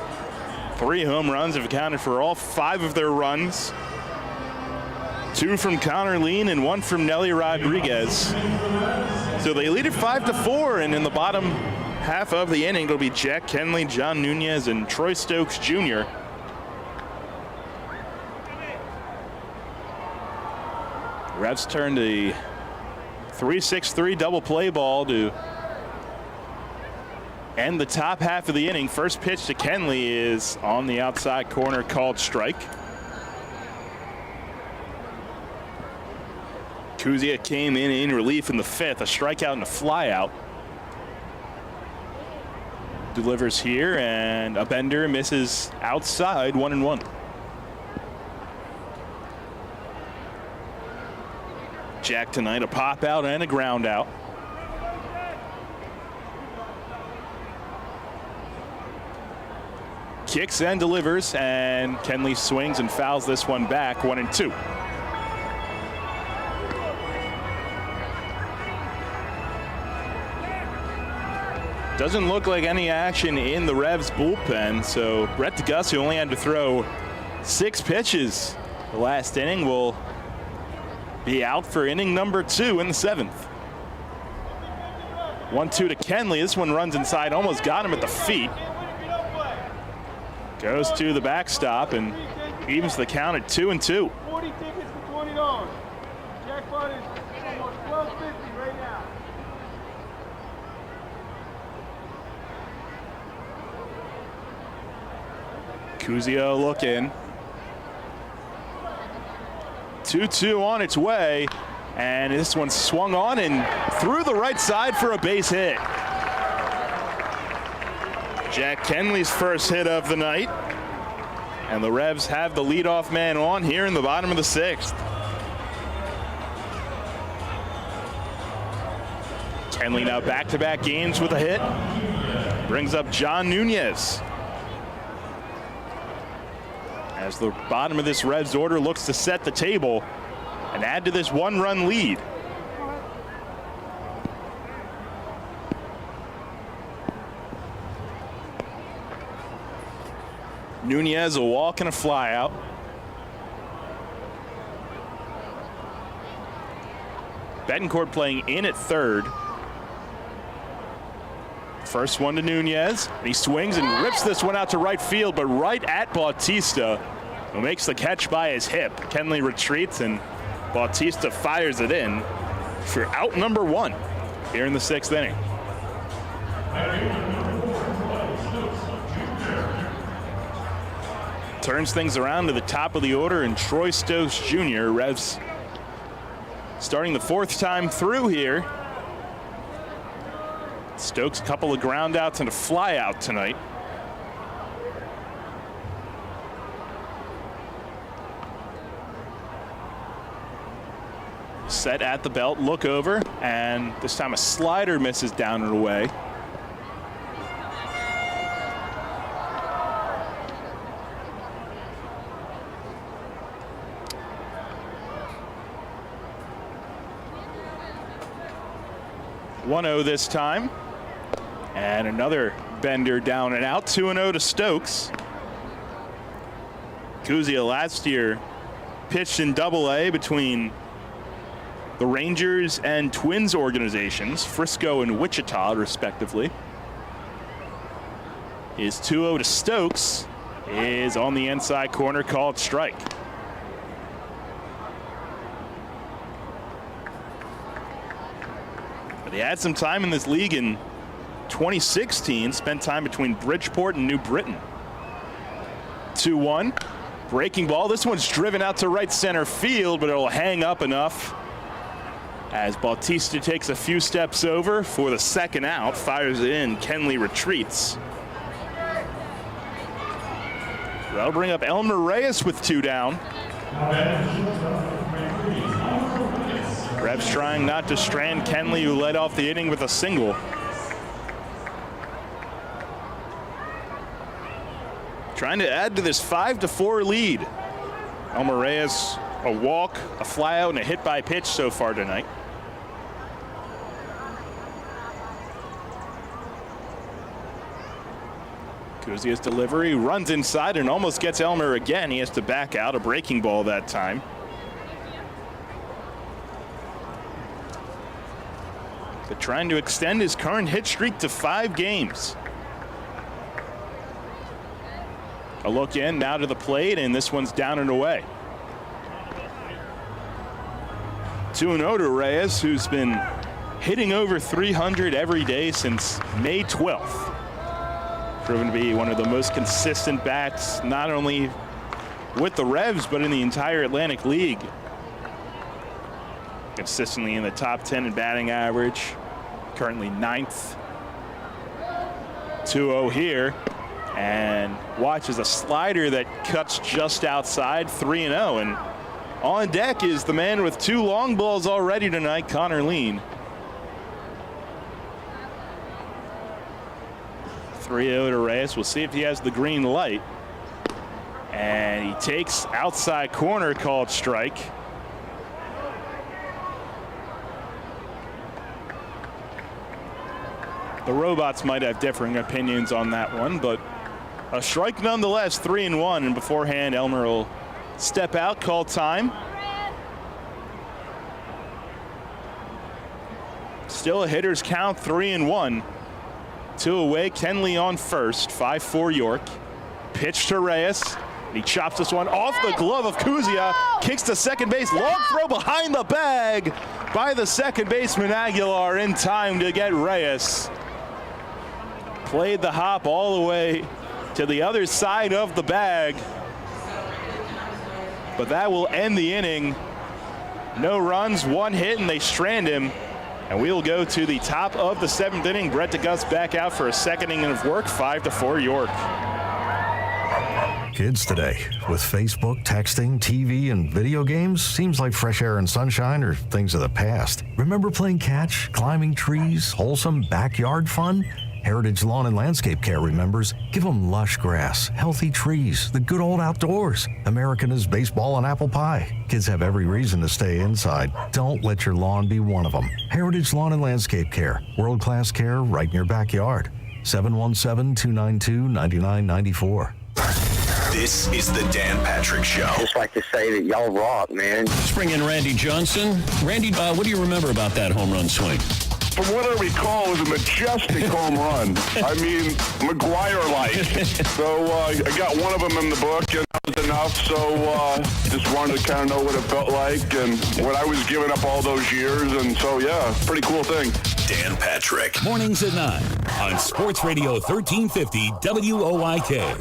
3 home runs have accounted for all 5 of their runs. 2 from Connor Lean and 1 from Nelly Rodriguez. So they lead it 5-4, and in the bottom half of the inning, it'll be Jack Kenley, John Nunez, and Troy Stokes Jr. Revs turned a 3-6-3 double play ball to end the top half of the inning. First pitch to Kenley is on the outside corner, called strike. Kuzia came in relief in the 5th, a strikeout and a flyout. Delivers here, and a bender misses outside, 1-1. Jack tonight, a pop out and a ground out. Kicks and delivers, and Kenley swings and fouls this one back, 1-2. Doesn't look like any action in the Revs bullpen, so Brett DeGuss, who only had to throw 6 pitches the last inning, will be out for inning number 2 in the 7th. 1-2 to Kenley. This one runs inside, almost got him at the feet. Goes to the backstop and evens the count at 2-2. 40 tickets for $20. Jackpot is almost $12.50 right now. Kuzia looking. 2-2 on its way, and this one swung on and through the right side for a base hit. Jack Kenley's first hit of the night, and the Revs have the leadoff man on here in the bottom of the 6th. Kenley now back-to-back games with a hit. Brings up John Nunez. As the bottom of this Revs order looks to set the table and add to this 1-run lead. Nunez, a walk and a fly out. Betancourt playing in at third. First one to Nunez, and he swings and rips this one out to right field, but right at Bautista, who makes the catch by his hip. Kenley retreats, and Bautista fires it in for out number 1 here in the 6th inning. Turns things around to the top of the order, and Troy Stokes Jr. Revs starting the 4th time through here. Stokes, a couple of ground outs and a fly out tonight. Set at the belt, look over, and this time a slider misses down and away. 1-0 this time. And another bender down and out. 2-0 to Stokes. Kuzia last year pitched in Double-A between the Rangers and Twins organizations, Frisco and Wichita, respectively. His 2-0 to Stokes is on the inside corner, called strike. But he had some time in this league in 2016, spent time between Bridgeport and New Britain. 2-1, breaking ball. This one's driven out to right center field, but it'll hang up enough as Bautista takes a few steps over for the second out, fires it in. Kenley retreats. That'll bring up Elmer Reyes with 2 down. Revs trying not to strand Kenley, who led off the inning with a single. Trying to add to this 5-4 lead. Elmer Reyes, a walk, a flyout, and a hit by pitch so far tonight. Kuzia's delivery runs inside and almost gets Elmer again. He has to back out, a breaking ball that time. But trying to extend his current hit streak to 5 games. A look in now to the plate, and this one's down and away. 2-0 to Reyes, who's been hitting over 300 every day since May 12th. Proven to be one of the most consistent bats, not only with the Revs, but in the entire Atlantic League. Consistently in the top 10 in batting average, currently 9th. 2-0 here, and watches a slider that cuts just outside, 3-0. And on deck is the man with 2 long balls already tonight, Connor Lean. 3-0 to Reyes. We'll see if he has the green light. And he takes outside corner, called strike. The Robots might have differing opinions on that one, but a strike nonetheless, 3-1. And beforehand, Elmer will step out, call time. Still a hitter's count, 3-1. 2 away, Kenley on first, 5-4 York. Pitch to Reyes. He chops this one off the glove of Kuzia. Kicks to second base. Long throw behind the bag by the second baseman Aguilar in time to get Reyes. Played the hop all the way to the other side of the bag. But that will end the inning. No runs, 1 hit, and they strand him. And we'll go to the top of the 7th inning. Brett DeGus back out for a second inning of work, 5-4 York. Kids today, with Facebook, texting, TV, and video games, seems like fresh air and sunshine are things of the past. Remember playing catch, climbing trees, wholesome backyard fun? Heritage Lawn and Landscape Care remembers, give them lush grass, healthy trees, the good old outdoors. American is baseball and apple pie. Kids have every reason to stay inside. Don't let your lawn be one of them. Heritage Lawn and Landscape Care, world-class care right in your backyard. 717-292-9994. This is the Dan Patrick Show. Just like to say that y'all rock, man. Let's bring in Randy Johnson. Randy, what do you remember about that home run swing? From what I recall, it was a majestic home run. I mean, McGuire-like. So I got one of them in the book, and that was enough. So just wanted to kind of know what it felt like and what I was giving up all those years. And so, yeah, pretty cool thing. Dan Patrick. Mornings at 9 on Sports Radio 1350 WOIK.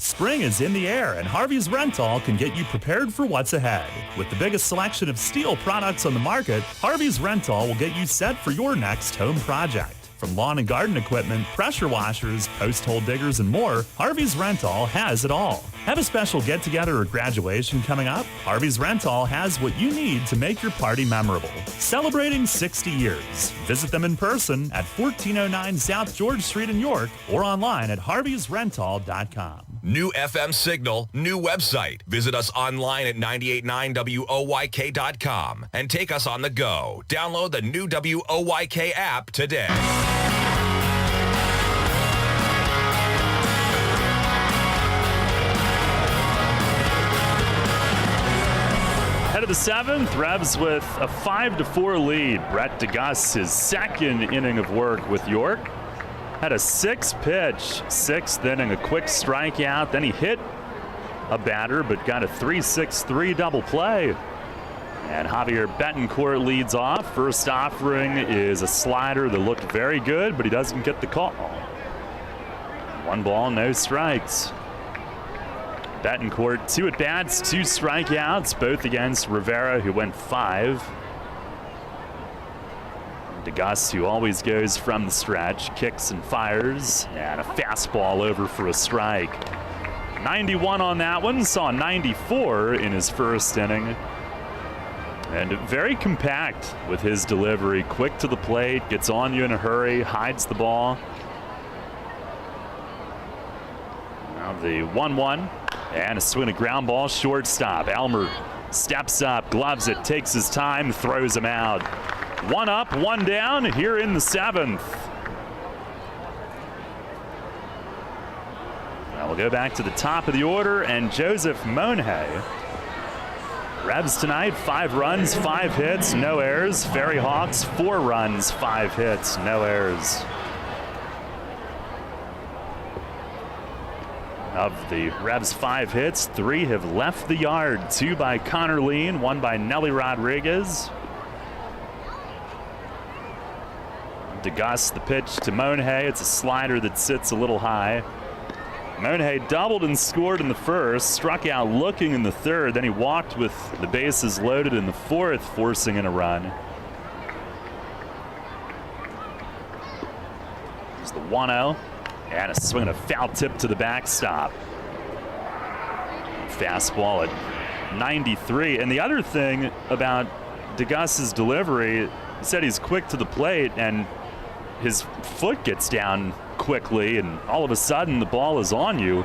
Spring is in the air, and Harvey's Rental can get you prepared for what's ahead. With the biggest selection of steel products on the market, Harvey's Rental will get you set for your next home project. From lawn and garden equipment, pressure washers, post hole diggers, and more, Harvey's Rental has it all. Have a special get-together or graduation coming up? Harvey's Rental has what you need to make your party memorable. Celebrating 60 years. Visit them in person at 1409 South George Street in York or online at harveysrental.com. New FM signal, new website. Visit us online at 989WOYK.com and take us on the go. Download the new WOYK app today. Head of the 7th, Revs with a 5-4 lead. Brett DeGus, his second inning of work with York. Had a 6-pitch, 6th inning, a quick strikeout. Then he hit a batter, but got a 3-6-3 double play. And Javier Betancourt leads off. First offering is a slider that looked very good, but he doesn't get the call. 1 ball, no strikes. Betancourt, 2 at-bats, 2 strikeouts, both against Rivera, who went 5. DeGus, who always goes from the stretch, kicks and fires, and a fastball over for a strike. 91 on that one, saw 94 in his first inning. And very compact with his delivery, quick to the plate, gets on you in a hurry, hides the ball. Now the 1-1, and a swing, a ground ball, shortstop. Elmer steps up, gloves it, takes his time, throws him out. 1 up, 1 down here in the 7th. Now we'll go back to the top of the order, and Joseph Monhay. Revs tonight, 5 runs, 5 hits, no errors. Ferryhawks, 4 runs, 5 hits, no errors. Of the Revs' 5 hits, 3 have left the yard. 2 by Connor Lean, 1 by Nelly Rodriguez. DeGus, the pitch to Monhay. It's a slider that sits a little high. Monhay doubled and scored in the first, struck out looking in the third, then he walked with the bases loaded in the 4th, forcing in a run. There's the 1-0, and a swing and a foul tip to the backstop. Fastball at 93. And the other thing about DeGus's delivery, he said he's quick to the plate, and his foot gets down quickly, and all of a sudden the ball is on you.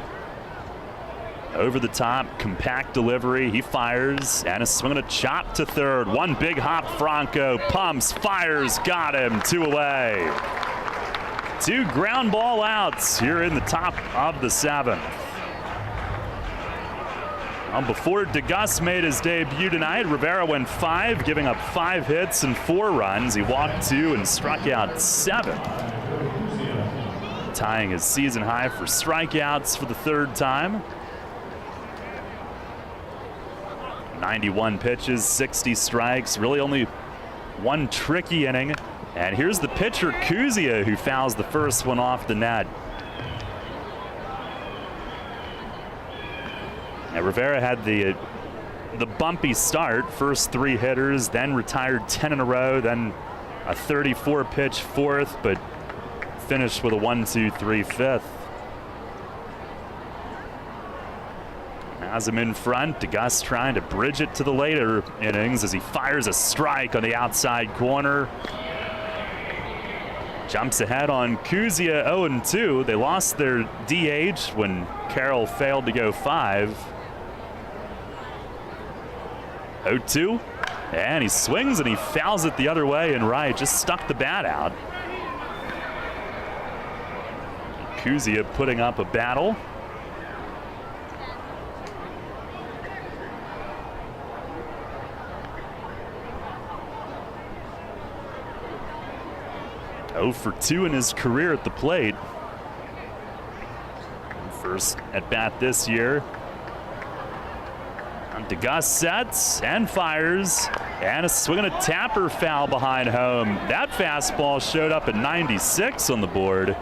Over the top, compact delivery, he fires, and a swing and a chop to third. 1 big hop, Franco pumps, fires, got him, 2 away. 2 ground ball outs here in the top of the 7th. Before DeGus made his debut tonight, Rivera went 5, giving up 5 hits and 4 runs. He walked 2 and struck out 7. Tying his season high for strikeouts for the 3rd time. 91 pitches, 60 strikes, really only 1 tricky inning. And here's the pitcher, Kuzia, who fouls the first one off the net. Now, Rivera had the bumpy start, first 3 hitters, then retired 10 in a row, then a 34-pitch 4th, but finished with a 1-2-3 5th. Has him in front. DeGus trying to bridge it to the later innings as he fires a strike on the outside corner. Jumps ahead on Kuzia, 0-2. They lost their DH when Carroll failed to go 5. 0-2, and he swings and he fouls it the other way and right, just stuck the bat out. Kuzia putting up a battle. Oh for 2 in his career at the plate. First at bat this year. DeGus sets and fires, and a swing and a tapper foul behind home. That fastball showed up at 96 on the board.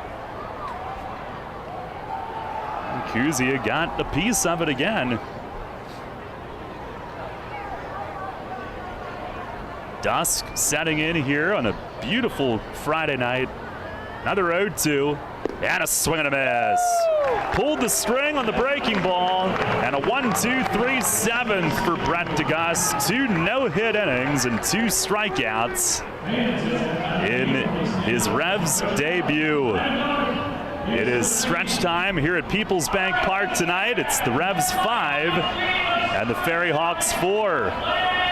And Kuzia got a piece of it again. Dusk setting in here on a beautiful Friday night. Another 0-2. And a swing and a miss. Pulled the string on the breaking ball, and a 1-2-3 7th for Brett DeGus. 2 no-hit innings and 2 strikeouts in his Revs debut. It is stretch time here at Peoples Bank Park tonight. It's the Revs 5 and the Ferryhawks 4.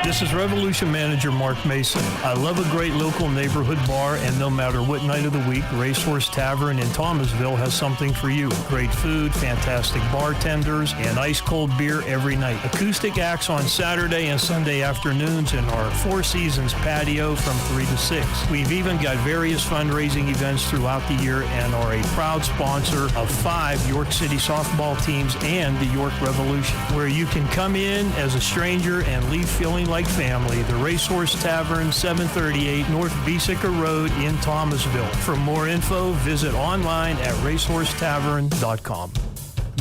This is Revolution Manager Mark Mason. I love a great local neighborhood bar, and no matter what night of the week, Racehorse Tavern in Thomasville has something for you. Great food, fantastic bartenders, and ice-cold beer every night. Acoustic acts on Saturday and Sunday afternoons in our Four Seasons patio from 3 to 6. We've even got various fundraising events throughout the year and are a proud sponsor of 5 York City softball teams and the York Revolution, where you can come in as a stranger and leave feeling like family. The Racehorse Tavern, 738 North Beesica Road in Thomasville. For more info, visit online at racehorsetavern.com.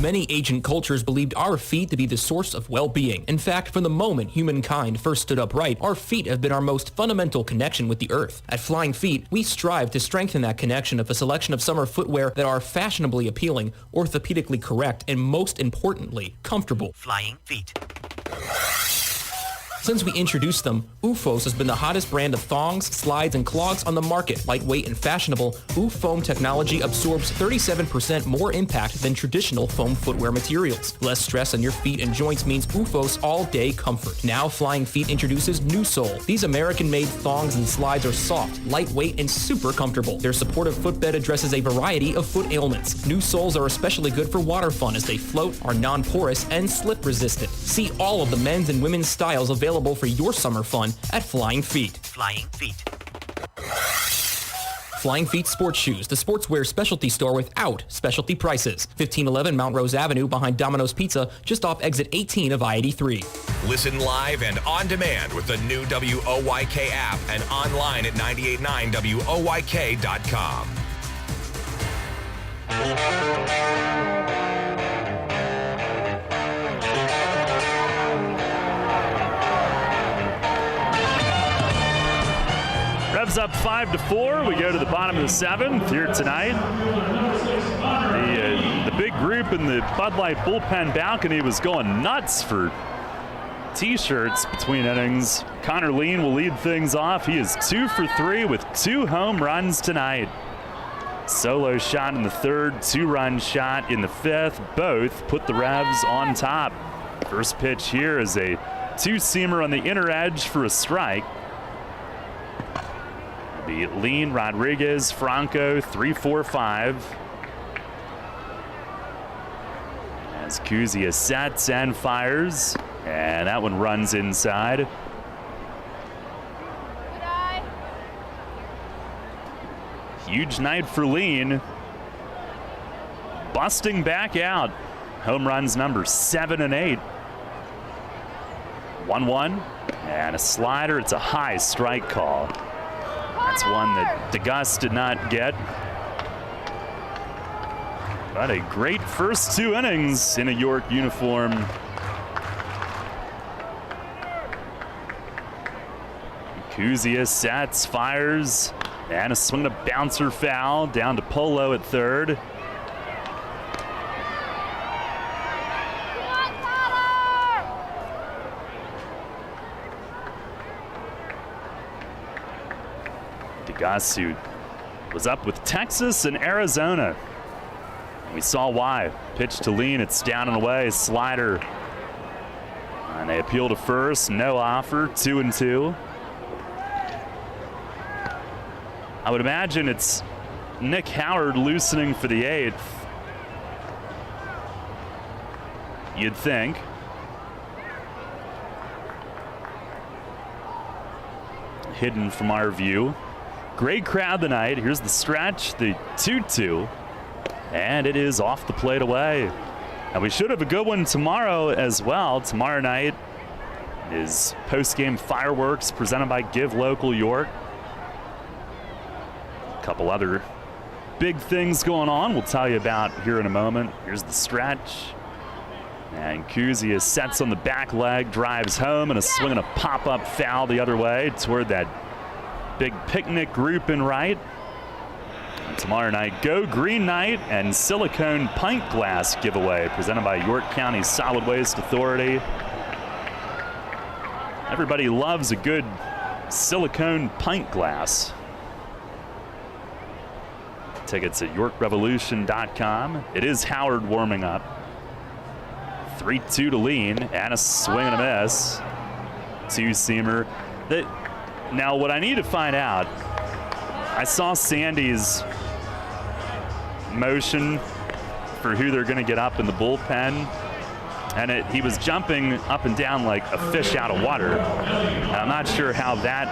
Many ancient cultures believed our feet to be the source of well-being. In fact, from the moment humankind first stood upright, our feet have been our most fundamental connection with the earth. At Flying Feet, we strive to strengthen that connection with a selection of summer footwear that are fashionably appealing, orthopedically correct, and most importantly, comfortable. Flying Feet. Since we introduced them, OOFOS has been the hottest brand of thongs, slides, and clogs on the market. Lightweight and fashionable, OOF foam technology absorbs 37% more impact than traditional foam footwear materials. Less stress on your feet and joints means OOFOS all-day comfort. Now Flying Feet introduces New Sole. These American-made thongs and slides are soft, lightweight, and super comfortable. Their supportive footbed addresses a variety of foot ailments. New soles are especially good for water fun as they float, are non-porous, and slip-resistant. See all of the men's and women's styles available for your summer fun at Flying Feet. Flying Feet. Flying Feet Sports Shoes, the sportswear specialty store without specialty prices. 1511 Mount Rose Avenue behind Domino's Pizza, just off exit 18 of I-83. Listen live and on demand with the new WOYK app and online at 989WOYK.com. Revs up 5-4. We go to the bottom of the 7th here tonight. The big group in the Bud Light bullpen balcony was going nuts for T-shirts between innings. Connor Lean will lead things off. He is 2 for 3 with 2 home runs tonight. Solo shot in the 3rd, 2-run shot in the 5th. Both put the Revs on top. First pitch here is a 2-seamer on the inner edge for a strike. Be Lean, Rodriguez, Franco, 3-4-5. As Kuzia sets and fires, and that one runs inside. Huge night for Lean. Busting back out. Home runs number 7 and 8. 1-1 and a slider. It's a high strike call. That's one that DeGus did not get. But a great first 2 innings in a York uniform. Kuzia sets, fires, and a swing and a bouncer foul down to Polo at 3rd. DeGus, who was up with Texas and Arizona. And we saw why. Pitch to Lean, it's down and away, slider. And they appeal to first, no offer, 2-2. I would imagine it's Nick Howard loosening for the 8th. You'd think. Hidden from our view. Great crowd tonight. Here's the stretch, the 2-2, and it is off the plate away. And we should have a good one tomorrow as well. Tomorrow night is post-game fireworks presented by Give Local York. A couple other big things going on we'll tell you about here in a moment. Here's the stretch. And Kuzia sets on the back leg, drives home, and a swing and a pop-up foul the other way toward that big picnic group in right. And tomorrow night, Go Green Night and Silicone Pint Glass giveaway presented by York County Solid Waste Authority. Everybody loves a good silicone pint glass. Tickets at YorkRevolution.com. It is Howard warming up. 3-2 to lean, and a swing and a miss. Two-seamer. Now, what I need to find out, I saw Sandy's motion for who they're going to get up in the bullpen, and he was jumping up and down like a fish out of water. And I'm not sure how that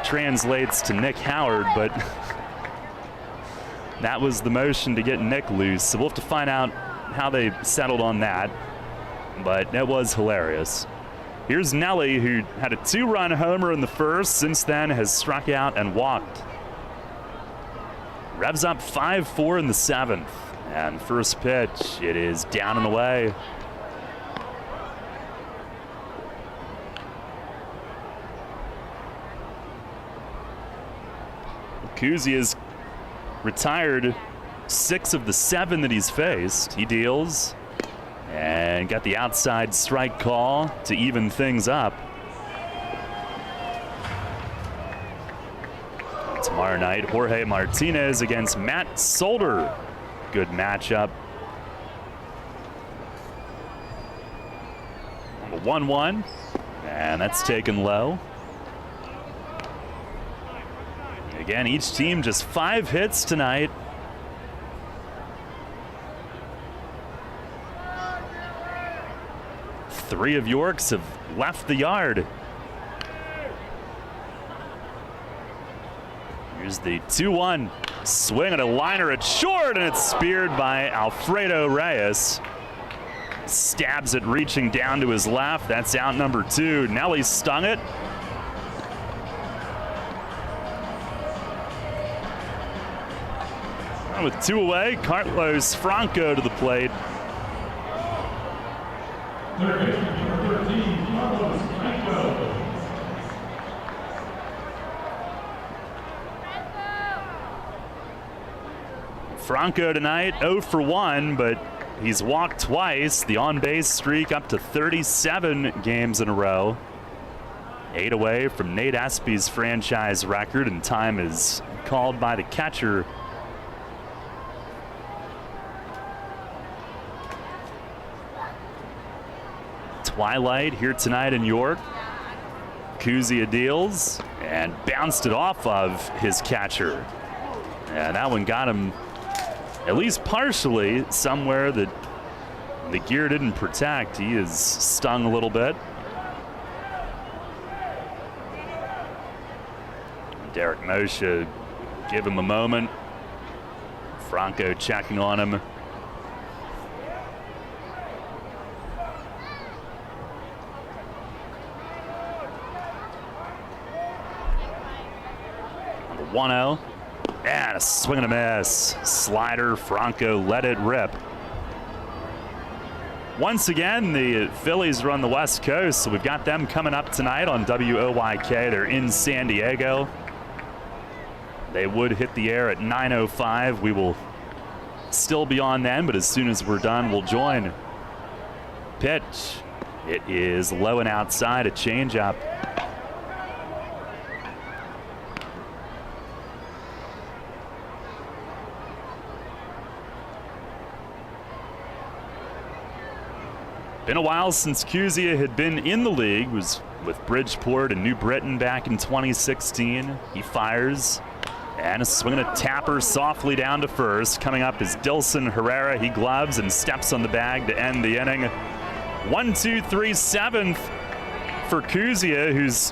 translates to Nick Howard, but that was the motion to get Nick loose. So we'll have to find out how they settled on that, but it was hilarious. Here's Nelly, who had a 2-run homer in the first, since then has struck out and walked. Revs up 5-4 in the 7th, and first pitch, it is down and away. Kuzi has retired 6 of the 7 that he's faced. He deals and got the outside strike call to even things up. Tomorrow night, Jorge Martinez against Matt Solder. Good matchup. 1-1, and that's taken low. Again, each team just 5 hits tonight. Three of York's have left the yard. Here's the 2-1 swing and a liner at short, and it's speared by Alfredo Reyes. Stabs it reaching down to his left. That's out number 2. Nelly stung it. With 2 away, Carlos Franco to the plate. Franco tonight 0 for 1, but he's walked twice. The on-base streak up to 37 games in a row. 8 away from Nate Espy's franchise record, and time is called by the catcher. Twilight here tonight in York. Kuzia deals and bounced it off of his catcher. And that one got him at least partially somewhere that the gear didn't protect. He is stung a little bit. Derek Moshe give him a moment. Franco checking on him. On the 1-0. And a swing and a miss. Slider, Franco let it rip. Once again, the Phillies are on the West Coast, so we've got them coming up tonight on WOYK. They're in San Diego. They would hit the air at 9:05. We will still be on then, but as soon as we're done, we'll join. Pitch. It is low and outside, a changeup. Been a while since Kuzia had been in the league. Was with Bridgeport and New Britain back in 2016. He fires, and a swing and a tapper softly down to first. Coming up is Dilson Herrera. He gloves and steps on the bag to end the inning. 1-2-3 7th for Kuzia, who's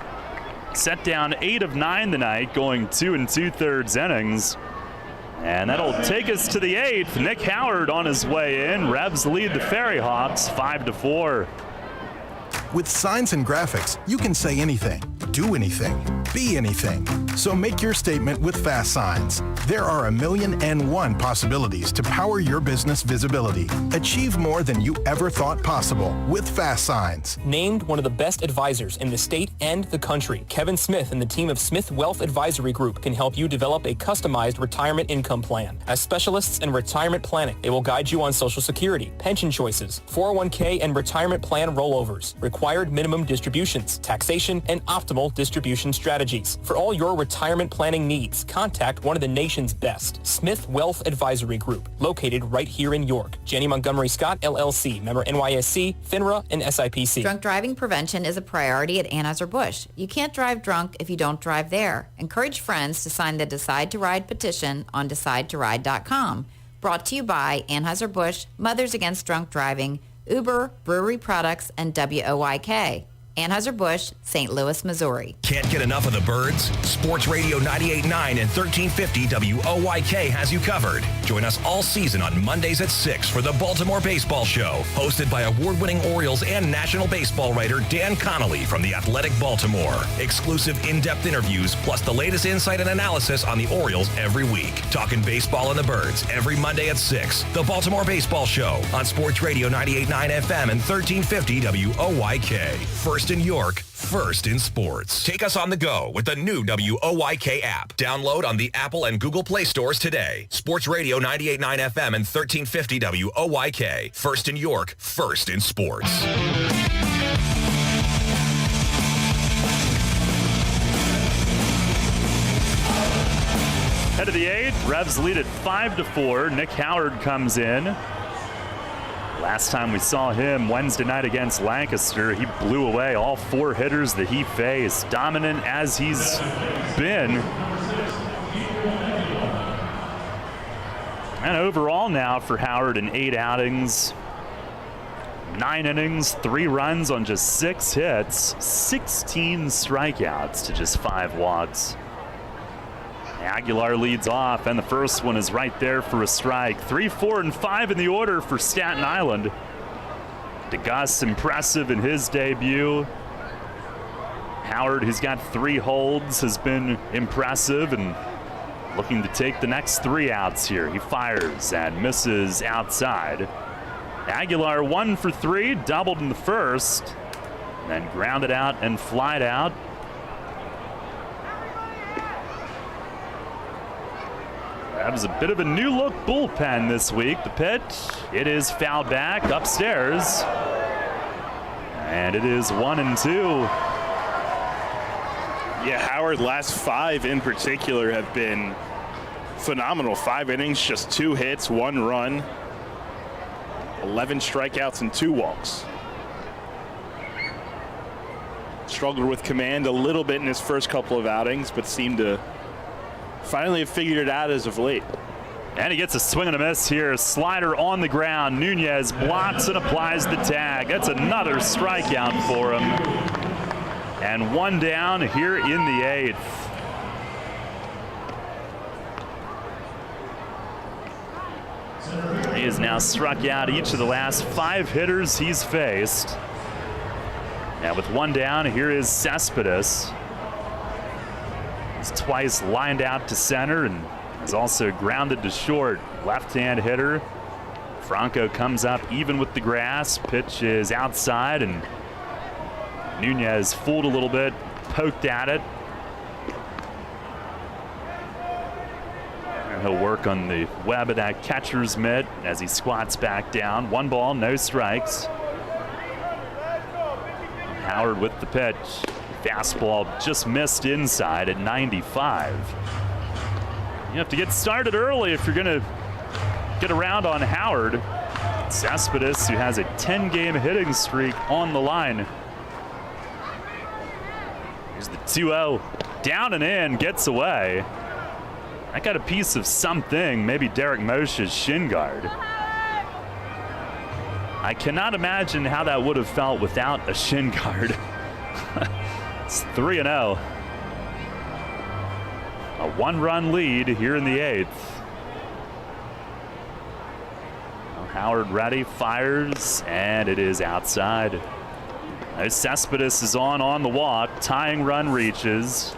set down 8 of 9 tonight, going 2 2/3 innings. And that'll take us to the 8th. Nick Howard on his way in. Revs lead the Ferryhawks 5-4. With signs and graphics, you can say anything, do anything, be anything. So make your statement with Fast Signs. There are 1,000,001 possibilities to power your business visibility. Achieve more than you ever thought possible with Fast Signs. Named one of the best advisors in the state and the country, Kevin Smith and the team of Smith Wealth Advisory Group can help you develop a customized retirement income plan. As specialists in retirement planning, they will guide you on Social Security, pension choices, 401k, and retirement plan rollovers, required minimum distributions, taxation, and optimal optimal distribution strategies. For all your retirement planning needs, contact one of the nation's best, Smith Wealth Advisory Group, located right here in York. Janney Montgomery Scott, LLC, member NYSE, FINRA, and SIPC. Drunk driving prevention is a priority at Anheuser-Busch. You can't drive drunk if you don't drive there. Encourage friends to sign the Decide to Ride petition on DecideToRide.com. Brought to you by Anheuser-Busch, Mothers Against Drunk Driving, Uber, Brewery Products, and WOYK. Anheuser-Busch, St. Louis, Missouri. Can't get enough of the birds? Sports Radio 98.9 and 1350 WOYK has you covered. Join us all season on Mondays at 6 for the Baltimore Baseball Show, hosted by award-winning Orioles and National Baseball writer Dan Connolly from The Athletic Baltimore. Exclusive in-depth interviews, plus the latest insight and analysis on the Orioles every week. Talking baseball and the birds every Monday at 6. The Baltimore Baseball Show on Sports Radio 98.9 FM and 1350 WOYK. First in York, first in sports. Take us on the go with the new WOYK app. Download on the Apple and Google Play stores today. Sports Radio 98.9 FM and 1350 WOYK. First in York, first in sports. Head of the 8th, Revs lead at 5-4. Nick Howard comes in. Last time we saw him Wednesday night against Lancaster, he blew away all 4 hitters that he faced, dominant as he's been. And overall now for Howard in 8 outings, 9 innings, 3 runs on just 6 hits, 16 strikeouts to just 5 walks. Aguilar leads off, and the first one is right there for a strike. 3, 4, and 5 in the order for Staten Island. DeGus impressive in his debut. Howard, who's got 3 holds, has been impressive and looking to take the next 3 outs here. He fires and misses outside. Aguilar 1 for 3, doubled in the first, then grounded out and flied out. That was a bit of a new look bullpen this week. The pitch, it is fouled back upstairs. And it is 1-2. Yeah, Howard, last 5 in particular have been phenomenal. 5 innings, just 2 hits, 1 run, 11 strikeouts and 2 walks. Struggled with command a little bit in his first couple of outings, but seemed to finally have figured it out as of late. And he gets a swing and a miss here. Slider on the ground. Nunez blocks and applies the tag. That's another strikeout for him. And 1 down here in the 8th. He has now struck out each of the last 5 hitters he's faced. Now with 1 down, here is Cespedes. He's twice lined out to center and is also grounded to short. Left-hand hitter. Franco comes up even with the grass. Pitch is outside, and Nunez fooled a little bit, poked at it. And he'll work on the web of that catcher's mitt as he squats back down. 1 ball, no strikes. Howard with the pitch. Fastball just missed inside at 95. You have to get started early if you're going to get around on Howard. Cespedes, who has a 10-game hitting streak on the line. Here's the 2-0. Down and in, gets away. That got a piece of something, maybe Derek Moshe's shin guard. I cannot imagine how that would have felt without a shin guard. It's 3-0. A 1-run lead here in the 8th. Howard ready, fires, and it is outside. Cespedes is on the walk. Tying run reaches.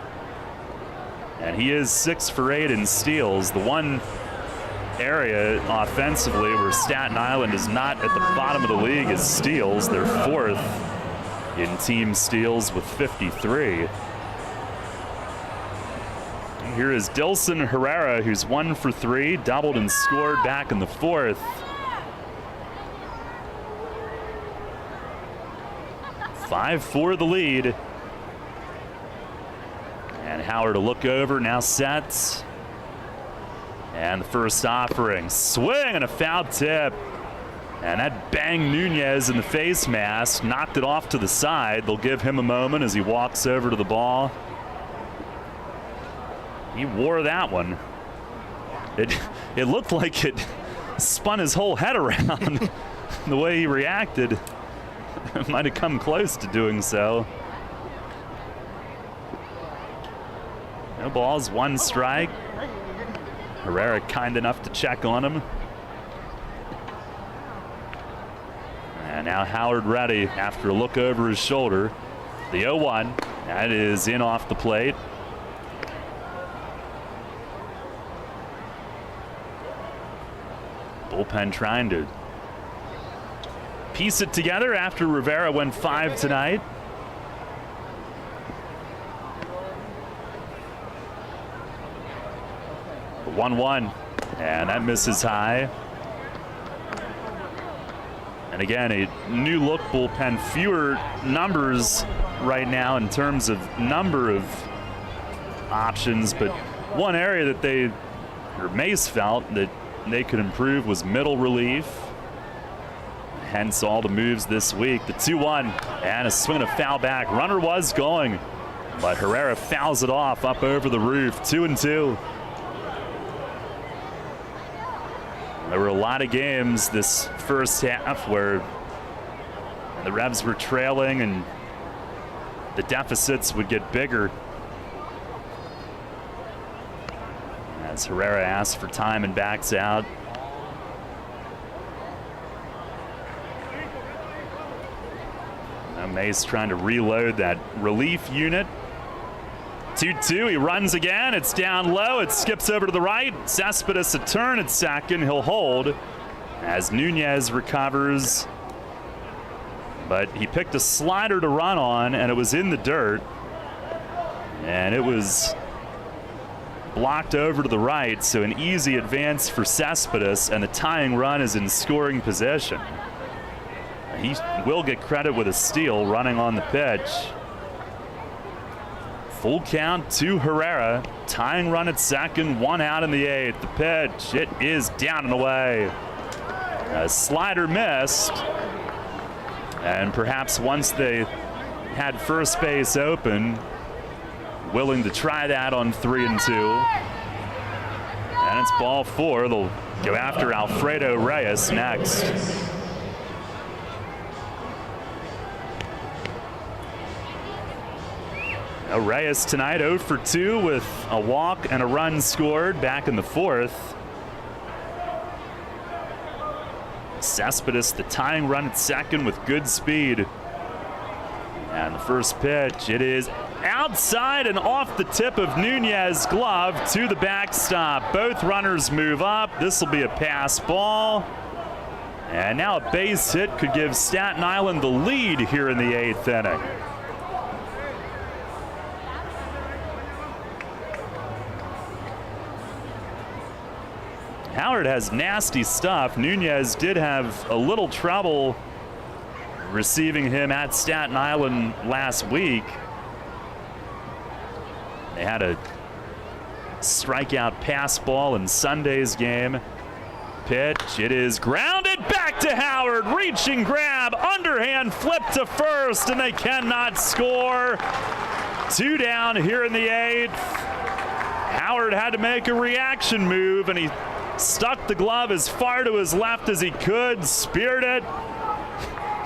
And he is 6 for 8 in steals. The one area offensively where Staten Island is not at the bottom of the league is steals. They're 4th in team steals with 53. Here is Dilson Herrera, who's 1 for 3, doubled and scored back in the 4th. Five for the lead. And Howard to look over, now sets. And the first offering, swing and a foul tip. And that banged Nunez in the face mask, knocked it off to the side. They'll give him a moment as he walks over to the ball. He wore that one. It looked like it spun his whole head around the way he reacted. It might have come close to doing so. No balls, one strike. Herrera kind enough to check on him. And now Howard ready after a look over his shoulder. The 0-1, that is in off the plate. Bullpen trying to piece it together after Rivera went 5 tonight. The 1-1, and that misses high. And again, a new look bullpen, fewer numbers right now in terms of number of options, but one area that Mace felt that they could improve was middle relief. Hence all the moves this week. The 2-1 and a swing and a foul back. Runner was going, but Herrera fouls it off up over the roof. 2-2. There were a lot of games this first half where the Revs were trailing and the deficits would get bigger. As Herrera asks for time and backs out. Now Mace trying to reload that relief unit. 2-2, he runs again, it's down low, it skips over to the right. Cespedes a turn at second, he'll hold as Nunez recovers. But he picked a slider to run on, and it was in the dirt. And it was blocked over to the right, so an easy advance for Cespedes, and the tying run is in scoring position. He will get credit with a steal running on the pitch. Full count to Herrera. Tying run at second, 1 out in the 8th. The pitch, it is down and away. A slider missed. And perhaps once they had first base open, willing to try that on 3-2. And it's ball 4. They'll go after Alfredo Reyes next. Reyes tonight 0 for 2 with a walk and a run scored back in the 4th. Cespedes, the tying run at second with good speed. And the first pitch, it is outside and off the tip of Nunez's glove to the backstop. Both runners move up. This will be a pass ball. And now a base hit could give Staten Island the lead here in the 8th inning. Howard has nasty stuff. Nunez did have a little trouble receiving him at Staten Island last week. They had a strikeout pass ball in Sunday's game. Pitch, it is grounded back to Howard. Reaching grab, underhand flip to first, and they cannot score. 2 down here in the 8th. Howard had to make a reaction move, and he stuck the glove as far to his left as he could, speared it.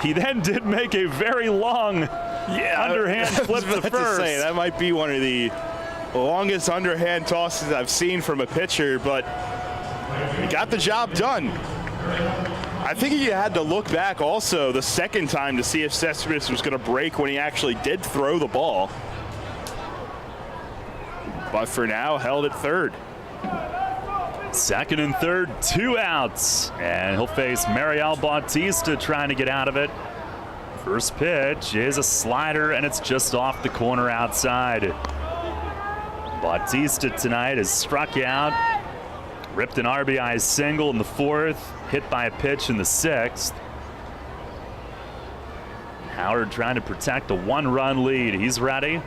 He then did make a very long underhand flip to first. That might be one of the longest underhand tosses I've seen from a pitcher, but he got the job done. I think he had to look back also the second time to see if Cespedes was going to break when he actually did throw the ball. But for now, held at third. Second and third, 2 outs. And he'll face Mariel Bautista trying to get out of it. First pitch is a slider, and it's just off the corner outside. Bautista tonight has struck out, ripped an RBI single in the 4th, hit by a pitch in the 6th. Howard trying to protect a 1-run lead. He's ready.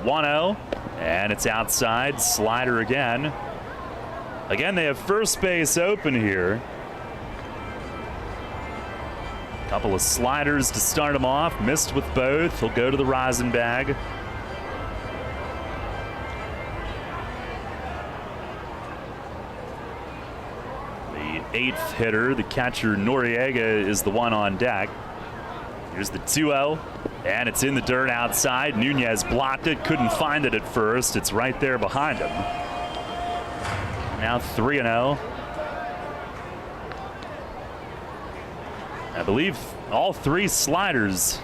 1-0, and it's outside. Slider again. Again, they have first base open here. Couple of sliders to start him off. Missed with both. He'll go to the rosin bag. The 8th hitter, the catcher Noriega, is the one on deck. Here's the 2-0, and it's in the dirt outside. Nunez blocked it, couldn't find it at first. It's right there behind him. Now 3-0. I believe all 3 sliders.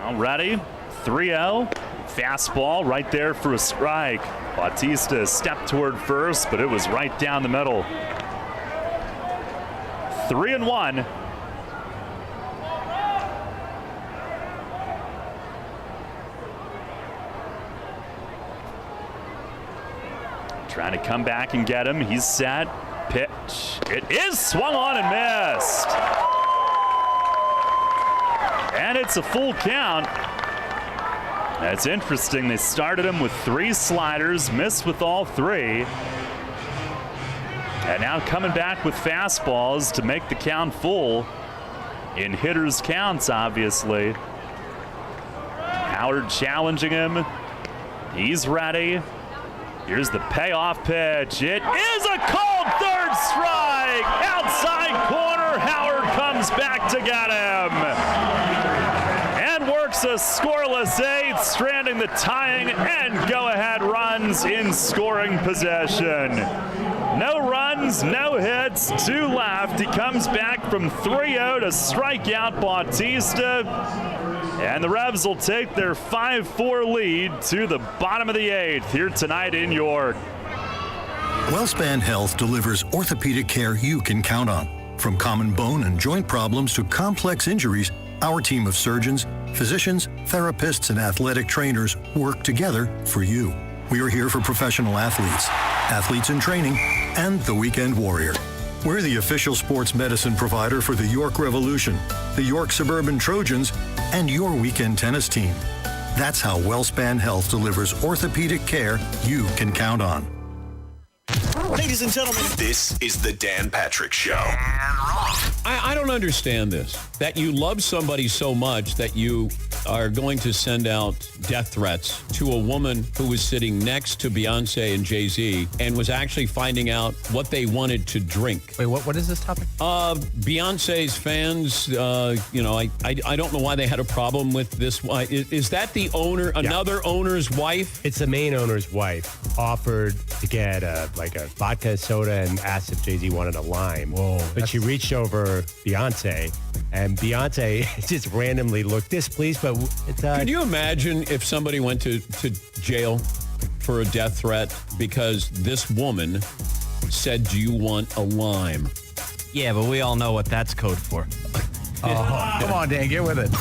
Already, 3-0. Fastball right there for a strike. Bautista stepped toward first, but it was right down the middle. 3-1. Trying to come back and get him. He's set. Pitch. It is swung on and missed. And it's a full count. That's interesting. They started him with 3 sliders, missed with all 3. And now coming back with fastballs to make the count full in hitters' counts, obviously. Howard challenging him. He's ready. Here's the payoff pitch. It is a called 3rd strike. Outside corner. Howard comes back to get him. And works a scoreless 8th, stranding the tying and go-ahead runs in scoring possession. No runs, no hits, 2 left. He comes back from 3-0 to strike out Bautista. And the Revs will take their 5-4 lead to the bottom of the 8th here tonight in York. WellSpan Health delivers orthopedic care you can count on. From common bone and joint problems to complex injuries, our team of surgeons, physicians, therapists, and athletic trainers work together for you. We are here for professional athletes, athletes in training, and the weekend warrior. We're the official sports medicine provider for the York Revolution, the York Suburban Trojans, and your weekend tennis team. That's how WellSpan Health delivers orthopedic care you can count on. Ladies and gentlemen, this is the Dan Patrick Show. I don't understand this, that you love somebody so much that you are going to send out death threats to a woman who was sitting next to Beyonce and Jay-Z and was actually finding out what they wanted to drink. Wait, what is this topic? Beyonce's fans, I don't know why they had a problem with this. Is that the owner, another owner's wife? It's the main owner's wife offered to get a vodka soda and asked if Jay-Z wanted a lime. Whoa. But she reached over Beyonce, and Beyonce just randomly looked, this please, but it's... Could you imagine if somebody went to jail for a death threat because this woman said, do you want a lime? Yeah, but we all know what that's code for. Oh, come on, Dan, get with it.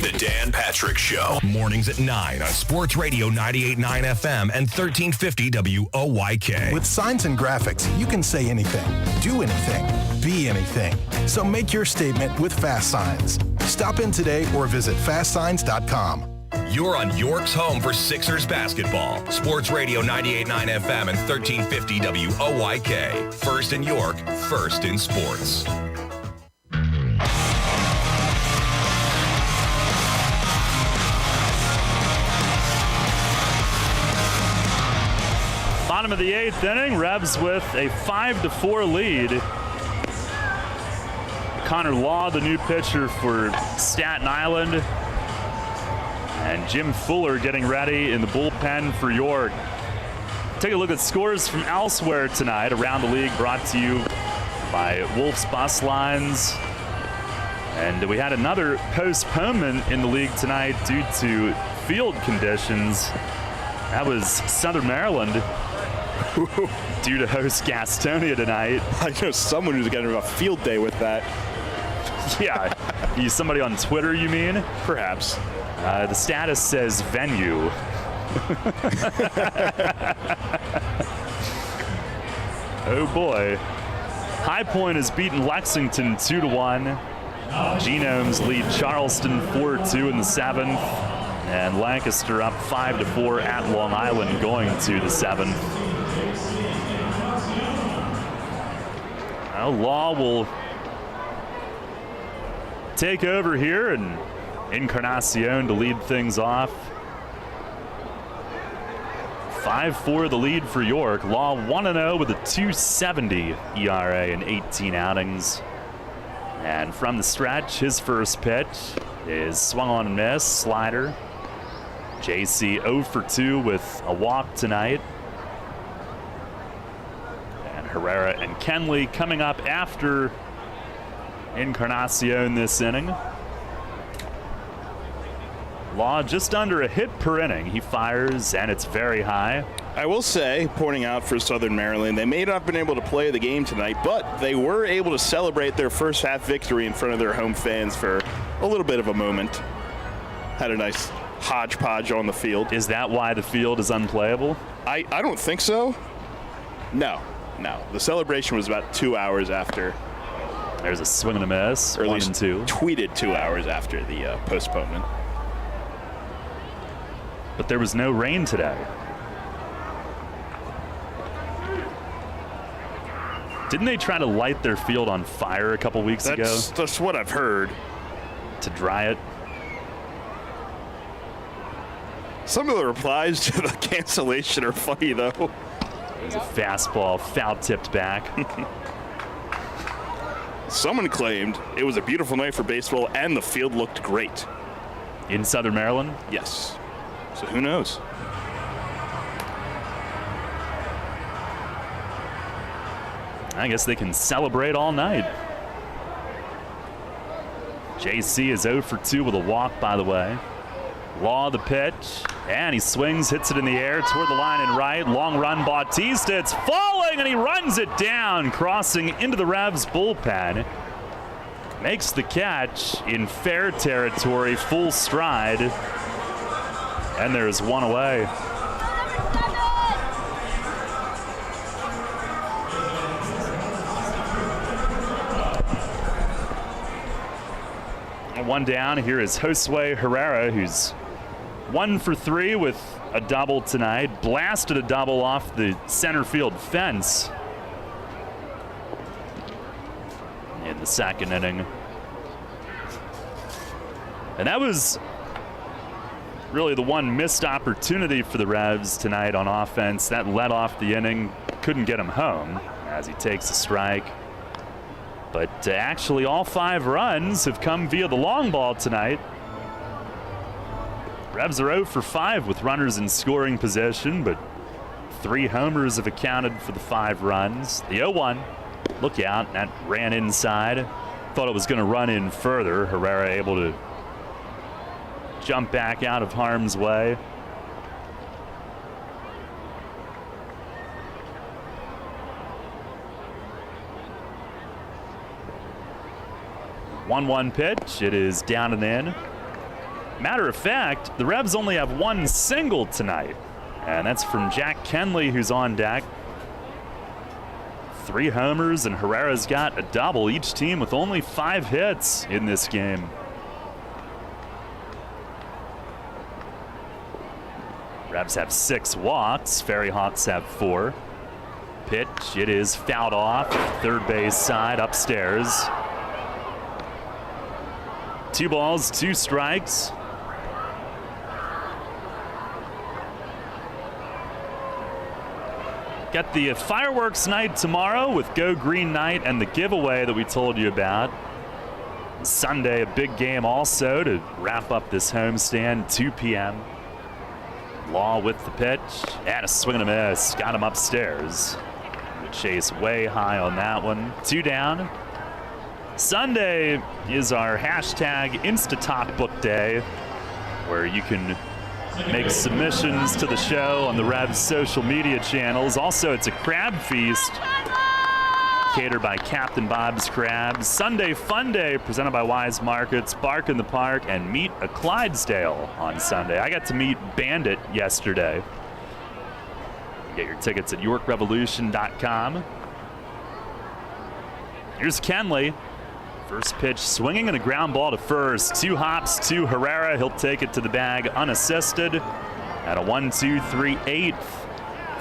The Dan Patrick Show. Mornings at 9 on Sports Radio 98.9 FM and 1350 WOYK. With signs and graphics, you can say anything, do anything, be anything. So make your statement with Fast Signs. Stop in today or visit fastsigns.com. You're on York's home for Sixers basketball. Sports Radio 98.9 FM and 1350 WOYK. First in York, first in sports. Bottom of the 8th inning, Revs with a 5-4 lead. Connor Law, the new pitcher for Staten Island. And Jim Fuller getting ready in the bullpen for York. Take a look at scores from elsewhere tonight around the league, brought to you by Wolf's Bus Lines. And we had another postponement in the league tonight due to field conditions. That was Southern Maryland due to host Gastonia tonight. I know someone who's getting a field day with that. Yeah. You somebody on Twitter, you mean? Perhaps. The status says venue. Oh boy. High Point has beaten Lexington 2-1. Genomes lead Charleston 4-2 in the 7th. And Lancaster up 5-4 at Long Island going to the 7th. Now Law will take over here, and Encarnacion to lead things off. 5-4 the lead for York. Law 1-0 with a 2.70 ERA in 18 outings. And from the stretch, his first pitch is swung on and miss, slider. JC 0 for 2 with a walk tonight. And Herrera and Kenley coming up after Encarnacion this inning. Law just under a hit per inning. He fires, and it's very high. I will say, pointing out for Southern Maryland, they may not have been able to play the game tonight, but they were able to celebrate their first half victory in front of their home fans for a little bit of a moment. Had a nice hodgepodge on the field. Is that why the field is unplayable? I don't think so. No. The celebration was about 2 hours after. There's a swing and a miss, or at 1 least and 2. Tweeted 2 hours after the postponement. But there was no rain today. Didn't they try to light their field on fire a couple weeks ago? That's what I've heard. To dry it? Some of the replies to the cancellation are funny, though. There's a fastball foul-tipped back. Someone claimed it was a beautiful night for baseball and the field looked great. In Southern Maryland? Yes. So who knows? I guess they can celebrate all night. JC is 0 for 2 with a walk, by the way. Law the pitch, and he swings, hits it in the air toward the line and right. Long run, Bautista. It's falling, and he runs it down, crossing into the Revs bullpen. Makes the catch in fair territory, full stride. And there's one away. One down. Here is Josue Herrera, who's 1 for 3 with a double tonight. Blasted a double off the center field fence in the second inning. And that was really the one missed opportunity for the Revs tonight on offense. That led off the inning. Couldn't get him home as he takes a strike. But actually all 5 runs have come via the long ball tonight. Revs are 0 for 5 with runners in scoring position, but 3 homers have accounted for the 5 runs. The 0-1, look out, that ran inside. Thought it was going to run in further. Herrera able to jump back out of harm's way. One pitch. It is down and in. Matter of fact, the Revs only have 1 single tonight, and that's from Jack Kenley, who's on deck. 3 homers, and Herrera's got a double. Each team with only 5 hits in this game. Revs have 6 walks. Ferryhawks have 4. Pitch. It is fouled off. Third base side upstairs. 2 balls, 2 strikes. Got the fireworks night tomorrow with Go Green Night and the giveaway that we told you about. Sunday, a big game also to wrap up this homestand, 2 p.m. Law with the pitch, and a swing and a miss. Got him upstairs. The chase way high on that one. 2 down. Sunday is our hashtag InstaTalkBook Day, where you can make submissions to the show on the Revs social media channels. Also, it's a crab feast. catered by Captain Bob's Crabs. Sunday Fun Day presented by Wise Markets. Bark in the Park and Meet a Clydesdale on Sunday. I got to meet Bandit yesterday. Get your tickets at YorkRevolution.com. Here's Kenley. First pitch swinging and a ground ball to first. 2 hops to Herrera. He'll take it to the bag unassisted. At a 1-2-3-8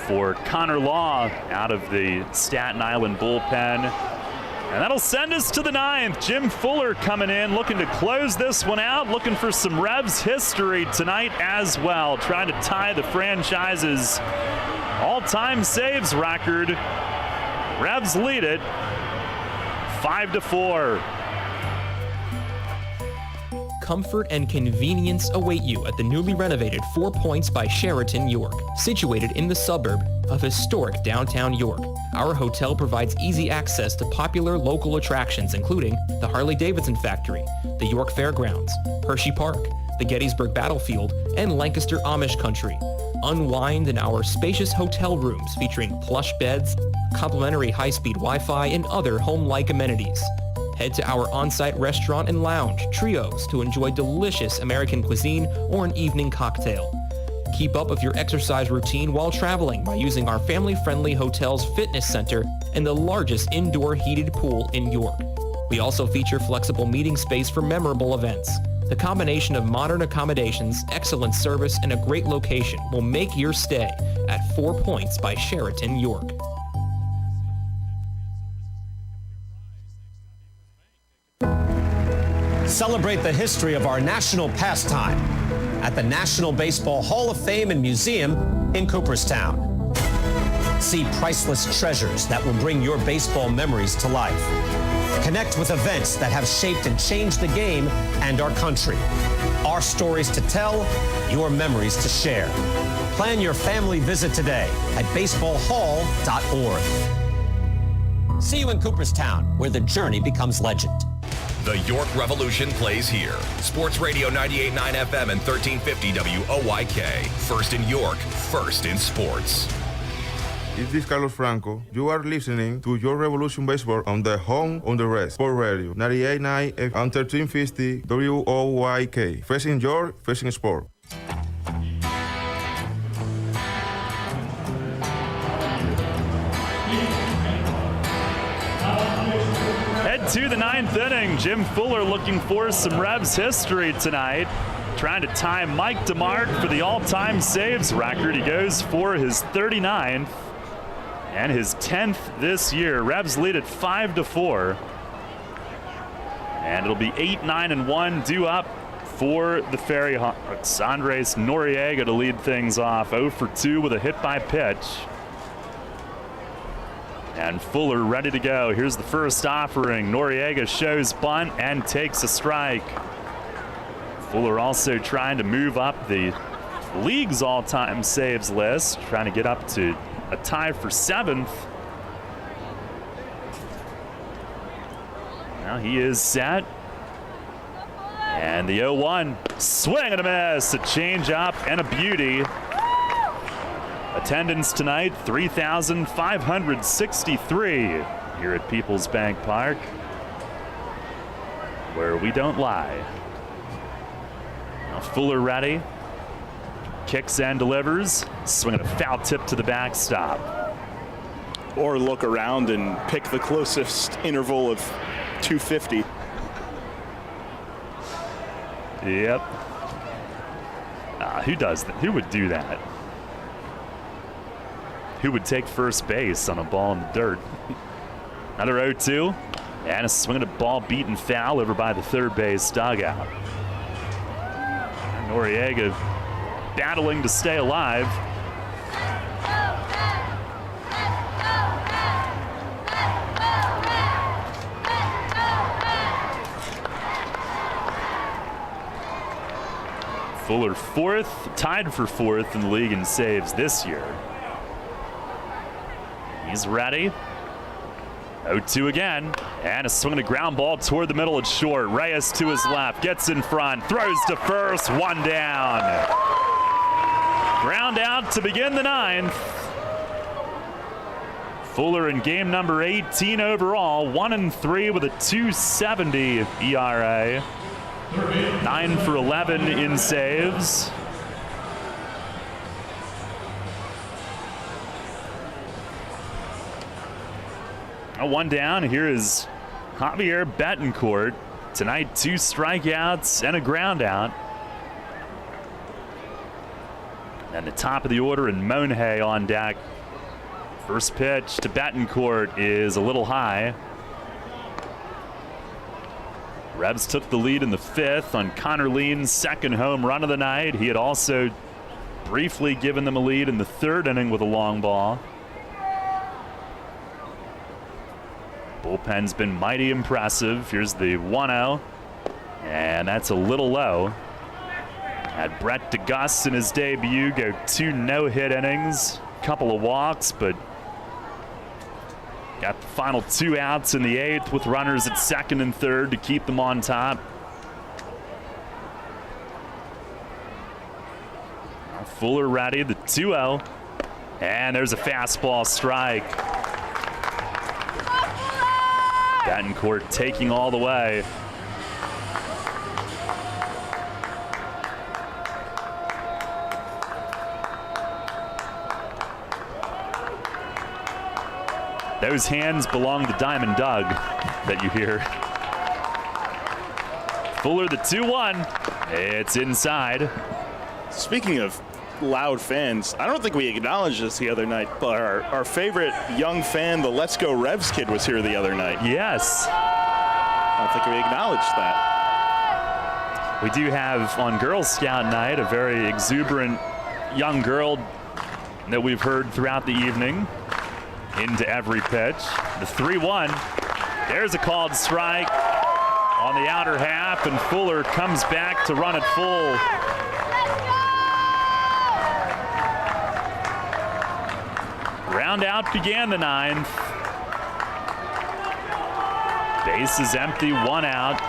for Connor Law out of the Staten Island bullpen. And that'll send us to the 9th. Jim Fuller coming in, looking to close this one out, looking for some Revs history tonight as well, trying to tie the franchise's all-time saves record. Revs lead it 5-4. Comfort and convenience await you at the newly renovated 4 Points by Sheraton York, situated in the suburb of historic downtown York. Our hotel provides easy access to popular local attractions, including the Harley-Davidson Factory, the York Fairgrounds, Hershey Park, the Gettysburg Battlefield, and Lancaster Amish Country. Unwind in our spacious hotel rooms featuring plush beds, complimentary high-speed Wi-Fi, and other home-like amenities. Head to our on-site restaurant and lounge, Trios, to enjoy delicious American cuisine or an evening cocktail. Keep up with your exercise routine while traveling by using our family-friendly hotel's fitness center and the largest indoor heated pool in York. We also feature flexible meeting space for memorable events. The combination of modern accommodations, excellent service, and a great location will make your stay at 4 Points by Sheraton York. Celebrate the history of our national pastime at the National Baseball Hall of Fame and Museum in Cooperstown. See priceless treasures that will bring your baseball memories to life. Connect with events that have shaped and changed the game and our country. Our stories to tell, your memories to share. Plan your family visit today at baseballhall.org. See you in Cooperstown, where the journey becomes legend. The York Revolution plays here. Sports Radio 98.9 FM and 1350 WOYK. First in York, first in sports. This is Carlos Franco. You are listening to York Revolution Baseball on the home on the rest. Sport Radio 98.9 and 1350 WOYK. First in York, first in sport. To the 9th inning, Jim Fuller looking for some Revs history tonight, trying to tie Mike DeMark for the all-time saves record. He goes for his 39th and his 10th this year. Revs lead at 5-4, and it'll be 8-9-1 due up for the Ferryhawks. Andres Noriega to lead things off, 0 for 2 with a hit by pitch. And Fuller ready to go. Here's the first offering. Noriega shows bunt and takes a strike. Fuller also trying to move up the league's all-time saves list, trying to get up to a tie for 7th. Now he is set. And the 0-1, swing and a miss, a change-up and a beauty. Attendance tonight, 3,563 here at Peoples Bank Park, where we don't lie. Now Fuller ready, kicks and delivers, swinging a foul tip to the backstop. Or look around and pick the closest interval of 250. Yep. Who does that? Who would do that? Who would take first base on a ball in the dirt? Another 0-2. And a swing and a ball beaten foul over by the third base dugout. And Noriega battling to stay alive. Fuller tied for 4th in the league in saves this year. He's ready. 0-2 again. And a swing and a ground ball toward the middle at short. Reyes to his left, gets in front, throws to first, 1 down. Ground out to begin the 9th. Fuller in game number 18 overall, 1-3 with a 2.70 ERA. 9 for 11 in saves. One down. Here is Javier Betancourt. Tonight, 2 strikeouts and a ground out. And the top of the order and Monhay on deck. First pitch to Betancourt is a little high. Revs took the lead in the 5th on Connor Lean's second home run of the night. He had also briefly given them a lead in the 3rd inning with a long ball. Bullpen's been mighty impressive. Here's the 1-0, and that's a little low. Had Brett DeGuss in his debut go 2 no-hit innings, couple of walks, but got the final 2 outs in the 8th with runners at 2nd and 3rd to keep them on top. Now Fuller ready, the 2-0, and there's a fastball strike. Betancourt taking all the way. Those hands belong to Diamond Doug that you hear. Fuller the 2-1. It's inside. Speaking of loud fans, I don't think we acknowledged this the other night, but our favorite young fan, the Let's Go Revs kid, was here the other night. Yes. I don't think we acknowledged that. We do have on Girl Scout night a very exuberant young girl that we've heard throughout the evening into every pitch. The 3-1. There's a called strike on the outer half, and Fuller comes back to run it full. Ground out began the 9th. Base is empty, 1 out.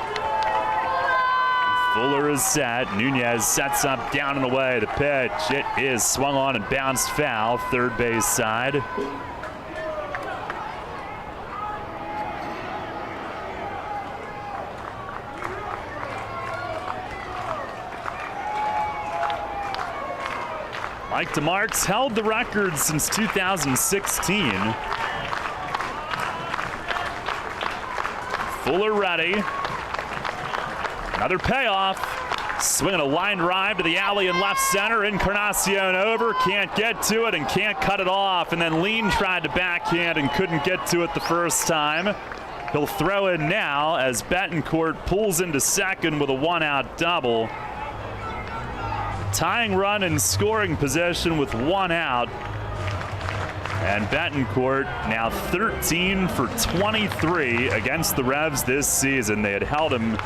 Fuller is set. Nunez sets up down and away. The pitch, it is swung on and bounced foul, 3rd base side. Mike DeMarc's held the record since 2016. Fuller ready. Another payoff. Swinging a line drive to the alley in left center. Encarnacion over, can't get to it and can't cut it off. And then Lean tried to backhand and couldn't get to it the first time. He'll throw in now as Betancourt pulls into second with a 1-out double. Tying run in scoring position with 1 out. And Betancourt now 13 for 23 against the Revs this season. They had held him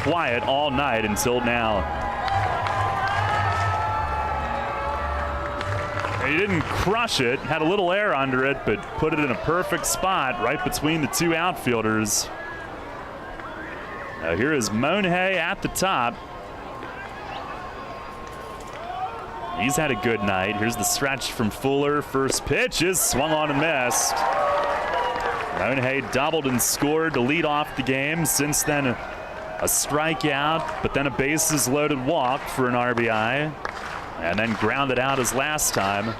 quiet all night until now. He didn't crush it, had a little air under it, but put it in a perfect spot right between the 2 outfielders. Now here is Monhay at the top. He's had a good night. Here's the stretch from Fuller. First pitch is swung on and missed. Monhay doubled and scored to lead off the game. Since then, a strikeout, but then a bases loaded walk for an RBI. And then grounded out his last time.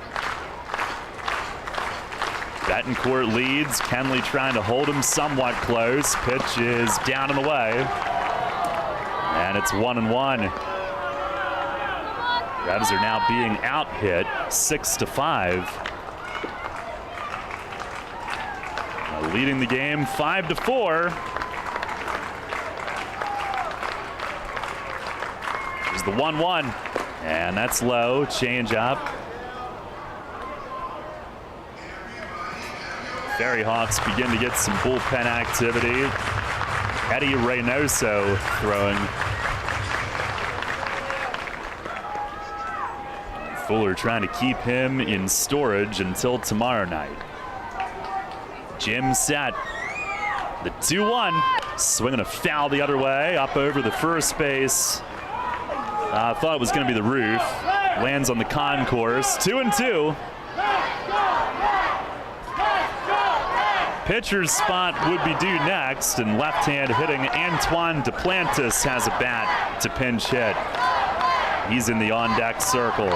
Betancourt leads. Kenley trying to hold him somewhat close. Pitch is down and away. And it's 1-1. Revs are now being out-hit 6-5. Now leading the game 5-4. Here's the 1-1, and that's low. Change up. Ferryhawks begin to get some bullpen activity. Eddie Reynoso throwing. Fuller trying to keep him in storage until tomorrow night. Jim set. The 2-1. Swinging a foul the other way. Up over the first base. I thought it was going to be the roof. Lands on the concourse. 2-2. pitcher's spot would be due next, and left-hand hitting Antoine Duplantis has a bat to pinch hit. He's in the on-deck circle.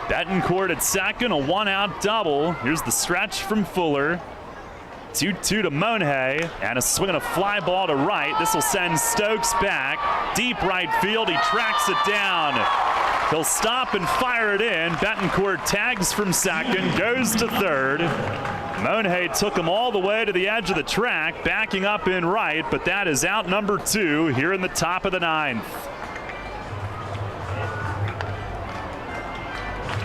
Betancourt at second, a one-out double. Here's the stretch from Fuller. 2-2 to Monhay, and a swing and a fly ball to right. This will send Stokes back. Deep right field, he tracks it down. He'll stop and fire it in. Betancourt tags from second, goes to third. Monhay took him all the way to the edge of the track, backing up in right, but that is out number 2 here in the top of the 9th.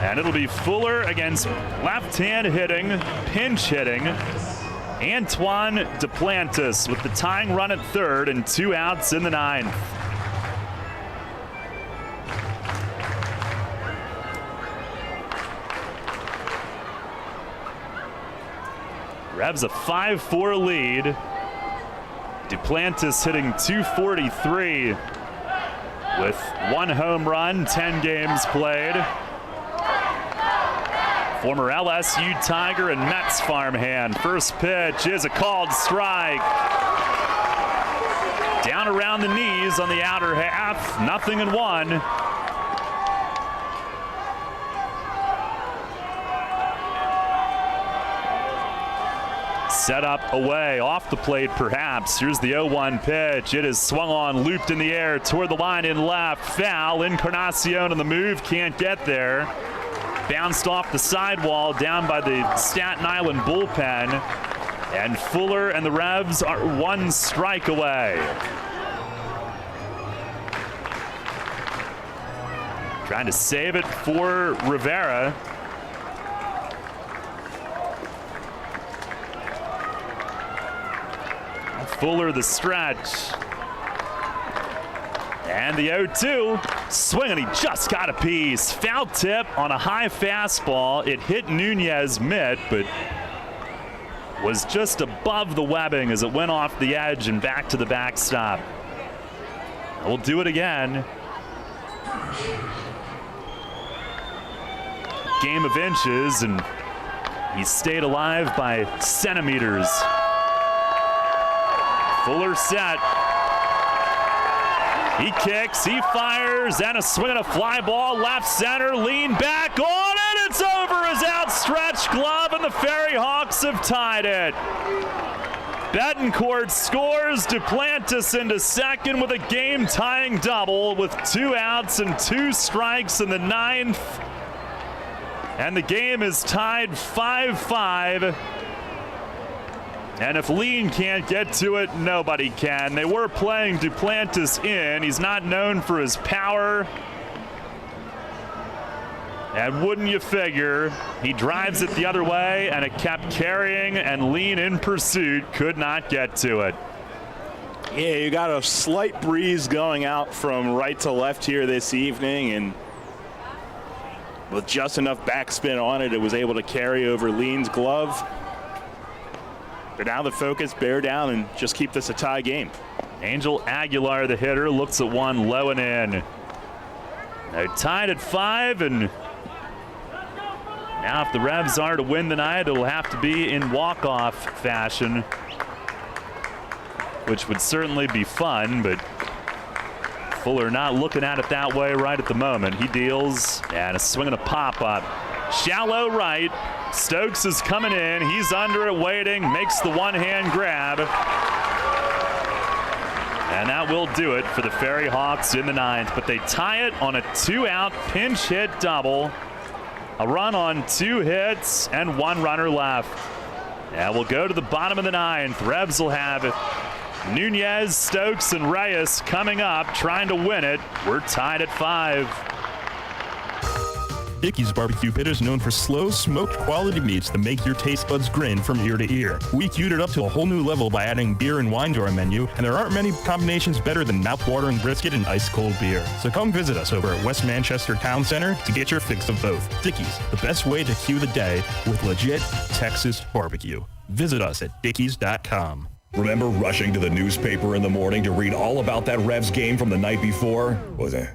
And it'll be Fuller against left-hand hitting, pinch hitting, Antoine Duplantis with the tying run at third and 2 outs in the 9th. Revs a 5-4 lead. Duplantis hitting .243 with 1 home run, 10 games played. Former LSU Tiger and Mets farmhand. First pitch is a called strike. Down around the knees on the outer half, 0-1. Set up away, off the plate perhaps. Here's the 0-1 pitch. It is swung on, looped in the air, toward the line in left. Foul. Encarnacion on the move, can't get there. Bounced off the sidewall down by the Staten Island bullpen. And Fuller and the Revs are 1 strike away. Trying to save it for Rivera. Fuller the stretch. And the 0-2. Swing, and he just got a piece. Foul tip on a high fastball. It hit Nunez mitt, but was just above the webbing as it went off the edge and back to the backstop. We'll do it again. Game of inches, and he stayed alive by centimeters. Fuller set. He kicks, he fires, and a swing and a fly ball left center. Lean back on it. It's over his outstretched glove, and the Ferryhawks have tied it. Betancourt scores. Duplantis into second with a game-tying double with 2 outs and 2 strikes in the 9th. And the game is tied 5-5. And if Lean can't get to it, nobody can. They were playing Duplantis in. He's not known for his power. And wouldn't you figure, he drives it the other way, and it kept carrying, and Lean in pursuit could not get to it. Yeah, you got a slight breeze going out from right to left here this evening, and with just enough backspin on it, it was able to carry over Lean's glove. But now the focus, bear down and just keep this a tie game. Angel Aguilar, the hitter, looks at one low and in. They're tied at 5, and now if the Revs are to win tonight, it'll have to be in walk-off fashion, which would certainly be fun, but Fuller not looking at it that way right at the moment. He deals, and a swing and a pop-up. Shallow right. Stokes is coming in. He's under it, waiting, makes the one-hand grab. And that will do it for the Ferryhawks in the 9th. But they tie it on a 2-out pinch hit double. A run on 2 hits and 1 runner left. And we'll go to the bottom of the 9th. Revs will have it. Nunez, Stokes, and Reyes coming up, trying to win it. We're tied at 5. Dickey's Barbecue Pit is known for slow, smoked quality meats that make your taste buds grin from ear to ear. We queued it up to a whole new level by adding beer and wine to our menu, and there aren't many combinations better than mouth-watering brisket and ice-cold beer. So come visit us over at West Manchester Town Center to get your fix of both. Dickey's, the best way to cue the day with legit Texas barbecue. Visit us at dickeys.com. Remember rushing to the newspaper in the morning to read all about that Revs game from the night before? Was it?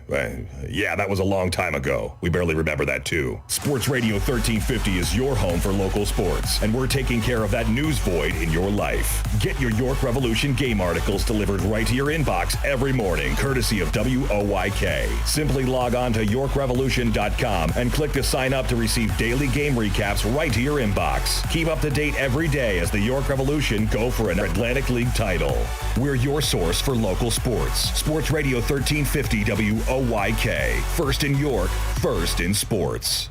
Yeah, that was a long time ago. We barely remember that too. Sports Radio 1350 is your home for local sports, and we're taking care of that news void in your life. Get your York Revolution game articles delivered right to your inbox every morning, courtesy of WOYK. Simply log on to YorkRevolution.com and click to sign up to receive daily game recaps right to your inbox. Keep up to date every day as the York Revolution go for an Atlantic League title. We're your source for local sports. Sports Radio 1350 WOYK. First in York, first in sports.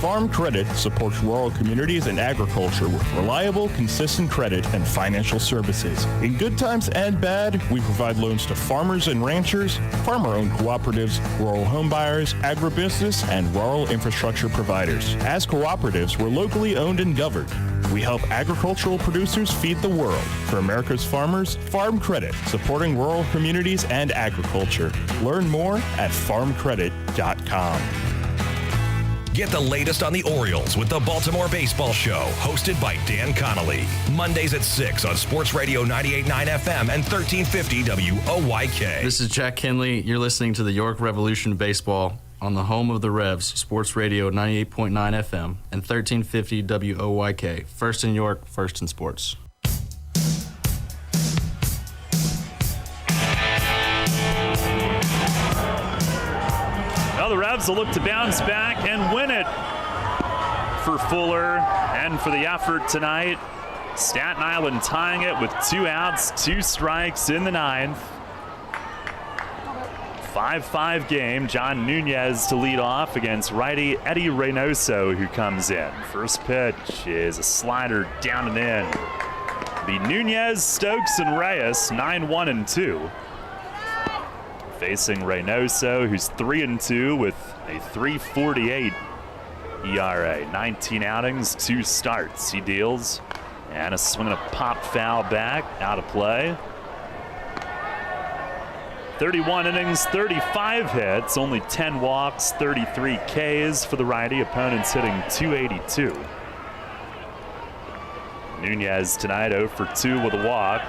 Farm Credit supports rural communities and agriculture with reliable, consistent credit and financial services. In good times and bad, we provide loans to farmers and ranchers, farmer-owned cooperatives, rural home buyers, agribusiness, and rural infrastructure providers. As cooperatives, we're locally owned and governed. We help agricultural producers feed the world. For America's farmers, Farm Credit, supporting rural communities and agriculture. Learn more at farmcredit.com. Get the latest on the Orioles with the Baltimore Baseball Show, hosted by Dan Connolly. Mondays at 6 on Sports Radio 98.9 FM and 1350 WOYK. This is Jack Kinley. You're listening to the York Revolution Baseball on the home of the Revs, Sports Radio 98.9 FM and 1350 WOYK. First in York, first in sports. The Revs will look to bounce back and win it for Fuller and for the effort tonight. Staten Island tying it with 2 outs, 2 strikes in the 9th. 5-5 game. John Nunez to lead off against righty Eddie Reynoso, who comes in. First pitch is a slider down and in. The Nunez, Stokes, and Reyes, 9-1-2. Facing Reynoso, who's 3-2 with a 3.48 ERA. 19 outings, 2 starts. He deals, and a swing and a pop foul back, out of play. 31 innings, 35 hits, only 10 walks, 33 Ks for the righty. Opponents hitting .282. Nunez tonight 0 for 2 with a walk.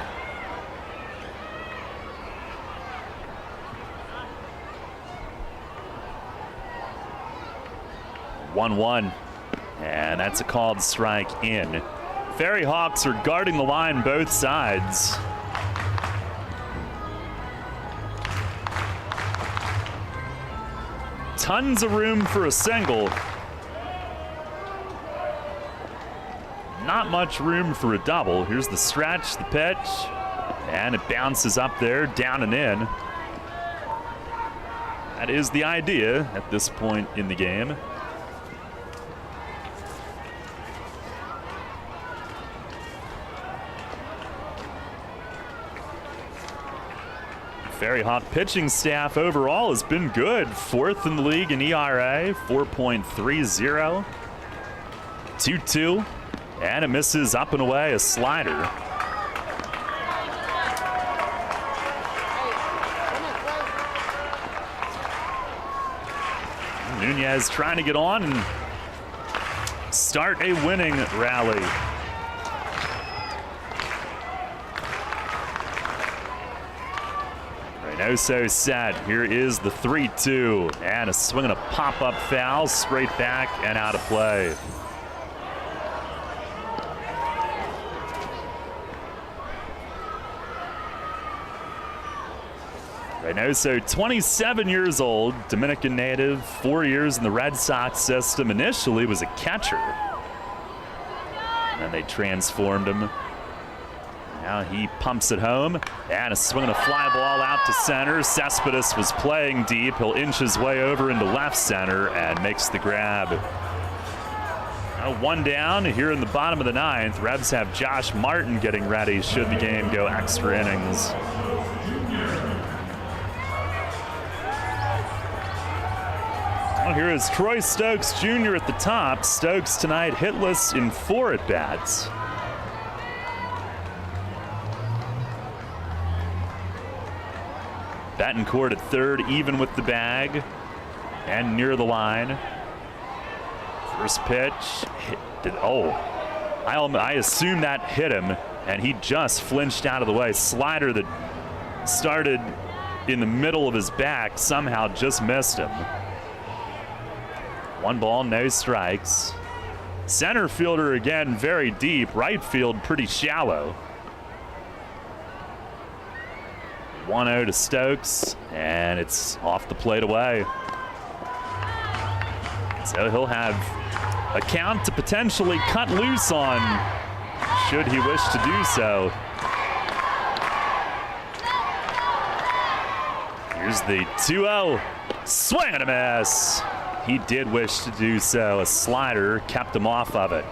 .1-1, and that's a called strike in. Ferryhawks are guarding the line both sides. Tons of room for a single. Not much room for a double. Here's the stretch, the pitch, and it bounces up there, down and in. That is the idea at this point in the game. Ferryhawk pitching staff overall has been good. 4th in the league in ERA, 4.30. 2-2, and it misses up and away, a slider. Nunez trying to get on and start a winning rally. Reynoso set. Here is the 3-2, and a swing and a pop-up foul straight back and out of play. Reynoso, 27 years old, Dominican native, 4 years in the Red Sox system. Initially was a catcher, and then they transformed him. Now he pumps it home, and a swing and a fly ball out to center. Cespedes was playing deep. He'll inch his way over into left center and makes the grab. Now 1 down here in the bottom of the 9th. Revs have Josh Martin getting ready should the game go extra innings. Well, here is Troy Stokes Jr. at the top. Stokes tonight hitless in 4 at-bats. Betancourt at third, even with the bag and near the line. First pitch, I assume that hit him. and he just flinched out of the way. Slider that started in the middle of his back somehow just missed him. 1 ball, no strikes. Center fielder again very deep. Right field pretty shallow. 1-0 to Stokes, and it's off the plate away. So he'll have a count to potentially cut loose on, should he wish to do so. Here's the 2-0. Swing and a miss. He did wish to do so. A slider kept him off of it.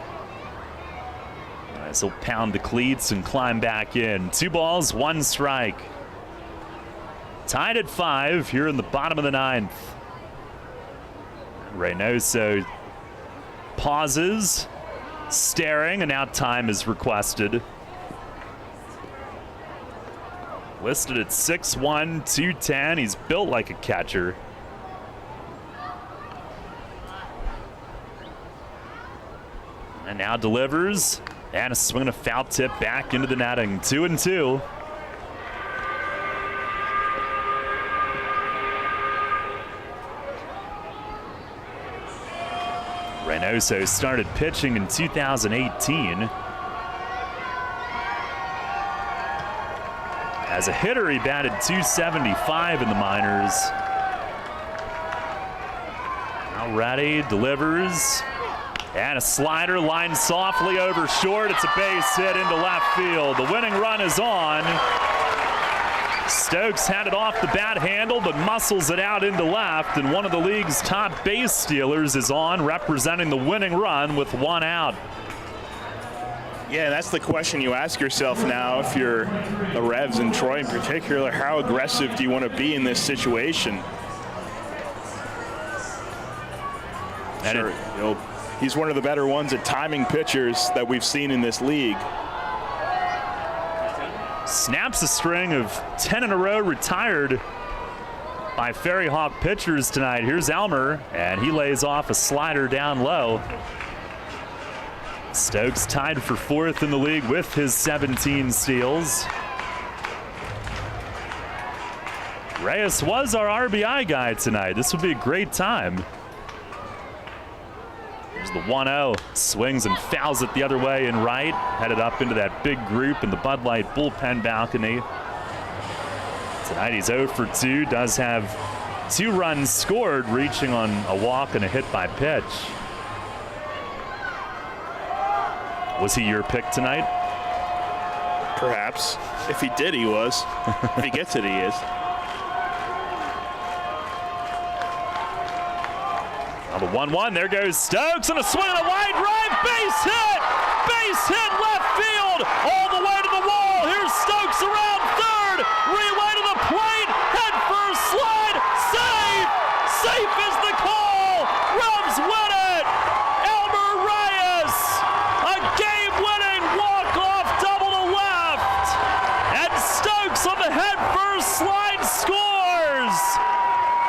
As he'll pound the cleats and climb back in. 2 balls, 1 strike. Tied at 5 here in the bottom of the 9th. Reynoso pauses, staring, and now time is requested. Listed at 6'1", 210. He's built like a catcher. And now delivers, and a swing and a foul tip back into the netting. 2-2. Reynoso started pitching in 2018. As a hitter, he batted .275 in the minors. Now ready, delivers. And a slider lined softly over short. It's a base hit into left field. The winning run is on. Stokes had it off the bat handle, but muscles it out into left, and one of the league's top base stealers is on, representing the winning run with 1 out. Yeah, that's the question you ask yourself now if you're the Revs and Troy in particular. How aggressive do you want to be in this situation? And sure, he's one of the better ones at timing pitchers that we've seen in this league. Snaps a string of 10 in a row retired by Ferryhawk pitchers tonight. Here's Elmer, and he lays off a slider down low. Stokes tied for 4th in the league with his 17 steals. Reyes was our RBI guy tonight. This would be a great time. Here's the 1-0. Swings and fouls it the other way in right. Headed up into that big group in the Bud Light bullpen balcony. Tonight he's 0 for 2. Does have 2 runs scored, reaching on a walk and a hit by pitch. Was he your pick tonight? Perhaps. If he did, he was. If he gets it, he is. Now the 1-1, there goes Stokes, and a swing and a line drive, base hit left field, all the way to the wall. Here's Stokes around third, relay to the plate, head first slide, safe is the call. Revs win it. Elmer Reyes, a game-winning walk-off double to left, and Stokes on the head first slide scores.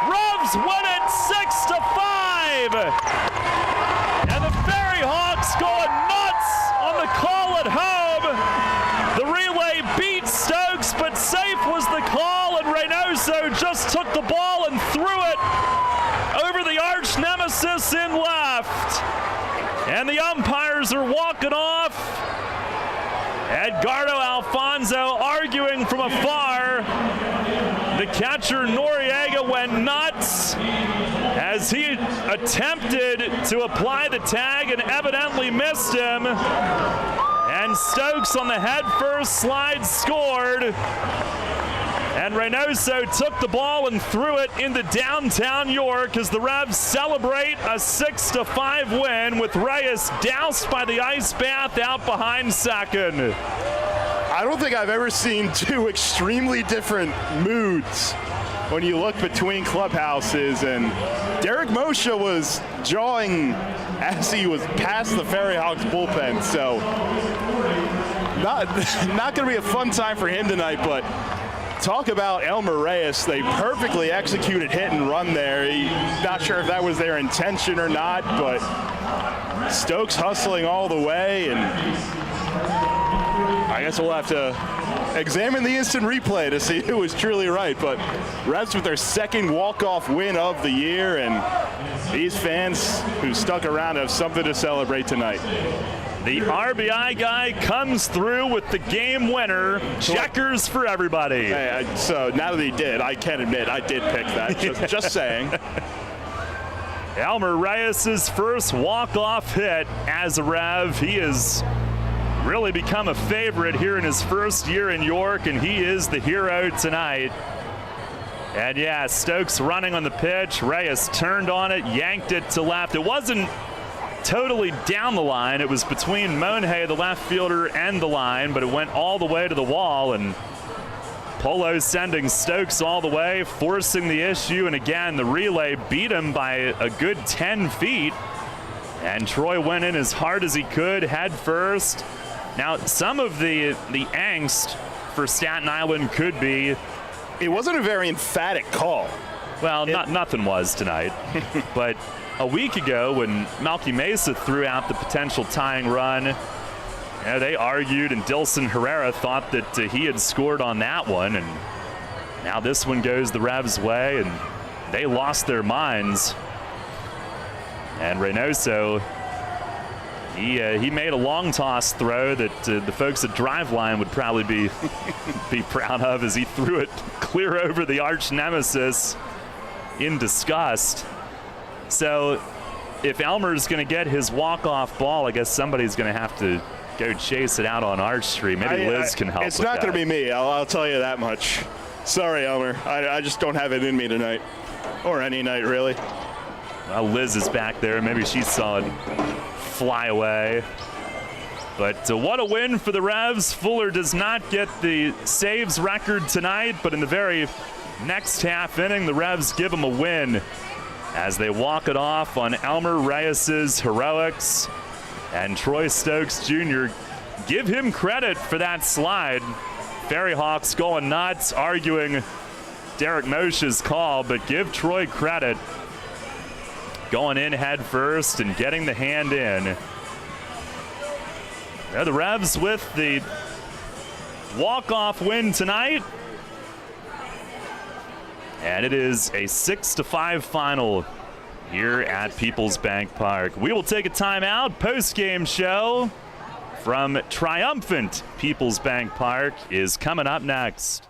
Revs win it 6-5. And the Ferryhawks going nuts on the call at home. The relay beat Stokes, but safe was the call, and Reynoso just took the ball and threw it over the arch nemesis in left. And the umpires are walking off. Edgardo Alfonso arguing from afar. The catcher Noriega went nuts as he attempted to apply the tag and evidently missed him. And Stokes on the head first slide scored. And Reynoso took the ball and threw it into downtown York as the Revs celebrate a 6-5 win with Reyes doused by the ice bath out behind second. I don't think I've ever seen 2 extremely different moods when you look between clubhouses, and Derek Moshe was jawing as he was past the Ferryhawks bullpen, so not going to be a fun time for him tonight. But talk about Elmer Reyes. They perfectly executed hit and run there. Not sure if that was their intention or not, but Stokes hustling all the way, and I guess we'll have to examine the instant replay to see who was truly right. But Revs with their second walk-off win of the year, and these fans who stuck around have something to celebrate tonight. The RBI guy comes through with the game winner. Checkers for everybody. Hey, so now that he did, I can admit I did pick that. Just saying. Elmer Reyes' first walk-off hit as a Rev. He has really become a favorite here in his first year in York, and he is the hero tonight. And yeah, Stokes running on the pitch. Reyes turned on it, yanked it to left. It wasn't totally down the line. It was between Monhay, the left fielder, and the line, but it went all the way to the wall, and Polo sending Stokes all the way, forcing the issue, and again, the relay beat him by a good 10 feet, and Troy went in as hard as he could, head first. Now, some of the angst for Staten Island could be... It wasn't a very emphatic call. Well, nothing was tonight, but a week ago when Malky Mesa threw out the potential tying run, they argued, and Dilson Herrera thought that he had scored on that one, and now this one goes the Revs' way, and they lost their minds. And Reynoso, he made a long toss throw that the folks at Driveline would probably be proud of, as he threw it clear over the arch nemesis in disgust. So if Elmer's going to get his walk-off ball, I guess somebody's going to have to go chase it out on Arch Street. Maybe Liz can help. It's not going to be me. I'll tell you that much. Sorry, Elmer. I just don't have it in me tonight, or any night really. Well, Liz is back there. Maybe she saw it fly away. But what a win for the Revs. Fuller does not get the saves record tonight, but in the very next half inning, the Revs give him a win as they walk it off on Elmer Reyes' heroics. And Troy Stokes Jr., give him credit for that slide. Ferryhawks going nuts, arguing Derek Moshe's call, but give Troy credit. Going in head first and getting the hand in. Now the Revs with the walk-off win tonight. And it is a 6-5 final here at Peoples Bank Park. We will take a timeout. Post-game show from triumphant Peoples Bank Park is coming up next.